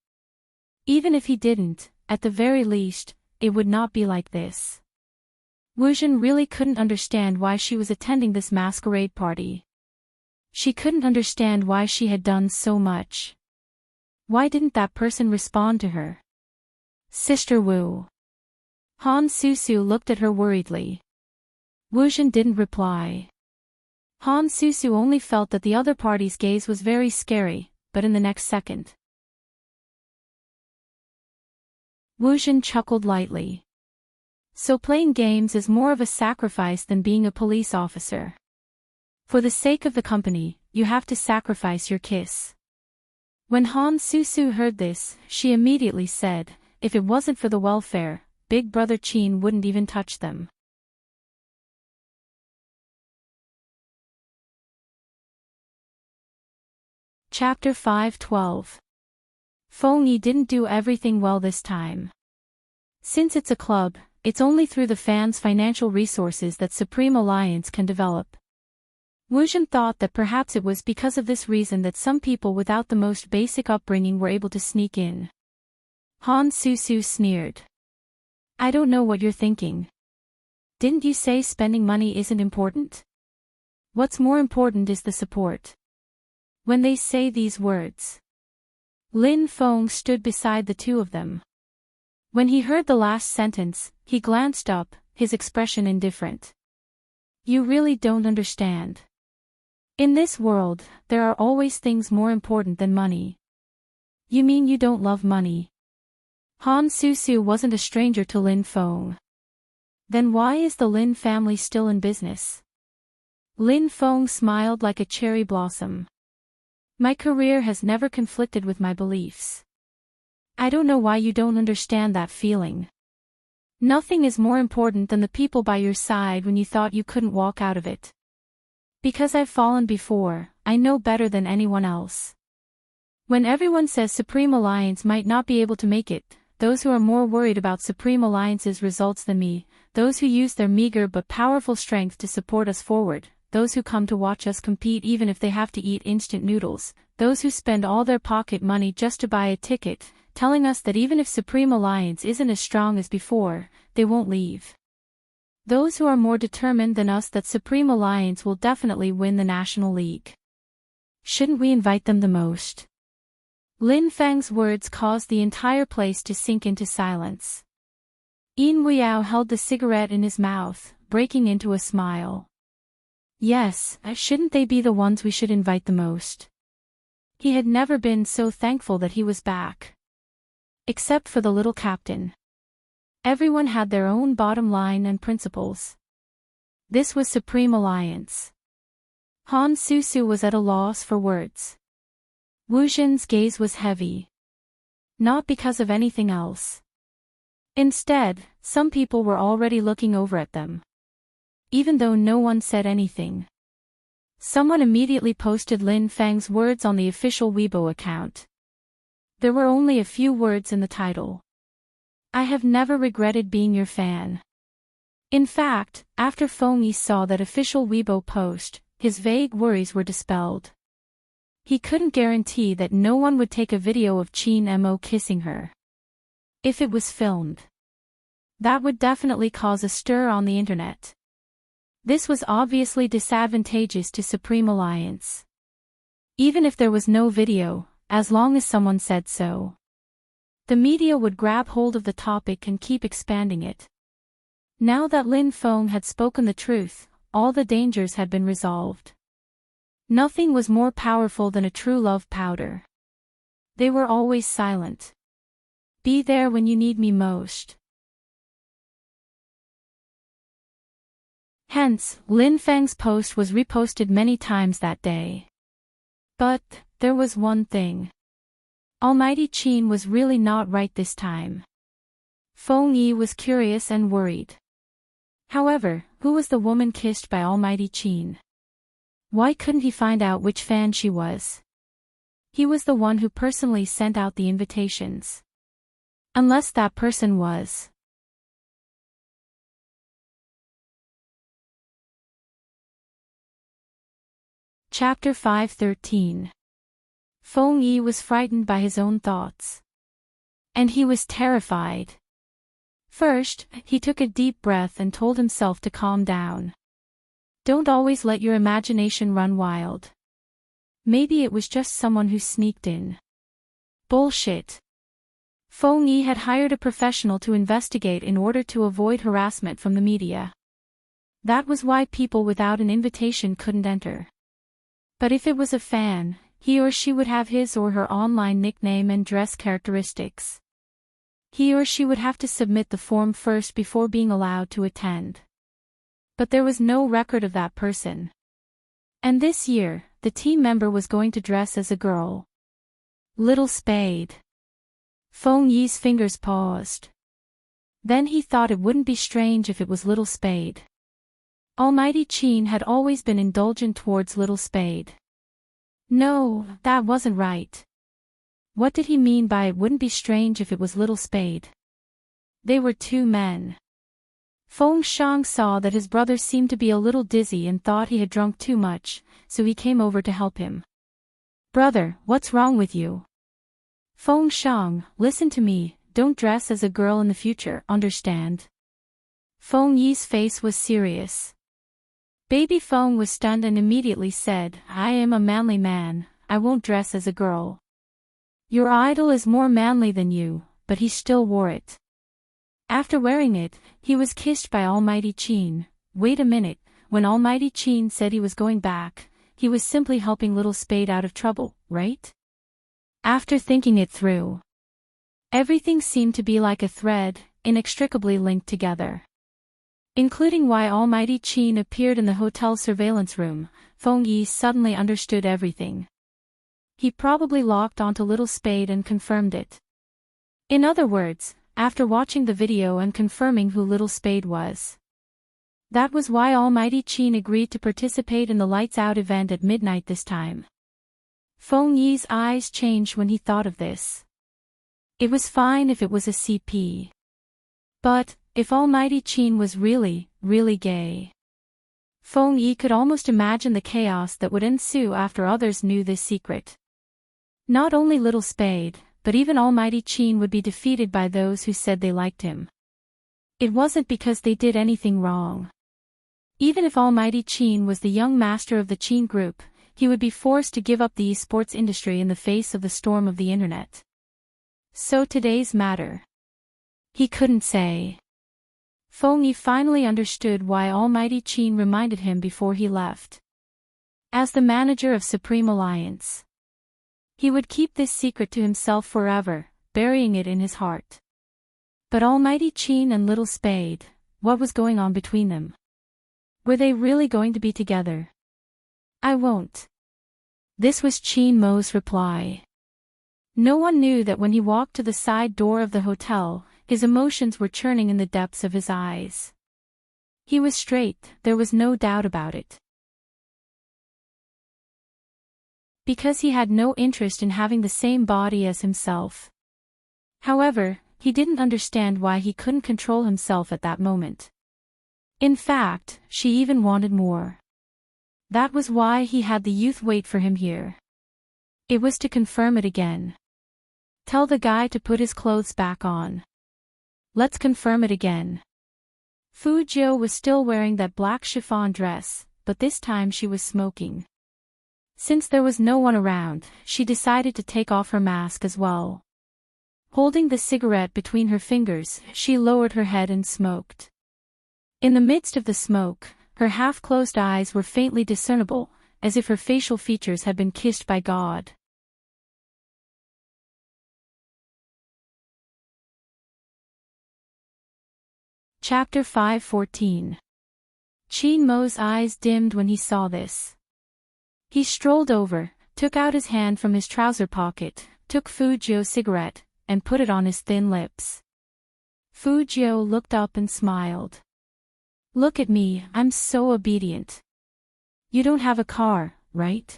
Even if he didn't, at the very least, it would not be like this. Wu Zhen really couldn't understand why she was attending this masquerade party. She couldn't understand why she had done so much. Why didn't that person respond to her? Sister Wu. Han Susu looked at her worriedly. Wu Zhen didn't reply. Han Susu only felt that the other party's gaze was very scary, but in the next second, Wu Zhen chuckled lightly. So playing games is more of a sacrifice than being a police officer. For the sake of the company, you have to sacrifice your kiss. When Han Susu heard this, she immediately said, if it wasn't for the welfare, Big Brother Qin wouldn't even touch them. Chapter 5:12. Feng Yi didn't do everything well this time. Since it's a club, it's only through the fans' financial resources that Supreme Alliance can develop. Wu Zhen thought that perhaps it was because of this reason that some people without the most basic upbringing were able to sneak in. Han Susu sneered. I don't know what you're thinking. Didn't you say spending money isn't important? What's more important is the support. When they say these words, Lin Feng stood beside the two of them. When he heard the last sentence, he glanced up, his expression indifferent. You really don't understand. In this world, there are always things more important than money. You mean you don't love money? Han Susu wasn't a stranger to Lin Feng. Then why is the Lin family still in business? Lin Feng smiled like a cherry blossom. My career has never conflicted with my beliefs. I don't know why you don't understand that feeling. Nothing is more important than the people by your side when you thought you couldn't walk out of it. Because I've fallen before, I know better than anyone else. When everyone says Supreme Alliance might not be able to make it, those who are more worried about Supreme Alliance's results than me, those who use their meager but powerful strength to support us forward, those who come to watch us compete even if they have to eat instant noodles, those who spend all their pocket money just to buy a ticket, telling us that even if Supreme Alliance isn't as strong as before, they won't leave. Those who are more determined than us that Supreme Alliance will definitely win the National League. Shouldn't we invite them the most? Lin Feng's words caused the entire place to sink into silence. Yin Weiyao held the cigarette in his mouth, breaking into a smile. Yes, shouldn't they be the ones we should invite the most? He had never been so thankful that he was back. Except for the little captain. Everyone had their own bottom line and principles. This was Supreme Alliance. Han Susu was at a loss for words. Wu Jin's gaze was heavy. Not because of anything else. Instead, some people were already looking over at them. Even though no one said anything. Someone immediately posted Lin Feng's words on the official Weibo account. There were only a few words in the title. I have never regretted being your fan. In fact, after Feng Yi saw that official Weibo post, his vague worries were dispelled. He couldn't guarantee that no one would take a video of Qin Mo kissing her. If it was filmed, that would definitely cause a stir on the internet. This was obviously disadvantageous to Supreme Alliance. Even if there was no video, as long as someone said so, the media would grab hold of the topic and keep expanding it. Now that Lin Feng had spoken the truth, all the dangers had been resolved. Nothing was more powerful than a true love powder. They were always silent. Be there when you need me most. Hence, Lin Feng's post was reposted many times that day. But, there was one thing. Almighty Qin was really not right this time. Feng Yi was curious and worried. However, who was the woman kissed by Almighty Qin? Why couldn't he find out which fan she was? He was the one who personally sent out the invitations. Unless that person was. Chapter 5:13. Feng Yi was frightened by his own thoughts. And he was terrified. First, he took a deep breath and told himself to calm down. Don't always let your imagination run wild. Maybe it was just someone who sneaked in. Bullshit. Feng Yi had hired a professional to investigate in order to avoid harassment from the media. That was why people without an invitation couldn't enter. But if it was a fan, he or she would have his or her online nickname and dress characteristics. He or she would have to submit the form first before being allowed to attend. But there was no record of that person. And this year, the team member was going to dress as a girl. Little Spade. Feng Yi's fingers paused. Then he thought it wouldn't be strange if it was Little Spade. Almighty Qin had always been indulgent towards Little Spade. No, that wasn't right. What did he mean by it wouldn't be strange if it was Little Spade? They were two men. Feng Shang saw that his brother seemed to be a little dizzy and thought he had drunk too much, so he came over to help him. Brother, what's wrong with you? Feng Shang, listen to me, don't dress as a girl in the future, understand? Feng Yi's face was serious. Baby Feng was stunned and immediately said, I am a manly man, I won't dress as a girl. Your idol is more manly than you, but he still wore it. After wearing it, he was kissed by Almighty Qin. Wait a minute, when Almighty Qin said he was going back, he was simply helping Little Spade out of trouble, right? After thinking it through, everything seemed to be like a thread, inextricably linked together. Including why Almighty Qin appeared in the hotel surveillance room, Feng Yi suddenly understood everything. He probably locked onto Little Spade and confirmed it. In other words, after watching the video and confirming who Little Spade was. That was why Almighty Qin agreed to participate in the Lights Out event at midnight this time. Feng Yi's eyes changed when he thought of this. It was fine if it was a CP. But, if Almighty Qin was really, really gay. Feng Yi could almost imagine the chaos that would ensue after others knew this secret. Not only Little Spade, but even Almighty Qin would be defeated by those who said they liked him. It wasn't because they did anything wrong. Even if Almighty Qin was the young master of the Qin group, he would be forced to give up the esports industry in the face of the storm of the internet. So today's matter. He couldn't say. Feng Yi finally understood why Almighty Qin reminded him before he left. As the manager of Supreme Alliance, he would keep this secret to himself forever, burying it in his heart. But Almighty Qin and Little Spade, what was going on between them? Were they really going to be together? I won't. This was Qin Mo's reply. No one knew that when he walked to the side door of the hotel, his emotions were churning in the depths of his eyes. He was straight, there was no doubt about it. Because he had no interest in having the same body as himself. However, he didn't understand why he couldn't control himself at that moment. In fact, she even wanted more. That was why he had the youth wait for him here. It was to confirm it again. Tell the guy to put his clothes back on. Let's confirm it again. Fu Jiu was still wearing that black chiffon dress, but this time she was smoking. Since there was no one around, she decided to take off her mask as well. Holding the cigarette between her fingers, she lowered her head and smoked. In the midst of the smoke, her half-closed eyes were faintly discernible, as if her facial features had been kissed by God. Chapter 5:14. Qin Mo's eyes dimmed when he saw this. He strolled over, took out his hand from his trouser pocket, took Fu Jiu's cigarette, and put it on his thin lips. Fu Jiu looked up and smiled. Look at me, I'm so obedient. You don't have a car, right?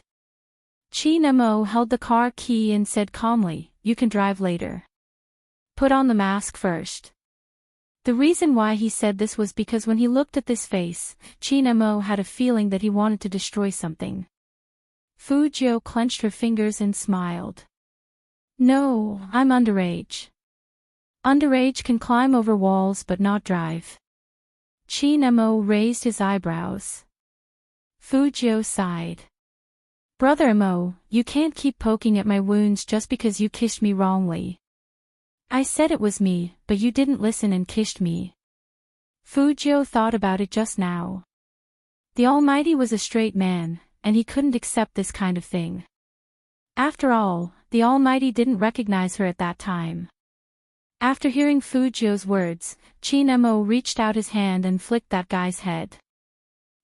Qin Mo held the car key and said calmly, you can drive later. Put on the mask first. The reason why he said this was because when he looked at this face, Qin Mo had a feeling that he wanted to destroy something. Fu Jiu clenched her fingers and smiled. No, I'm underage. Underage can climb over walls but not drive. Qin Mo raised his eyebrows. Fu Jiu sighed. Brother Mo, you can't keep poking at my wounds just because you kissed me wrongly. I said it was me, but you didn't listen and kissed me. Fu Jiu thought about it just now. The Almighty was a straight man, and he couldn't accept this kind of thing. After all, the Almighty didn't recognize her at that time. After hearing Fu Jiu's words, Qin Mo reached out his hand and flicked that guy's head.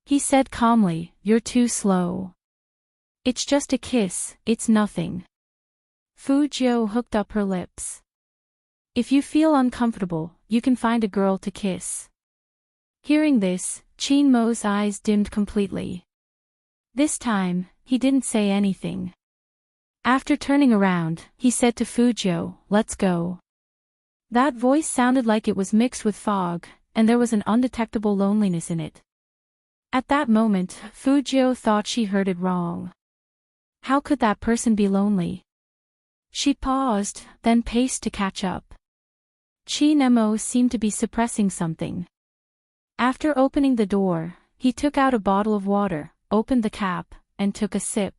He said calmly, you're too slow. It's just a kiss, it's nothing. Fu Jiu hooked up her lips. If you feel uncomfortable, you can find a girl to kiss. Hearing this, Qin Mo's eyes dimmed completely. This time, he didn't say anything. After turning around, he said to Fu Jiu, let's go. That voice sounded like it was mixed with fog, and there was an undetectable loneliness in it. At that moment, Fu Jiu thought she heard it wrong. How could that person be lonely? She paused, then paced to catch up. Qin Mo seemed to be suppressing something. After opening the door, he took out a bottle of water, opened the cap, and took a sip.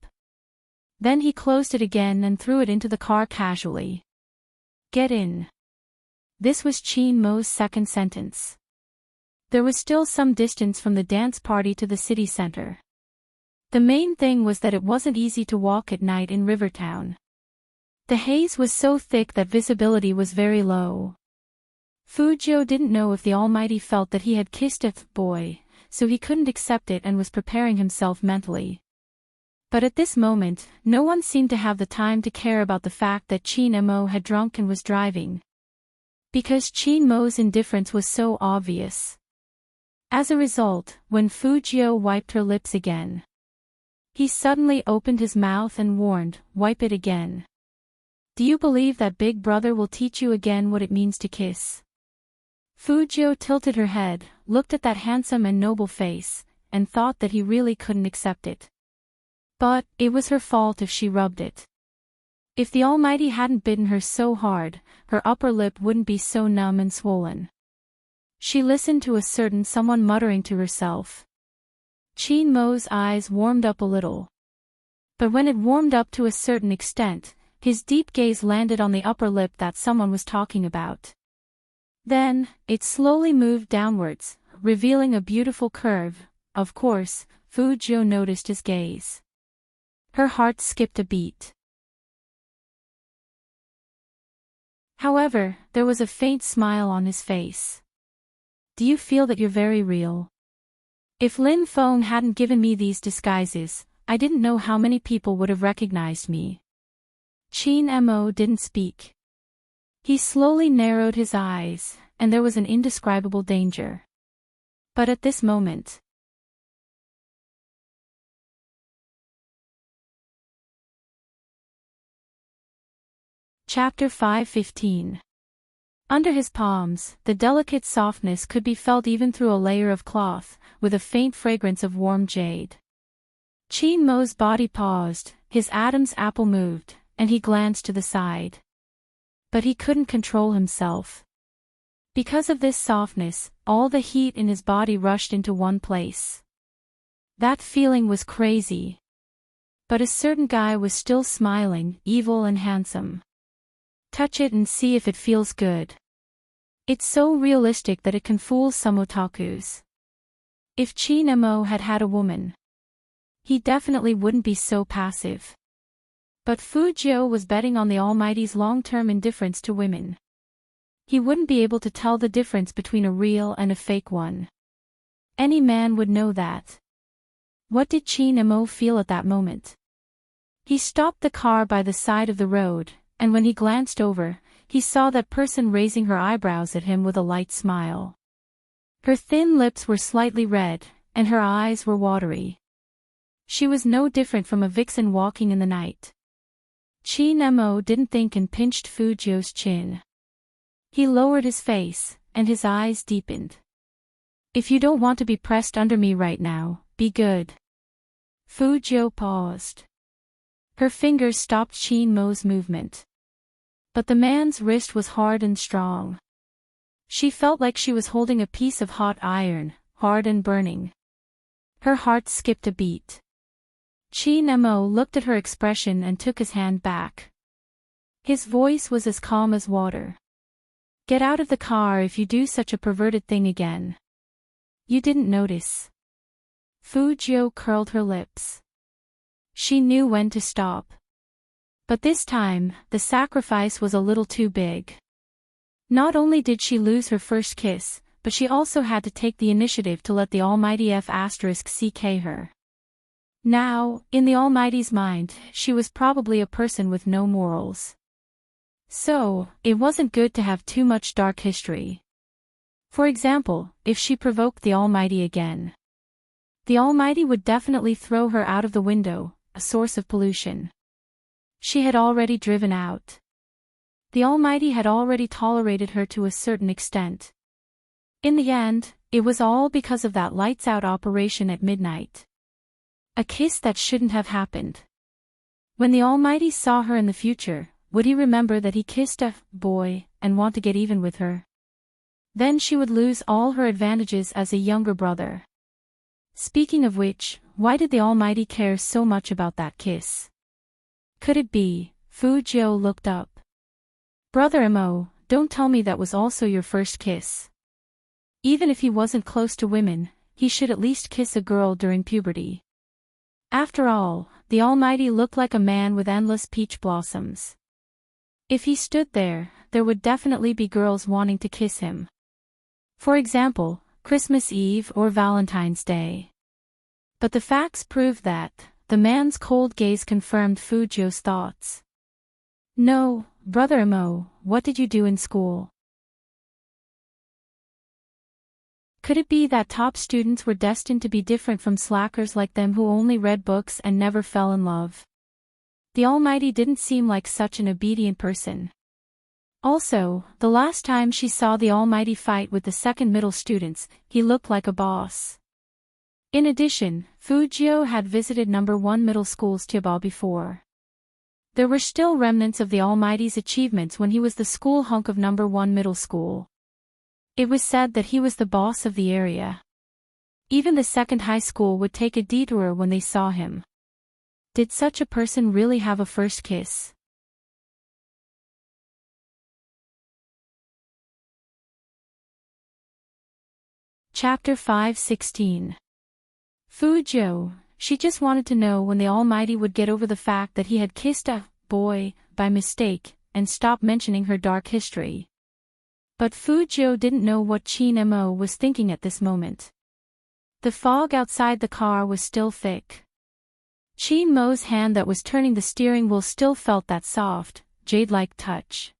Then he closed it again and threw it into the car casually. Get in. This was Qin Mo's second sentence. There was still some distance from the dance party to the city center. The main thing was that it wasn't easy to walk at night in Rivertown. The haze was so thick that visibility was very low. Fu Jiu didn't know if the Almighty felt that he had kissed a boy, so he couldn't accept it and was preparing himself mentally. But at this moment, no one seemed to have the time to care about the fact that Qin Mo had drunk and was driving. Because Qin Mo's indifference was so obvious. As a result, when Fu Jiu wiped her lips again, he suddenly opened his mouth and warned, wipe it again. Do you believe that Big Brother will teach you again what it means to kiss? Fu Jiu tilted her head, looked at that handsome and noble face, and thought that he really couldn't accept it. But, it was her fault if she rubbed it. If the Almighty hadn't bitten her so hard, her upper lip wouldn't be so numb and swollen. She listened to a certain someone muttering to herself. Qin Mo's eyes warmed up a little. But when it warmed up to a certain extent, his deep gaze landed on the upper lip that someone was talking about. Then, it slowly moved downwards, revealing a beautiful curve. Of course, Fujio noticed his gaze. Her heart skipped a beat. However, there was a faint smile on his face. Do you feel that you're very real? If Lin Feng hadn't given me these disguises, I didn't know how many people would have recognized me. Qin Mo didn't speak. He slowly narrowed his eyes, and there was an indescribable danger. But at this moment, Chapter 5:15. Under his palms, the delicate softness could be felt even through a layer of cloth, with a faint fragrance of warm jade. Qin Mo's body paused, his Adam's apple moved, and he glanced to the side. But he couldn't control himself. Because of this softness, all the heat in his body rushed into one place. That feeling was crazy. But a certain guy was still smiling, evil and handsome. Touch it and see if it feels good. It's so realistic that it can fool some otakus. If Qin Mo had had a woman, he definitely wouldn't be so passive. But Fujio was betting on the Almighty's long-term indifference to women. He wouldn't be able to tell the difference between a real and a fake one. Any man would know that. What did Qin Mo feel at that moment? He stopped the car by the side of the road, and when he glanced over, he saw that person raising her eyebrows at him with a light smile. Her thin lips were slightly red, and her eyes were watery. She was no different from a vixen walking in the night. Qin Mo didn't think and pinched Fujio's chin. He lowered his face, and his eyes deepened. If you don't want to be pressed under me right now, be good. Fujio paused. Her fingers stopped Qin Mo's movement. But the man's wrist was hard and strong. She felt like she was holding a piece of hot iron, hard and burning. Her heart skipped a beat. Qin Mo looked at her expression and took his hand back. His voice was as calm as water. Get out of the car if you do such a perverted thing again. You didn't notice. Fujio curled her lips. She knew when to stop. But this time, the sacrifice was a little too big. Not only did she lose her first kiss, but she also had to take the initiative to let the Almighty *CK her. Now, in the Almighty's mind, she was probably a person with no morals. So, it wasn't good to have too much dark history. For example, if she provoked the Almighty again, the Almighty would definitely throw her out of the window, a source of pollution. She had already driven out. The Almighty had already tolerated her to a certain extent. In the end, it was all because of that lights-out operation at midnight. A kiss that shouldn't have happened. When the Almighty saw her in the future, would he remember that he kissed a boy and want to get even with her? Then she would lose all her advantages as a younger brother. Speaking of which, why did the Almighty care so much about that kiss? Could it be? Fujio looked up. Brother Mo, don't tell me that was also your first kiss. Even if he wasn't close to women, he should at least kiss a girl during puberty. After all, the Almighty looked like a man with endless peach blossoms. If he stood there, there would definitely be girls wanting to kiss him. For example, Christmas Eve or Valentine's Day. But the facts proved that. The man's cold gaze confirmed Fujio's thoughts. No, Brother Mo, what did you do in school? Could it be that top students were destined to be different from slackers like them who only read books and never fell in love? The Almighty didn't seem like such an obedient person. Also, the last time she saw the Almighty fight with the second middle students, he looked like a boss. In addition, Fujio had visited No. 1 middle school's Tiba before. There were still remnants of the Almighty's achievements when he was the school hunk of No. 1 middle school. It was said that he was the boss of the area. Even the second high school would take a detour when they saw him. Did such a person really have a first kiss? Chapter 5:16. Fujo, she just wanted to know when the Almighty would get over the fact that he had kissed a boy by mistake and stop mentioning her dark history. But Fujo didn't know what Chin Mo was thinking at this moment. The fog outside the car was still thick. Chin Mo's hand that was turning the steering wheel still felt that soft, jade-like touch.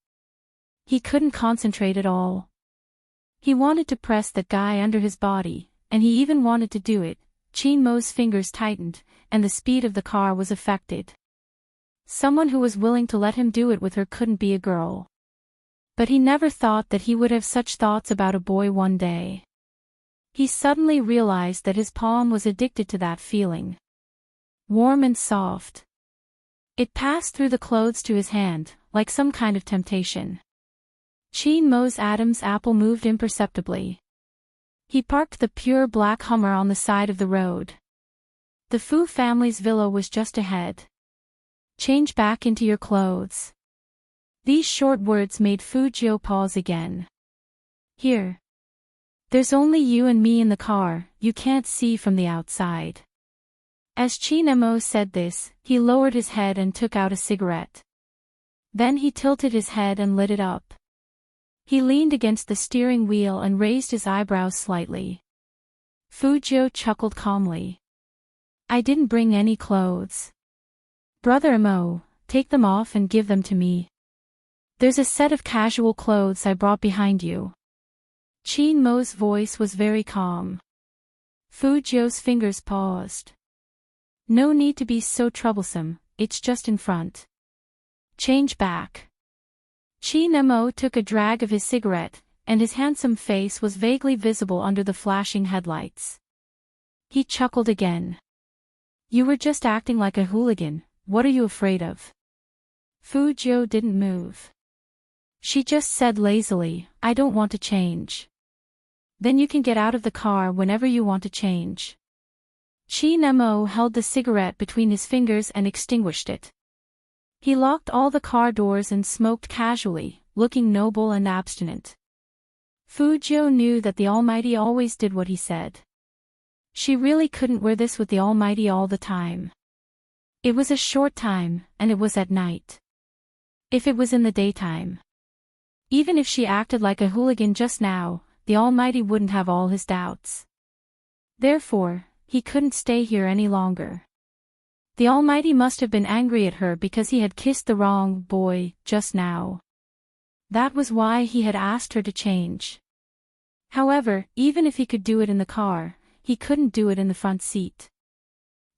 He couldn't concentrate at all. He wanted to press that guy under his body, and he even wanted to do it. Chin Mo's fingers tightened, and the speed of the car was affected. Someone who was willing to let him do it with her couldn't be a girl. But he never thought that he would have such thoughts about a boy one day. He suddenly realized that his palm was addicted to that feeling. Warm and soft. It passed through the clothes to his hand, like some kind of temptation. Chin Mo's Adam's apple moved imperceptibly. He parked the pure black Hummer on the side of the road. The Fu family's villa was just ahead. Change back into your clothes. These short words made Fujo pause again. Here. There's only you and me in the car, you can't see from the outside. As Chin Mo said this, he lowered his head and took out a cigarette. Then he tilted his head and lit it up. He leaned against the steering wheel and raised his eyebrows slightly. Fujo chuckled calmly. I didn't bring any clothes. Brother Mo, take them off and give them to me. There's a set of casual clothes I brought behind you. Chin Mo's voice was very calm. Fujo's fingers paused. No need to be so troublesome, it's just in front. Change back. Chin Mo took a drag of his cigarette, and his handsome face was vaguely visible under the flashing headlights. He chuckled again. You were just acting like a hooligan, what are you afraid of? Fujo didn't move. She just said lazily, I don't want to change. Then you can get out of the car whenever you want to change. Chin Mo held the cigarette between his fingers and extinguished it. He locked all the car doors and smoked casually, looking noble and abstinent. Fujo knew that the Almighty always did what he said. She really couldn't wear this with the Almighty all the time. It was a short time, and it was at night. If it was in the daytime. Even if she acted like a hooligan just now, the Almighty wouldn't have all his doubts. Therefore, he couldn't stay here any longer. The Almighty must have been angry at her because he had kissed the wrong boy just now. That was why he had asked her to change. However, even if he could do it in the car, he couldn't do it in the front seat.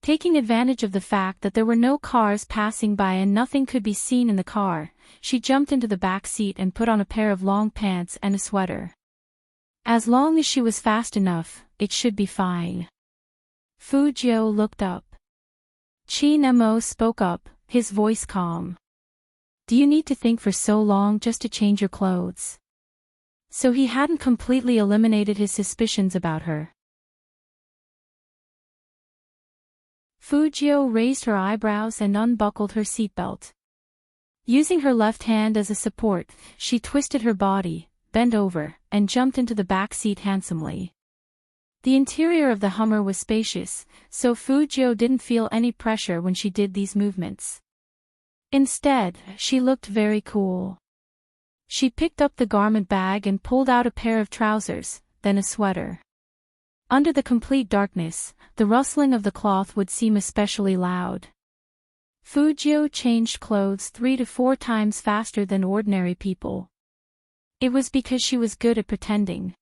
Taking advantage of the fact that there were no cars passing by and nothing could be seen in the car, she jumped into the back seat and put on a pair of long pants and a sweater. As long as she was fast enough, it should be fine. Fujo looked up. Chin Mo spoke up, his voice calm. Do you need to think for so long just to change your clothes? So he hadn't completely eliminated his suspicions about her. Fujo raised her eyebrows and unbuckled her seatbelt. Using her left hand as a support, she twisted her body, bent over, and jumped into the back seat handsomely. The interior of the Hummer was spacious, so Fujo didn't feel any pressure when she did these movements. Instead, she looked very cool. She picked up the garment bag and pulled out a pair of trousers, then a sweater. Under the complete darkness, the rustling of the cloth would seem especially loud. Fujo changed clothes 3 to 4 times faster than ordinary people. It was because she was good at pretending.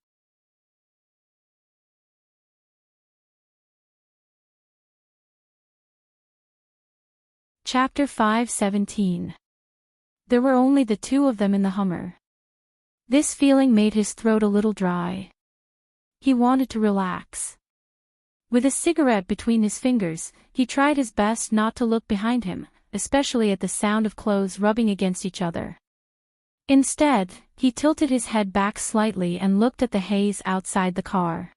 Chapter 5:17. There were only the two of them in the Hummer. This feeling made his throat a little dry. He wanted to relax. With a cigarette between his fingers, he tried his best not to look behind him, especially at the sound of clothes rubbing against each other. Instead, he tilted his head back slightly and looked at the haze outside the car.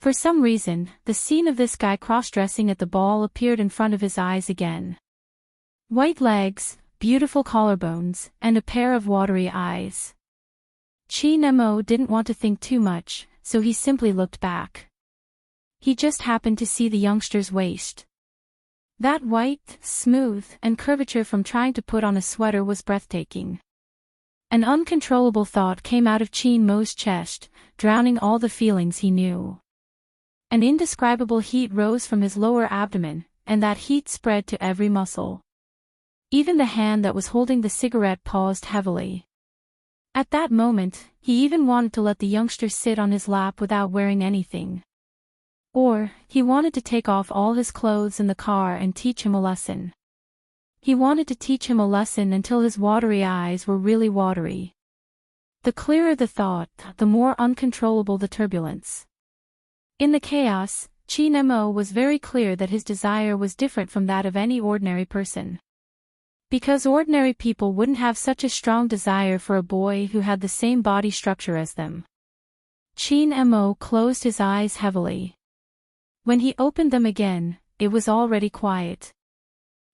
For some reason, the scene of this guy cross-dressing at the ball appeared in front of his eyes again. White legs, beautiful collarbones, and a pair of watery eyes. Chin Mo didn't want to think too much, so he simply looked back. He just happened to see the youngster's waist. That white, smooth, and curvature from trying to put on a sweater was breathtaking. An uncontrollable thought came out of Chin Mo's chest, drowning all the feelings he knew. An indescribable heat rose from his lower abdomen, and that heat spread to every muscle. Even the hand that was holding the cigarette paused heavily. At that moment, he even wanted to let the youngster sit on his lap without wearing anything. Or, he wanted to take off all his clothes in the car and teach him a lesson. He wanted to teach him a lesson until his watery eyes were really watery. The clearer the thought, the more uncontrollable the turbulence. In the chaos, Chin Mo was very clear that his desire was different from that of any ordinary person. Because ordinary people wouldn't have such a strong desire for a boy who had the same body structure as them. Chin Mo closed his eyes heavily. When he opened them again, it was already quiet.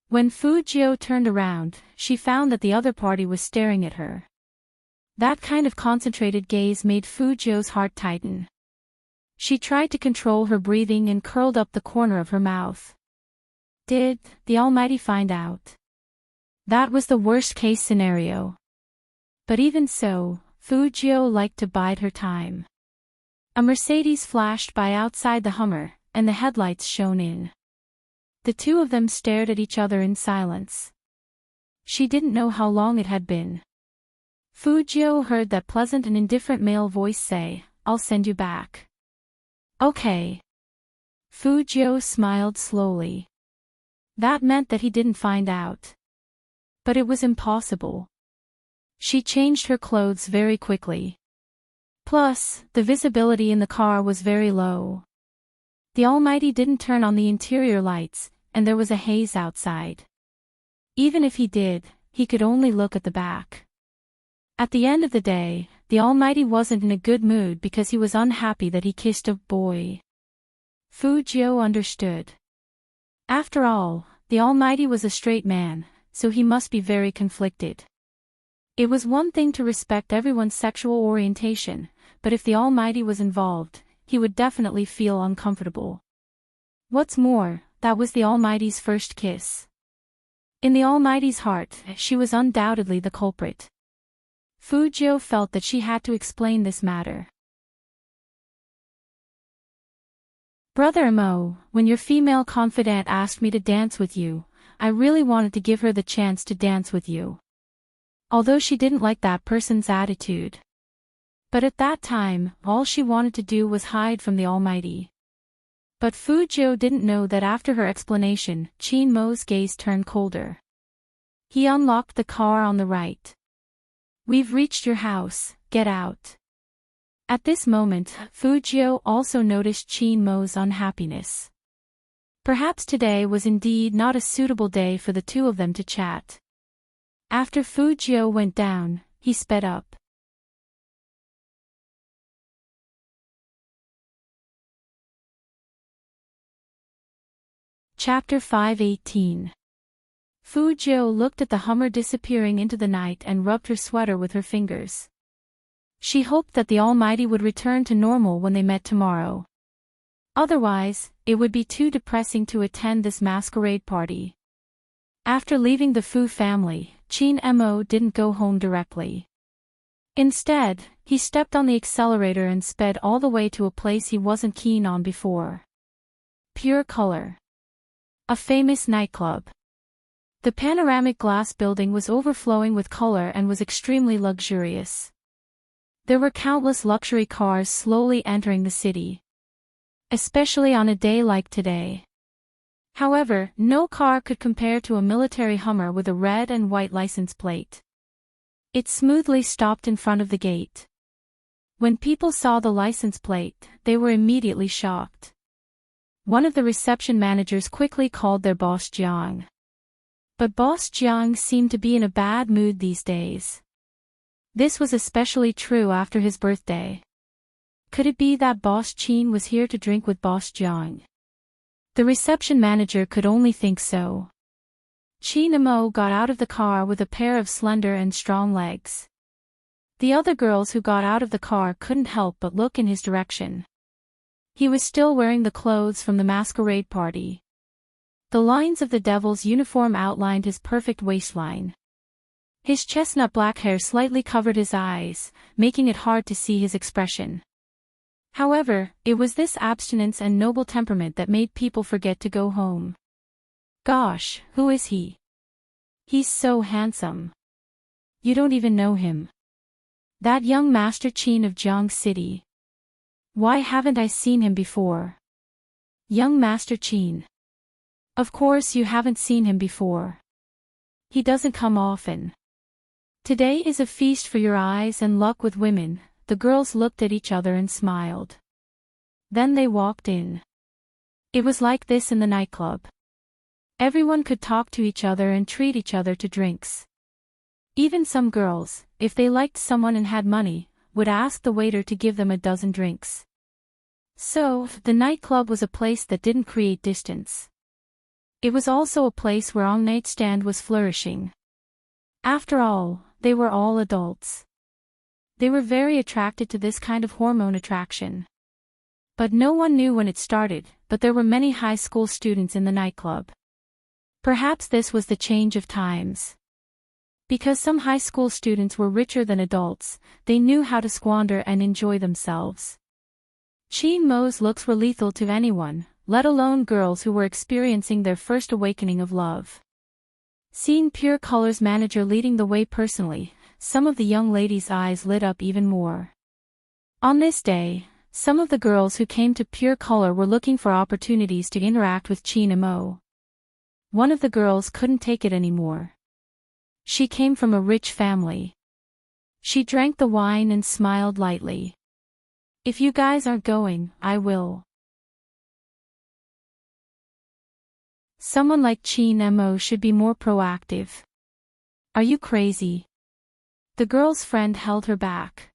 When Fu Jiu turned around, she found that the other party was staring at her. That kind of concentrated gaze made Fu Jiu's heart tighten. She tried to control her breathing and curled up the corner of her mouth. Did the Almighty find out? That was the worst-case scenario. But even so, Fu Jiu liked to bide her time. A Mercedes flashed by outside the Hummer, and the headlights shone in. The two of them stared at each other in silence. She didn't know how long it had been. Fu Jiu heard that pleasant and indifferent male voice say, "I'll send you back." Okay. Fu Jiu smiled slowly. That meant that he didn't find out. But it was impossible. She changed her clothes very quickly. Plus, the visibility in the car was very low. The Almighty didn't turn on the interior lights, and there was a haze outside. Even if he did, he could only look at the back. At the end of the day, the Almighty wasn't in a good mood because he was unhappy that he kissed a boy. Fu Jiu understood. After all, the Almighty was a straight man, so he must be very conflicted. It was one thing to respect everyone's sexual orientation, but if the Almighty was involved, he would definitely feel uncomfortable. What's more, that was the Almighty's first kiss. In the Almighty's heart, she was undoubtedly the culprit. Fu Jiu felt that she had to explain this matter. Brother Mo, when your female confidant asked me to dance with you, I really wanted to give her the chance to dance with you. Although she didn't like that person's attitude. But at that time, all she wanted to do was hide from the Almighty. But Fu Jiu didn't know that after her explanation, Chin Mo's gaze turned colder. He unlocked the car on the right. We've reached your house, get out. At this moment, Fu Jiu also noticed Chin Mo's unhappiness. Perhaps today was indeed not a suitable day for the two of them to chat. After Fu Jiu went down, he sped up. Chapter 5:18. Fu Jiu looked at the Hummer disappearing into the night and rubbed her sweater with her fingers. She hoped that the Almighty would return to normal when they met tomorrow. Otherwise, it would be too depressing to attend this masquerade party. After leaving the Fu family, Chin Mo didn't go home directly. Instead, he stepped on the accelerator and sped all the way to a place he wasn't keen on before. Pure Color. A famous nightclub. The panoramic glass building was overflowing with color and was extremely luxurious. There were countless luxury cars slowly entering the city. Especially on a day like today. However, no car could compare to a military Hummer with a red and white license plate. It smoothly stopped in front of the gate. When people saw the license plate, they were immediately shocked. One of the reception managers quickly called their boss Jiang. But boss Jiang seemed to be in a bad mood these days. This was especially true after his birthday. Could it be that boss Chin was here to drink with boss Jiang? The reception manager could only think so. Chin Mo got out of the car with a pair of slender and strong legs. The other girls who got out of the car couldn't help but look in his direction. He was still wearing the clothes from the masquerade party. The lines of the devil's uniform outlined his perfect waistline. His chestnut black hair slightly covered his eyes, making it hard to see his expression. However, it was this abstinence and noble temperament that made people forget to go home. Gosh, who is he? He's so handsome. You don't even know him. That young Master Qin of Jiang City. Why haven't I seen him before? Young Master Qin. Of course you haven't seen him before. He doesn't come often. Today is a feast for your eyes and luck with women. The girls looked at each other and smiled. Then they walked in. It was like this in the nightclub. Everyone could talk to each other and treat each other to drinks. Even some girls, if they liked someone and had money, would ask the waiter to give them a dozen drinks. So, the nightclub was a place that didn't create distance. It was also a place where on-night stand was flourishing. After all, they were all adults. They were very attracted to this kind of hormone attraction. But no one knew when it started, but there were many high school students in the nightclub. Perhaps this was the change of times. Because some high school students were richer than adults, they knew how to squander and enjoy themselves. Qin Mo's looks were lethal to anyone, let alone girls who were experiencing their first awakening of love. Seeing Pure Color's manager leading the way personally, some of the young ladies' eyes lit up even more. On this day, some of the girls who came to Pure Color were looking for opportunities to interact with Qin Mo. One of the girls couldn't take it anymore. She came from a rich family. She drank the wine and smiled lightly. If you guys aren't going, I will. Someone like Qin Mo should be more proactive. Are you crazy? The girl's friend held her back.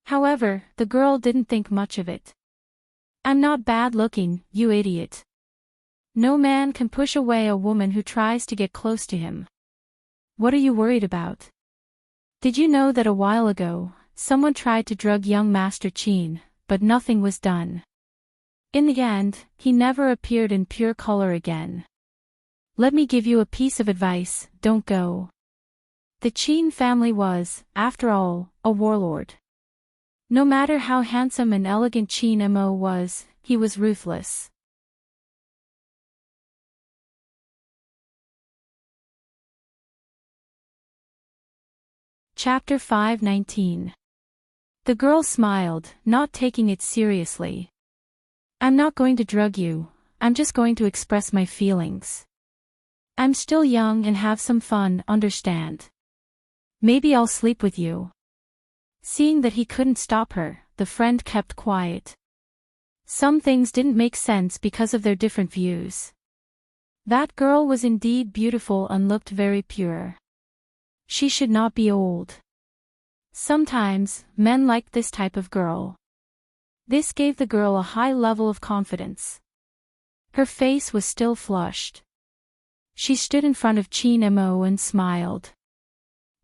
However, the girl didn't think much of it. I'm not bad looking, you idiot. No man can push away a woman who tries to get close to him. What are you worried about? Did you know that a while ago, someone tried to drug young Master Qin, but nothing was done? In the end, he never appeared in Pure Color again. Let me give you a piece of advice, don't go. The Qin family was, after all, a warlord. No matter how handsome and elegant Qin Mo was, he was ruthless. Chapter 5:19. The girl smiled, not taking it seriously. I'm not going to drug you, I'm just going to express my feelings. I'm still young and have some fun, understand? Maybe I'll sleep with you. Seeing that he couldn't stop her, the friend kept quiet. Some things didn't make sense because of their different views. That girl was indeed beautiful and looked very pure. She should not be old. Sometimes, men liked this type of girl. This gave the girl a high level of confidence. Her face was still flushed. She stood in front of Qin Mo and smiled.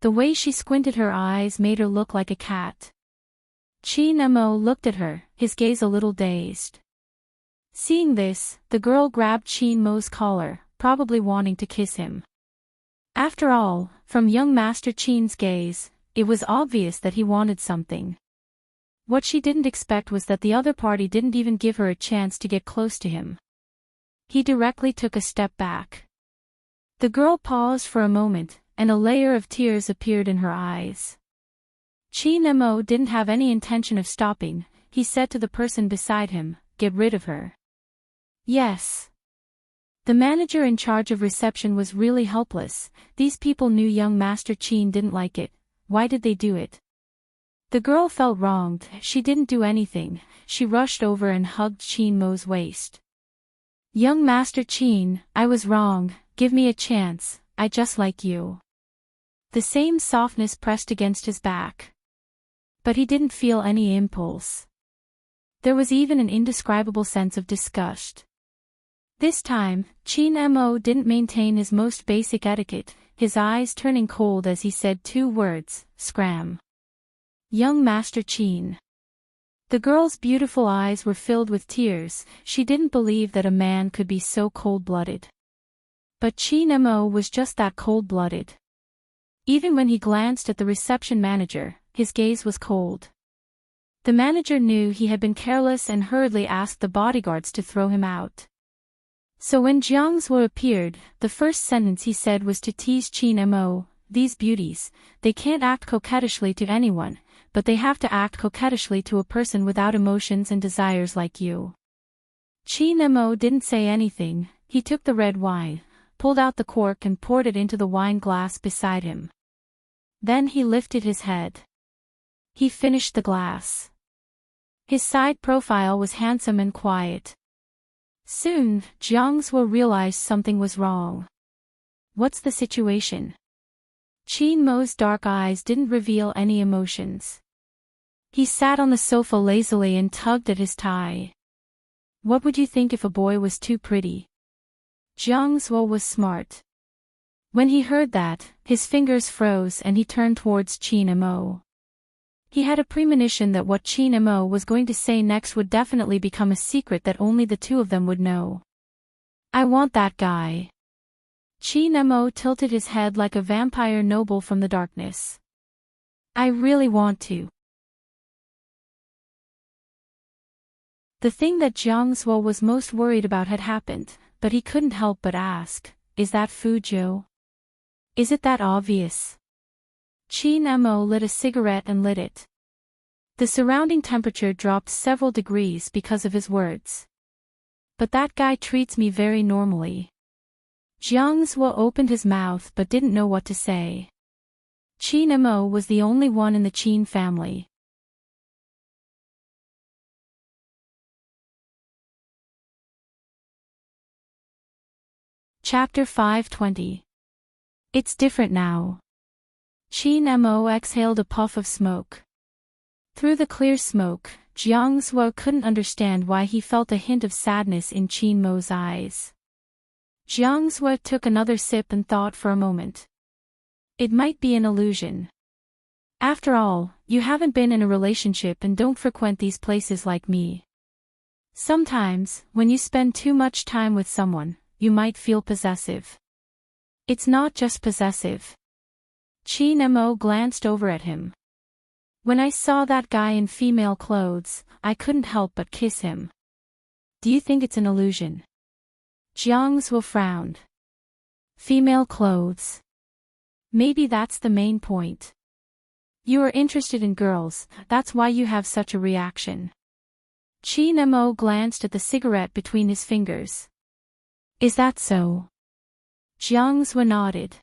The way she squinted her eyes made her look like a cat. Qin Mo looked at her, his gaze a little dazed. Seeing this, the girl grabbed Qin Mo's collar, probably wanting to kiss him. After all, from young Master Qin's gaze, it was obvious that he wanted something. What she didn't expect was that the other party didn't even give her a chance to get close to him. He directly took a step back. The girl paused for a moment, and a layer of tears appeared in her eyes. Qin Mo didn't have any intention of stopping. He said to the person beside him, "Get rid of her." Yes. The manager in charge of reception was really helpless. These people knew young Master Qin didn't like it. Why did they do it? The girl felt wronged. She didn't do anything. She rushed over and hugged Qin Mo's waist. Young Master Qin, I was wrong. Give me a chance. I just like you. The same softness pressed against his back. But he didn't feel any impulse. There was even an indescribable sense of disgust. This time, Qin Mo didn't maintain his most basic etiquette, his eyes turning cold as he said two words, "Scram." Young Master Qin. The girl's beautiful eyes were filled with tears. She didn't believe that a man could be so cold-blooded. But Qin Mo was just that cold-blooded. Even when he glanced at the reception manager, his gaze was cold. The manager knew he had been careless and hurriedly asked the bodyguards to throw him out. So when Jiang Zuo appeared, the first sentence he said was to tease Qin Mo, "These beauties, they can't act coquettishly to anyone, but they have to act coquettishly to a person without emotions and desires like you." Qin Mo didn't say anything. He took the red wine, pulled out the cork and poured it into the wine glass beside him. Then he lifted his head. He finished the glass. His side profile was handsome and quiet. Soon, Jiang Zuo realized something was wrong. What's the situation? Qin Mo's dark eyes didn't reveal any emotions. He sat on the sofa lazily and tugged at his tie. What would you think if a boy was too pretty? Jiang Zuo was smart. When he heard that, his fingers froze and he turned towards Qin Mo. He had a premonition that what Qin Mo was going to say next would definitely become a secret that only the two of them would know. I want that guy. Qin Mo tilted his head like a vampire noble from the darkness. I really want to. The thing that Jiang Zuo was most worried about had happened, but he couldn't help but ask, is that Fu Zhou? Is it that obvious? Qin Mo lit a cigarette and lit it. The surrounding temperature dropped several degrees because of his words. But that guy treats me very normally. Jiang Zuo opened his mouth but didn't know what to say. Qin Mo was the only one in the Qin family. Chapter 520. It's different now. Qin Mo exhaled a puff of smoke. Through the clear smoke, Jiang Zuo couldn't understand why he felt a hint of sadness in Qin Mo's eyes. Jiang Zuo took another sip and thought for a moment. It might be an illusion. After all, you haven't been in a relationship and don't frequent these places like me. Sometimes, when you spend too much time with someone, you might feel possessive. It's not just possessive. Qin Mo glanced over at him. When I saw that guy in female clothes, I couldn't help but kiss him. Do you think it's an illusion? Jiang Zuo frowned. Female clothes. Maybe that's the main point. You are interested in girls, that's why you have such a reaction. Qin Mo glanced at the cigarette between his fingers. Is that so? Jiang Zuo nodded.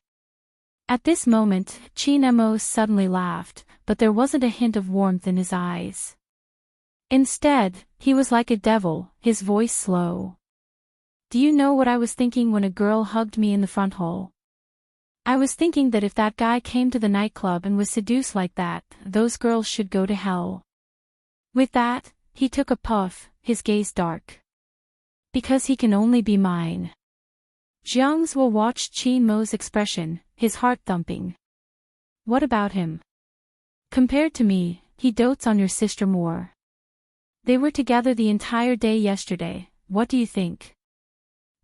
At this moment, Qin Mo suddenly laughed, but there wasn't a hint of warmth in his eyes. Instead, he was like a devil, his voice slow. Do you know what I was thinking when a girl hugged me in the front hall? I was thinking that if that guy came to the nightclub and was seduced like that, those girls should go to hell. With that, he took a puff, his gaze dark. Because he can only be mine. Jiang Zuo watched Qin Mo's expression, his heart thumping. What about him? Compared to me, he dotes on your sister more. They were together the entire day yesterday, what do you think?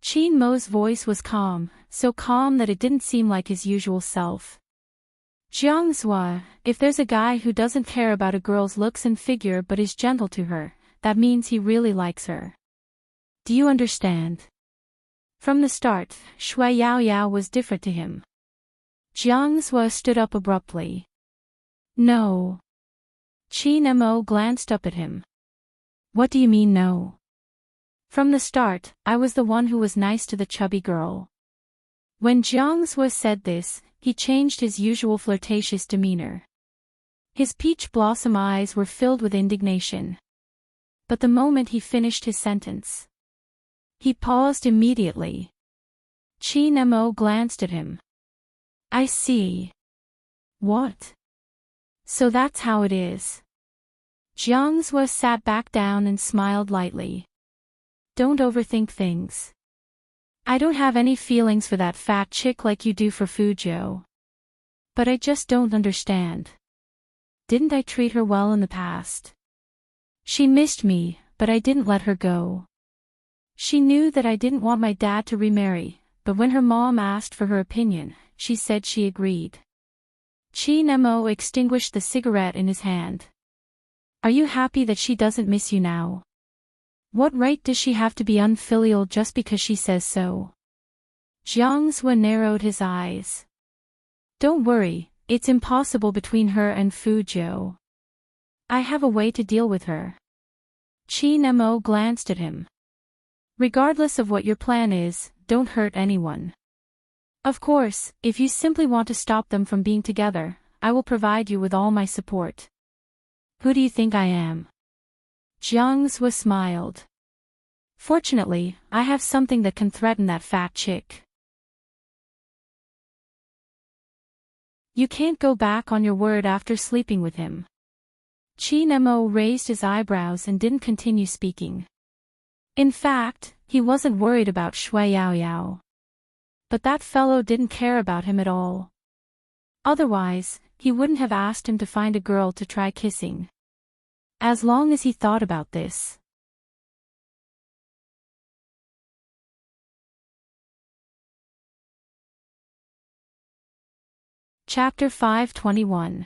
Qin Mo's voice was calm, so calm that it didn't seem like his usual self. Jiang Zuo, if there's a guy who doesn't care about a girl's looks and figure but is gentle to her, that means he really likes her. Do you understand? From the start, Shui Yaoyao was different to him. Jiang Zuo stood up abruptly. No. Qin Mo glanced up at him. What do you mean no? From the start, I was the one who was nice to the chubby girl. When Jiang Zuo said this, he changed his usual flirtatious demeanor. His peach blossom eyes were filled with indignation. But the moment he finished his sentence, he paused immediately. Qin Mo glanced at him. I see. What? So that's how it is. Jiang Zuo sat back down and smiled lightly. Don't overthink things. I don't have any feelings for that fat chick like you do for Fu Zhou. But I just don't understand. didn't I treat her well in the past? She missed me, but I didn't let her go. She knew that I didn't want my dad to remarry, but when her mom asked for her opinion, she said she agreed. Chi Nemo extinguished the cigarette in his hand. Are you happy that she doesn't miss you now? What right does she have to be unfilial just because she says so? Jiang Zhe narrowed his eyes. Don't worry, it's impossible between her and Fu Jiu. I have a way to deal with her. Chi Nemo glanced at him. Regardless of what your plan is, don't hurt anyone. Of course, if you simply want to stop them from being together, I will provide you with all my support. Who do you think I am? Jiang Zhe smiled. Fortunately, I have something that can threaten that fat chick. You can't go back on your word after sleeping with him. Chi Nemo raised his eyebrows and didn't continue speaking. In fact, he wasn't worried about Shui Yao Yao. But that fellow didn't care about him at all. Otherwise, he wouldn't have asked him to find a girl to try kissing. As long as he thought about this. Chapter 521.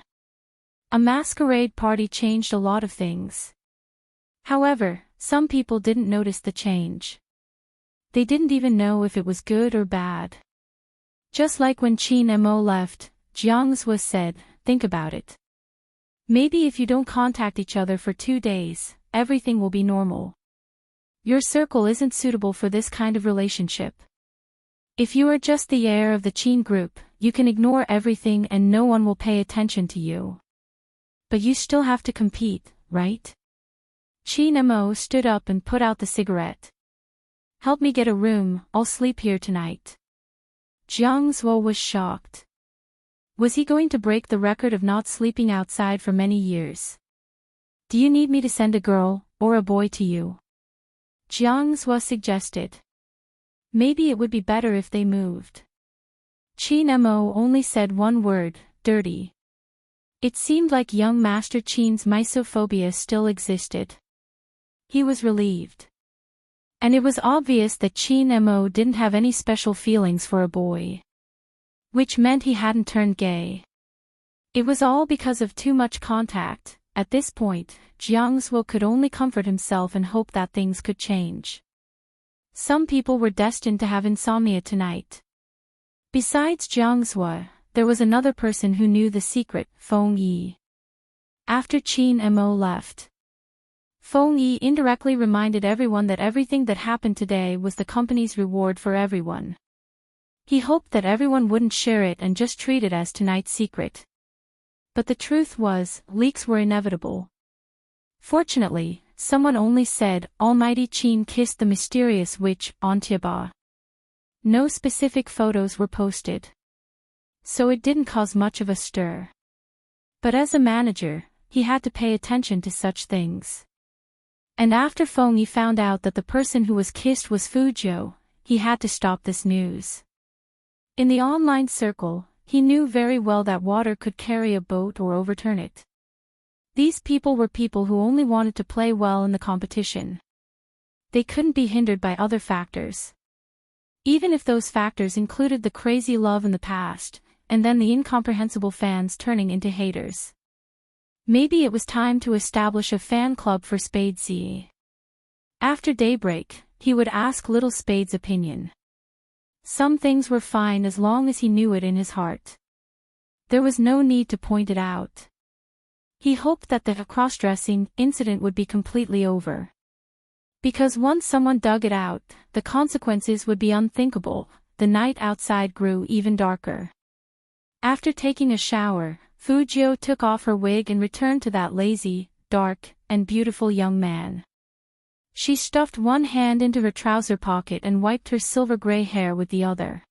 A masquerade party changed a lot of things. However, some people didn't notice the change. They didn't even know if it was good or bad. Just like when Chi Nemo left, Jiang Zhe said, think about it. Maybe if you don't contact each other for 2 days, everything will be normal. Your circle isn't suitable for this kind of relationship. If you are just the heir of the Qin group, you can ignore everything and no one will pay attention to you. But you still have to compete, right? Chi Nemo stood up and put out the cigarette. Help me get a room, I'll sleep here tonight. Jiang Zhe was shocked. Was he going to break the record of not sleeping outside for many years? Do you need me to send a girl, or a boy to you? Jiang Zhe suggested. Maybe it would be better if they moved. Chi Nemo only said one word, dirty. It seemed like young Master Qin's misophobia still existed. He was relieved. And it was obvious that Chi Nemo didn't have any special feelings for a boy. Which meant he hadn't turned gay. It was all because of too much contact. At this point, Jiang Zhe could only comfort himself and hope that things could change. Some people were destined to have insomnia tonight. Besides Jiang Zhe, there was another person who knew the secret, Feng Yi. After Qin Mo left, Feng Yi indirectly reminded everyone that everything that happened today was the company's reward for everyone. He hoped that everyone wouldn't share it and just treat it as tonight's secret. But the truth was, leaks were inevitable. Fortunately, someone only said, Almighty Qin kissed the mysterious witch, Ontiaba. No specific photos were posted. So it didn't cause much of a stir. But as a manager, he had to pay attention to such things. And after Feng Yi found out that the person who was kissed was Fu Jiu, he had to stop this news. In the online circle, he knew very well that water could carry a boat or overturn it. These people were people who only wanted to play well in the competition. They couldn't be hindered by other factors. Even if those factors included the crazy love in the past, and then the incomprehensible fans turning into haters. Maybe it was time to establish a fan club for Spade Z. After daybreak, he would ask Little Spade's opinion. Some things were fine as long as he knew it in his heart. There was no need to point it out. He hoped that the cross-dressing incident would be completely over. Because once someone dug it out, the consequences would be unthinkable. The night outside grew even darker. After taking a shower, Fu Jiu took off her wig and returned to that lazy, dark, and beautiful young man. She stuffed one hand into her trouser pocket and wiped her silver-gray hair with the other.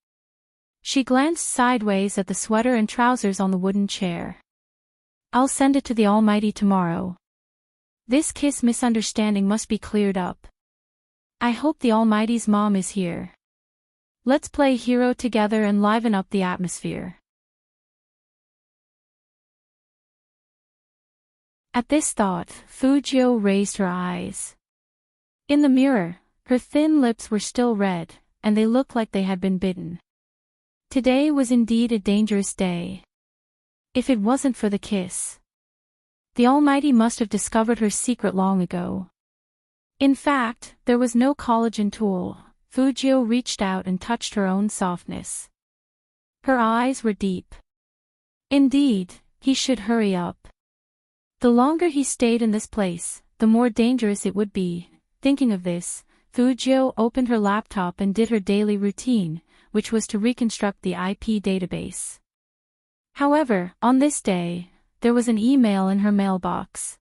She glanced sideways at the sweater and trousers on the wooden chair. I'll send it to the Almighty tomorrow. This kiss misunderstanding must be cleared up. I hope the Almighty's mom is here. Let's play hero together and liven up the atmosphere. At this thought, Fu Jiu raised her eyes. In the mirror, her thin lips were still red, and they looked like they had been bitten. Today was indeed a dangerous day. If it wasn't for the kiss, the Almighty must have discovered her secret long ago. In fact, there was no collagen tool. Fu Jiu reached out and touched her own softness. Her eyes were deep. Indeed, he should hurry up. The longer he stayed in this place, the more dangerous it would be. Thinking of this, Fu Jiu opened her laptop and did her daily routine, which was to reconstruct the IP database. However, on this day, there was an email in her mailbox.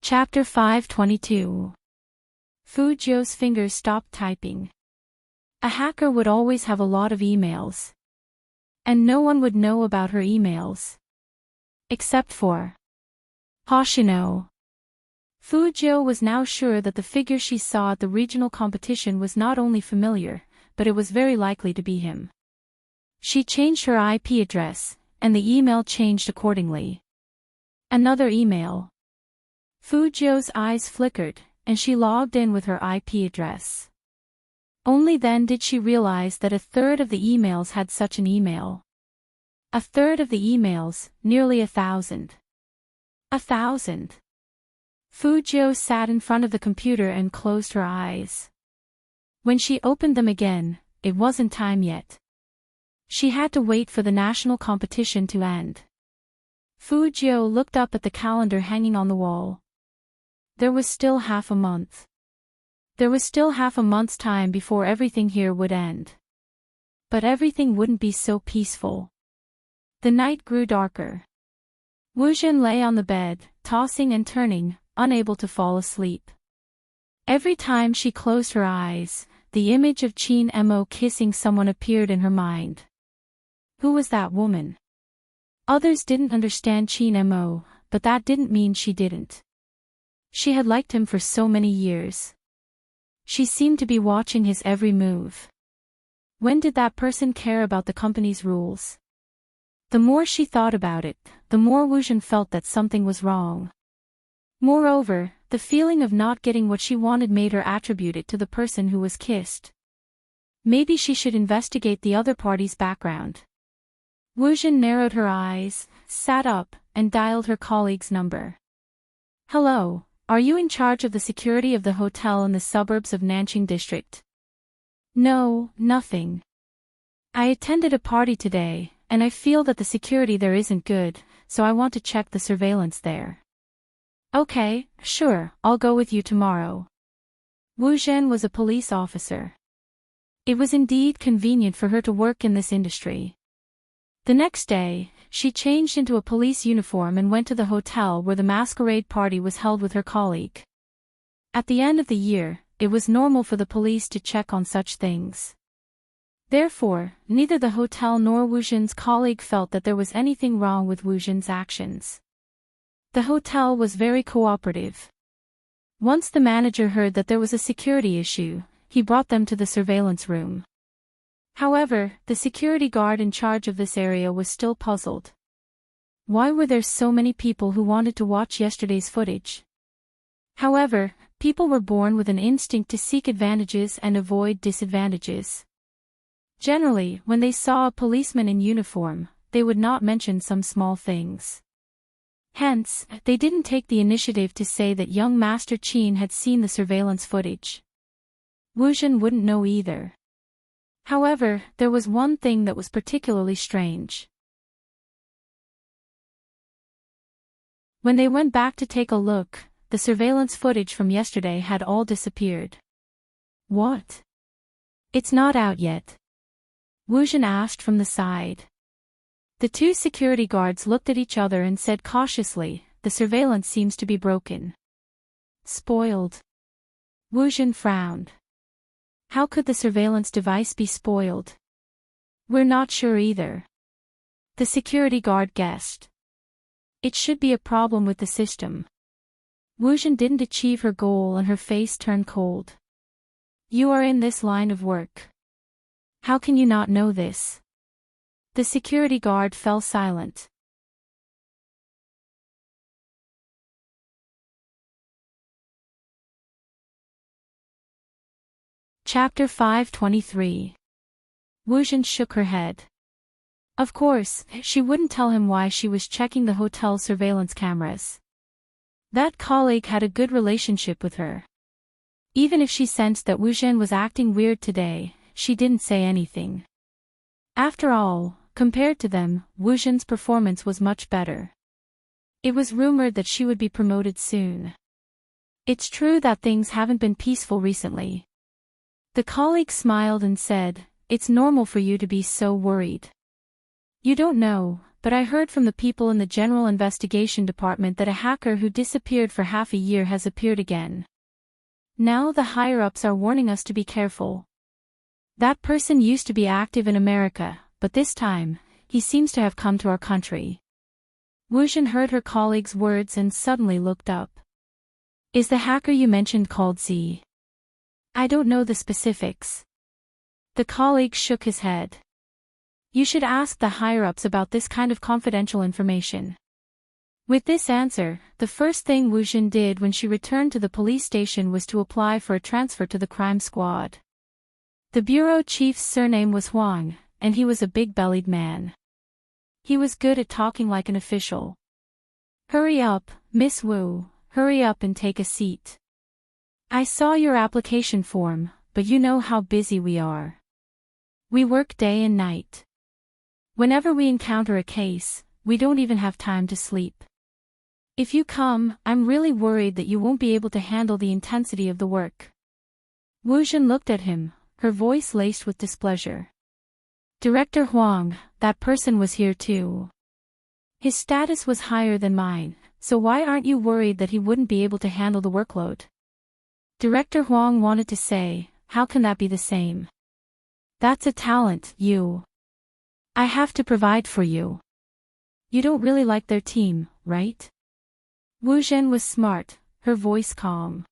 Chapter 522. Fu Jiu's fingers stopped typing. A hacker would always have a lot of emails. And no one would know about her emails. Except for Hoshino. Fu Jiu was now sure that the figure she saw at the regional competition was not only familiar, but it was very likely to be him. She changed her IP address, and the email changed accordingly. Another email. Fu Jiu's eyes flickered, and she logged in with her IP address. Only then did she realize that a third of the emails had such an email. A third of the emails, nearly 1,000. 1,000. Fu Jiu sat in front of the computer and closed her eyes. When she opened them again, it wasn't time yet. She had to wait for the national competition to end. Fu Jiu looked up at the calendar hanging on the wall. There was still half a month. There was still half a month's time before everything here would end. But everything wouldn't be so peaceful. The night grew darker. Wu Jin lay on the bed, tossing and turning, unable to fall asleep. Every time she closed her eyes, the image of Qin Mo kissing someone appeared in her mind. Who was that woman? Others didn't understand Qin Mo, but that didn't mean she didn't. She had liked him for so many years. She seemed to be watching his every move. When did that person care about the company's rules? The more she thought about it, the more Wu Jin felt that something was wrong. Moreover, the feeling of not getting what she wanted made her attribute it to the person who was kissed. Maybe she should investigate the other party's background. Wu Jin narrowed her eyes, sat up, and dialed her colleague's number. Hello, are you in charge of the security of the hotel in the suburbs of Nanqing district? No, nothing. I attended a party today, and I feel that the security there isn't good, so I want to check the surveillance there. Okay, sure, I'll go with you tomorrow. Wu Zhen was a police officer. It was indeed convenient for her to work in this industry. The next day, she changed into a police uniform and went to the hotel where the Masquerade party was held with her colleague. At the end of the year, it was normal for the police to check on such things. Therefore, neither the hotel nor Wu Zhen's colleague felt that there was anything wrong with Wu Zhen's actions. The hotel was very cooperative. Once the manager heard that there was a security issue, he brought them to the surveillance room. However, the security guard in charge of this area was still puzzled. Why were there so many people who wanted to watch yesterday's footage? However, people were born with an instinct to seek advantages and avoid disadvantages. Generally, when they saw a policeman in uniform, they would not mention some small things. Hence, they didn't take the initiative to say that young Master Qin had seen the surveillance footage. Wu Zhen wouldn't know either. However, there was one thing that was particularly strange. When they went back to take a look, the surveillance footage from yesterday had all disappeared. What? It's not out yet. Wu Zhen asked from the side. The two security guards looked at each other and said cautiously, the surveillance seems to be broken. Spoiled. Wu Zhen frowned. How could the surveillance device be spoiled? We're not sure either. The security guard guessed. It should be a problem with the system. Wu Zhen didn't achieve her goal and her face turned cold. You are in this line of work. How can you not know this? The security guard fell silent. Chapter 523. Wuzhen shook her head. Of course, she wouldn't tell him why she was checking the hotel surveillance cameras. That colleague had a good relationship with her. Even if she sensed that Wuzhen was acting weird today, she didn't say anything. After all, compared to them, Wuzhen's performance was much better. It was rumored that she would be promoted soon. It's true that things haven't been peaceful recently. The colleague smiled and said, "It's normal for you to be so worried. You don't know, but I heard from the people in the General Investigation Department that a hacker who disappeared for half a year has appeared again. Now the higher-ups are warning us to be careful. That person used to be active in America, but this time, he seems to have come to our country." Wuzhen heard her colleague's words and suddenly looked up. "Is the hacker you mentioned called Z?" "I don't know the specifics." The colleague shook his head. "You should ask the higher-ups about this kind of confidential information." With this answer, the first thing Wuzhen did when she returned to the police station was to apply for a transfer to the crime squad. The bureau chief's surname was Huang, and he was a big-bellied man. He was good at talking like an official. "Hurry up, Miss Wu, hurry up and take a seat. I saw your application form, but you know how busy we are. We work day and night. Whenever we encounter a case, we don't even have time to sleep. If you come, I'm really worried that you won't be able to handle the intensity of the work." Wuzhen looked at him, her voice laced with displeasure. "Director Huang, that person was here too. His status was higher than mine, so why aren't you worried that he wouldn't be able to handle the workload?" Director Huang wanted to say, "How can that be the same? That's a talent, you. I have to provide for you. You don't really like their team, right?" Wuzhen was smart, her voice calm.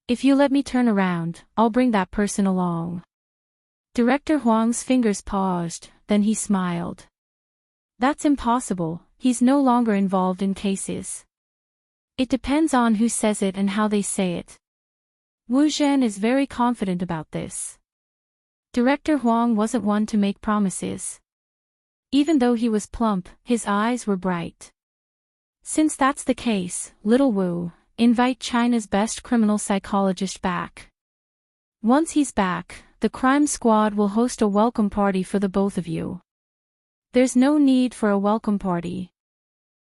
"If you let me turn around, I'll bring that person along." Director Huang's fingers paused, then he smiled. "That's impossible, he's no longer involved in cases. It depends on who says it and how they say it." Wuzhen is very confident about this. Director Huang wasn't one to make promises. Even though he was plump, his eyes were bright. "Since that's the case, little Wu, invite China's best criminal psychologist back. Once he's back, the crime squad will host a welcome party for the both of you." "There's no need for a welcome party.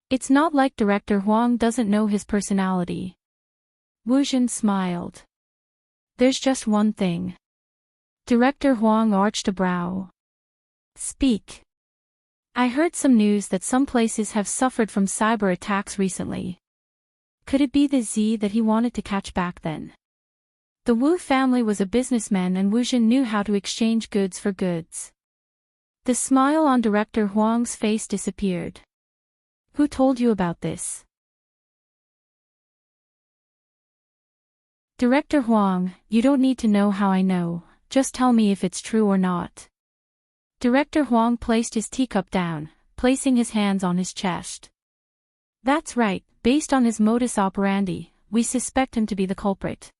It's not like Director Huang doesn't know his personality." Wuzhen smiled. "There's just one thing." Director Huang arched a brow. "Speak." "I heard some news that some places have suffered from cyber attacks recently. Could it be the Z that he wanted to catch back then?" The Wu family was a businessman and Wuzhen knew how to exchange goods for goods. The smile on Director Huang's face disappeared. "Who told you about this?" "Director Huang, you don't need to know how I know, just tell me if it's true or not." Director Huang placed his teacup down, placing his hands on his chest. "That's right, based on his modus operandi, we suspect him to be the culprit."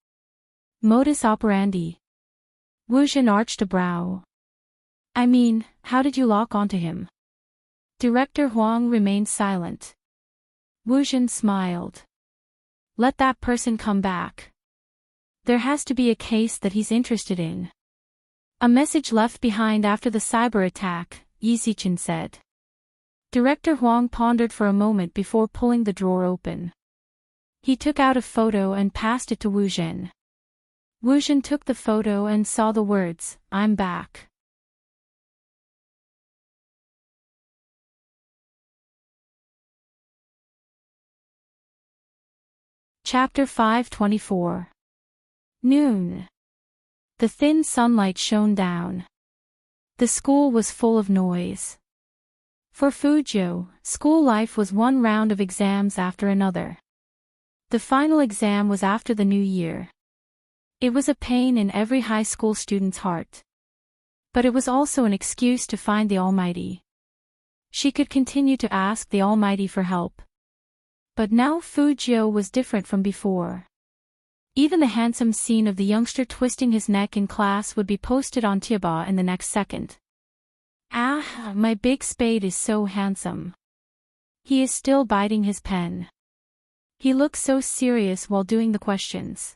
"Modus operandi?" Wuzhen arched a brow. "I mean, how did you lock onto him?" Director Huang remained silent. Wuzhen smiled. "Let that person come back. There has to be a case that he's interested in." "A message left behind after the cyber attack," Yizichin said. Director Huang pondered for a moment before pulling the drawer open. He took out a photo and passed it to Wuzhen. Wuzhen took the photo and saw the words, "I'm back." Chapter 524. Noon. The thin sunlight shone down. The school was full of noise. For Fuzhou, school life was one round of exams after another. The final exam was after the new year. It was a pain in every high school student's heart. But it was also an excuse to find the Almighty. She could continue to ask the Almighty for help. But now Fujio was different from before. Even the handsome scene of the youngster twisting his neck in class would be posted on Tiaba in the next second. Ah, my big spade is so handsome. He is still biting his pen. He looks so serious while doing the questions.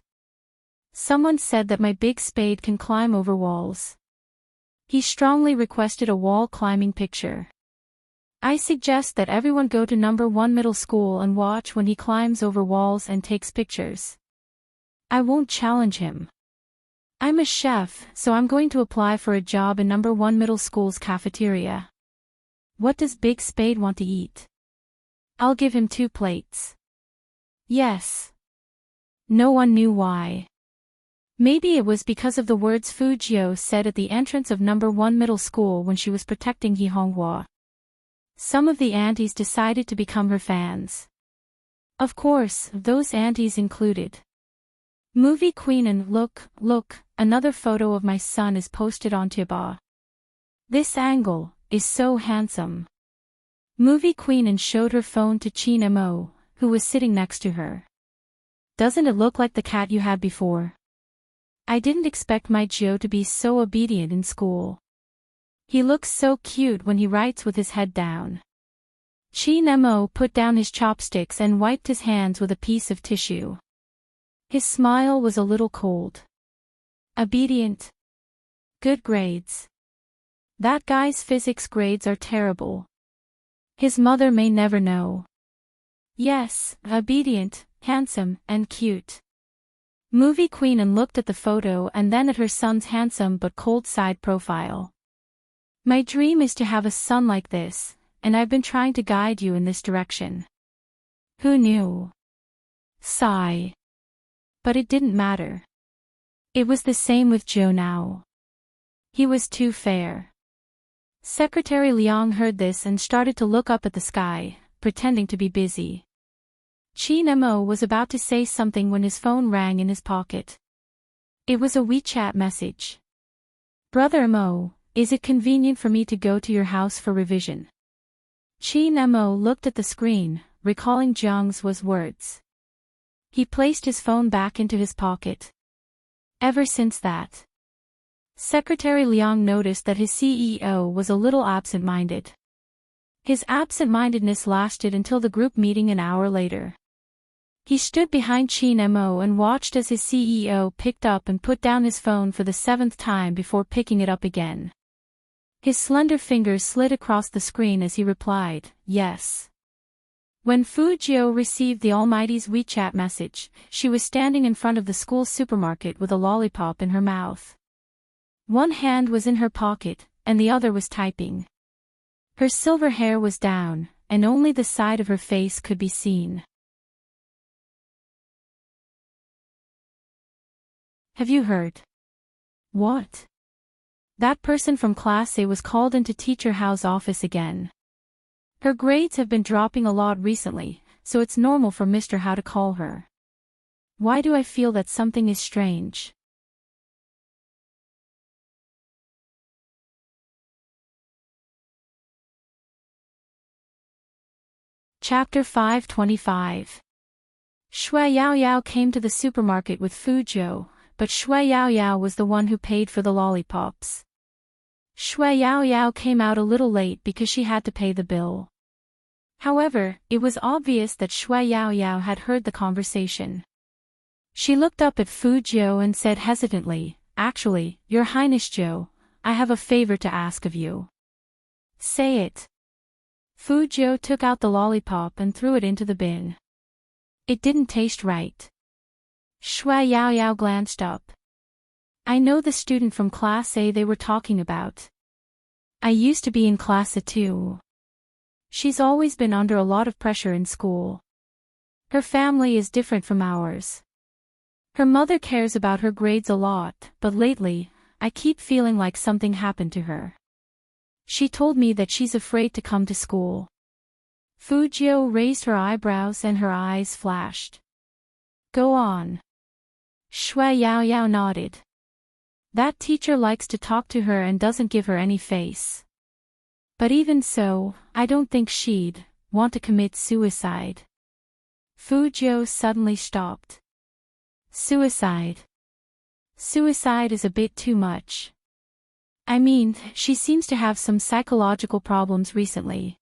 Someone said that my big spade can climb over walls. He strongly requested a wall climbing picture. I suggest that everyone go to number 1 middle school and watch when he climbs over walls and takes pictures. I won't challenge him. I'm a chef, so I'm going to apply for a job in number 1 middle school's cafeteria. What does Big Spade want to eat? I'll give him 2 plates. Yes. No one knew why. Maybe it was because of the words Fujio said at the entrance of number 1 middle school when she was protecting Hihonghua. Some of the aunties decided to become her fans. Of course, those aunties included Movie Queen and look, another photo of my son is posted on Tiaba. This angle is so handsome. Movie Queen and showed her phone to Chin Mo, who was sitting next to her. Doesn't it look like the cat you had before? I didn't expect my Joe to be so obedient in school. He looks so cute when he writes with his head down. Chin Mo put down his chopsticks and wiped his hands with a piece of tissue. His smile was a little cold. Obedient. Good grades. That guy's physics grades are terrible. His mother may never know. Yes, obedient, handsome, and cute. Movie Queen and looked at the photo and then at her son's handsome but cold side profile. My dream is to have a son like this, and I've been trying to guide you in this direction. Who knew? Sigh. But it didn't matter. It was the same with Joe now. He was too fair. Secretary Liang heard this and started to look up at the sky, pretending to be busy. Chin Mo was about to say something when his phone rang in his pocket. It was a WeChat message. Brother Mo, is it convenient for me to go to your house for revision? Chin Mo looked at the screen, recalling Jiang's words. He placed his phone back into his pocket. Ever since that, Secretary Liang noticed that his CEO was a little absent-minded. His absent-mindedness lasted until the group meeting an hour later. He stood behind Chin Mo and watched as his CEO picked up and put down his phone for the 7th time before picking it up again. His slender fingers slid across the screen as he replied, yes. When Fujio received the Almighty's WeChat message, she was standing in front of the school supermarket with a lollipop in her mouth. One hand was in her pocket, and the other was typing. Her silver hair was down, and only the side of her face could be seen. Have you heard? What? That person from Class A was called into Teacher Howe's office again. Her grades have been dropping a lot recently, so it's normal for Mr. Howe to call her. Why do I feel that something is strange? Chapter 525. Shui Yaoyao came to the supermarket with Fujio, but Shui Yaoyao was the one who paid for the lollipops. Shui Yaoyao came out a little late because she had to pay the bill. However, it was obvious that Shui Yaoyao had heard the conversation. She looked up at Fujio and said hesitantly, actually, Your Highness Joe, I have a favor to ask of you. Say it. Fujio took out the lollipop and threw it into the bin. It didn't taste right. Shui Yaoyao glanced up. I know the student from Class A they were talking about. I used to be in Class A too. She's always been under a lot of pressure in school. Her family is different from ours. Her mother cares about her grades a lot, but lately, I keep feeling like something happened to her. She told me that she's afraid to come to school. Fujio raised her eyebrows and her eyes flashed. Go on. Shui Yaoyao nodded. That teacher likes to talk to her and doesn't give her any face. But even so, I don't think she'd want to commit suicide. Fujiu suddenly stopped. Suicide. Suicide is a bit too much. I mean, she seems to have some psychological problems recently.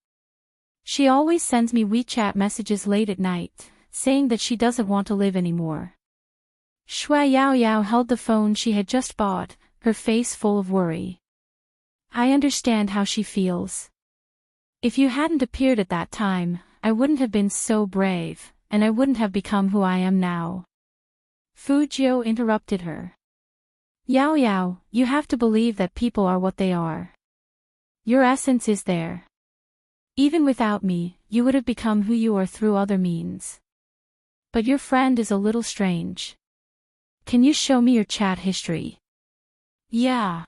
She always sends me WeChat messages late at night, saying that she doesn't want to live anymore. Shui Yaoyao held the phone she had just bought, her face full of worry. I understand how she feels. If you hadn't appeared at that time, I wouldn't have been so brave, and I wouldn't have become who I am now. Fujiu interrupted her. Yaoyao, you have to believe that people are what they are. Your essence is there. Even without me, you would have become who you are through other means. But your friend is a little strange. Can you show me your chat history? Yeah.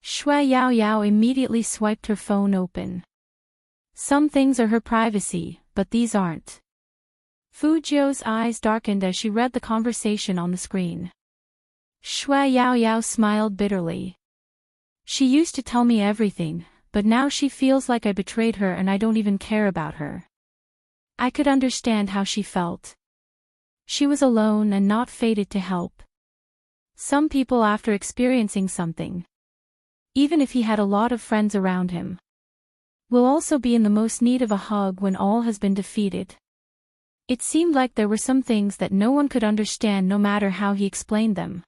Shui Yaoyao immediately swiped her phone open. Some things are her privacy, but these aren't. Fujiu's eyes darkened as she read the conversation on the screen. Shui Yaoyao smiled bitterly. She used to tell me everything, but now she feels like I betrayed her and I don't even care about her. I could understand how she felt. She was alone and not fated to help. Some people, after experiencing something, even if he had a lot of friends around him, will also be in the most need of a hug when all has been defeated. It seemed like there were some things that no one could understand no matter how he explained them.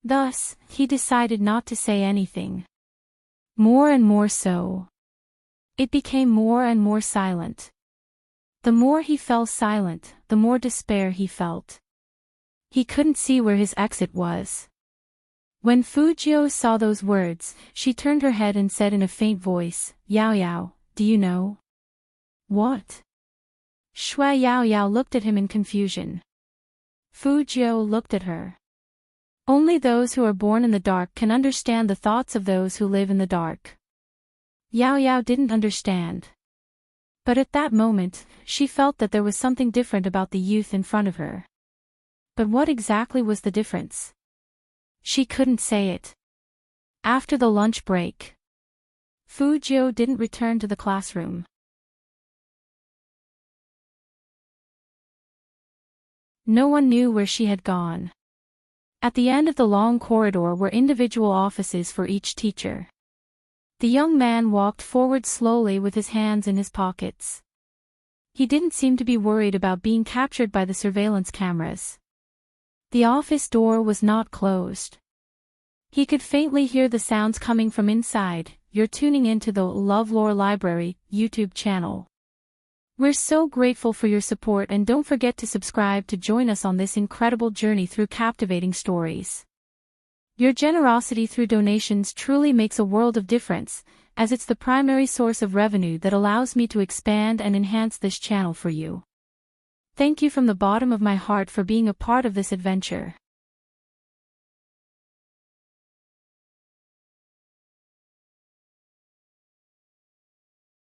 Thus, he decided not to say anything. More and more so. It became more and more silent. The more he fell silent, the more despair he felt. He couldn't see where his exit was. When Fujiu saw those words, she turned her head and said in a faint voice, Yaoyao, do you know? What? Shui Yaoyao looked at him in confusion. Fujiu looked at her. Only those who are born in the dark can understand the thoughts of those who live in the dark. Yaoyao didn't understand. But at that moment, she felt that there was something different about the youth in front of her. But what exactly was the difference? She couldn't say it. After the lunch break, Fujiu didn't return to the classroom. No one knew where she had gone. At the end of the long corridor were individual offices for each teacher. The young man walked forward slowly with his hands in his pockets. He didn't seem to be worried about being captured by the surveillance cameras. The office door was not closed. He could faintly hear the sounds coming from inside. You're tuning into the LoveLore Library YouTube channel. We're so grateful for your support, and don't forget to subscribe to join us on this incredible journey through captivating stories. Your generosity through donations truly makes a world of difference, as it's the primary source of revenue that allows me to expand and enhance this channel for you. Thank you from the bottom of my heart for being a part of this adventure.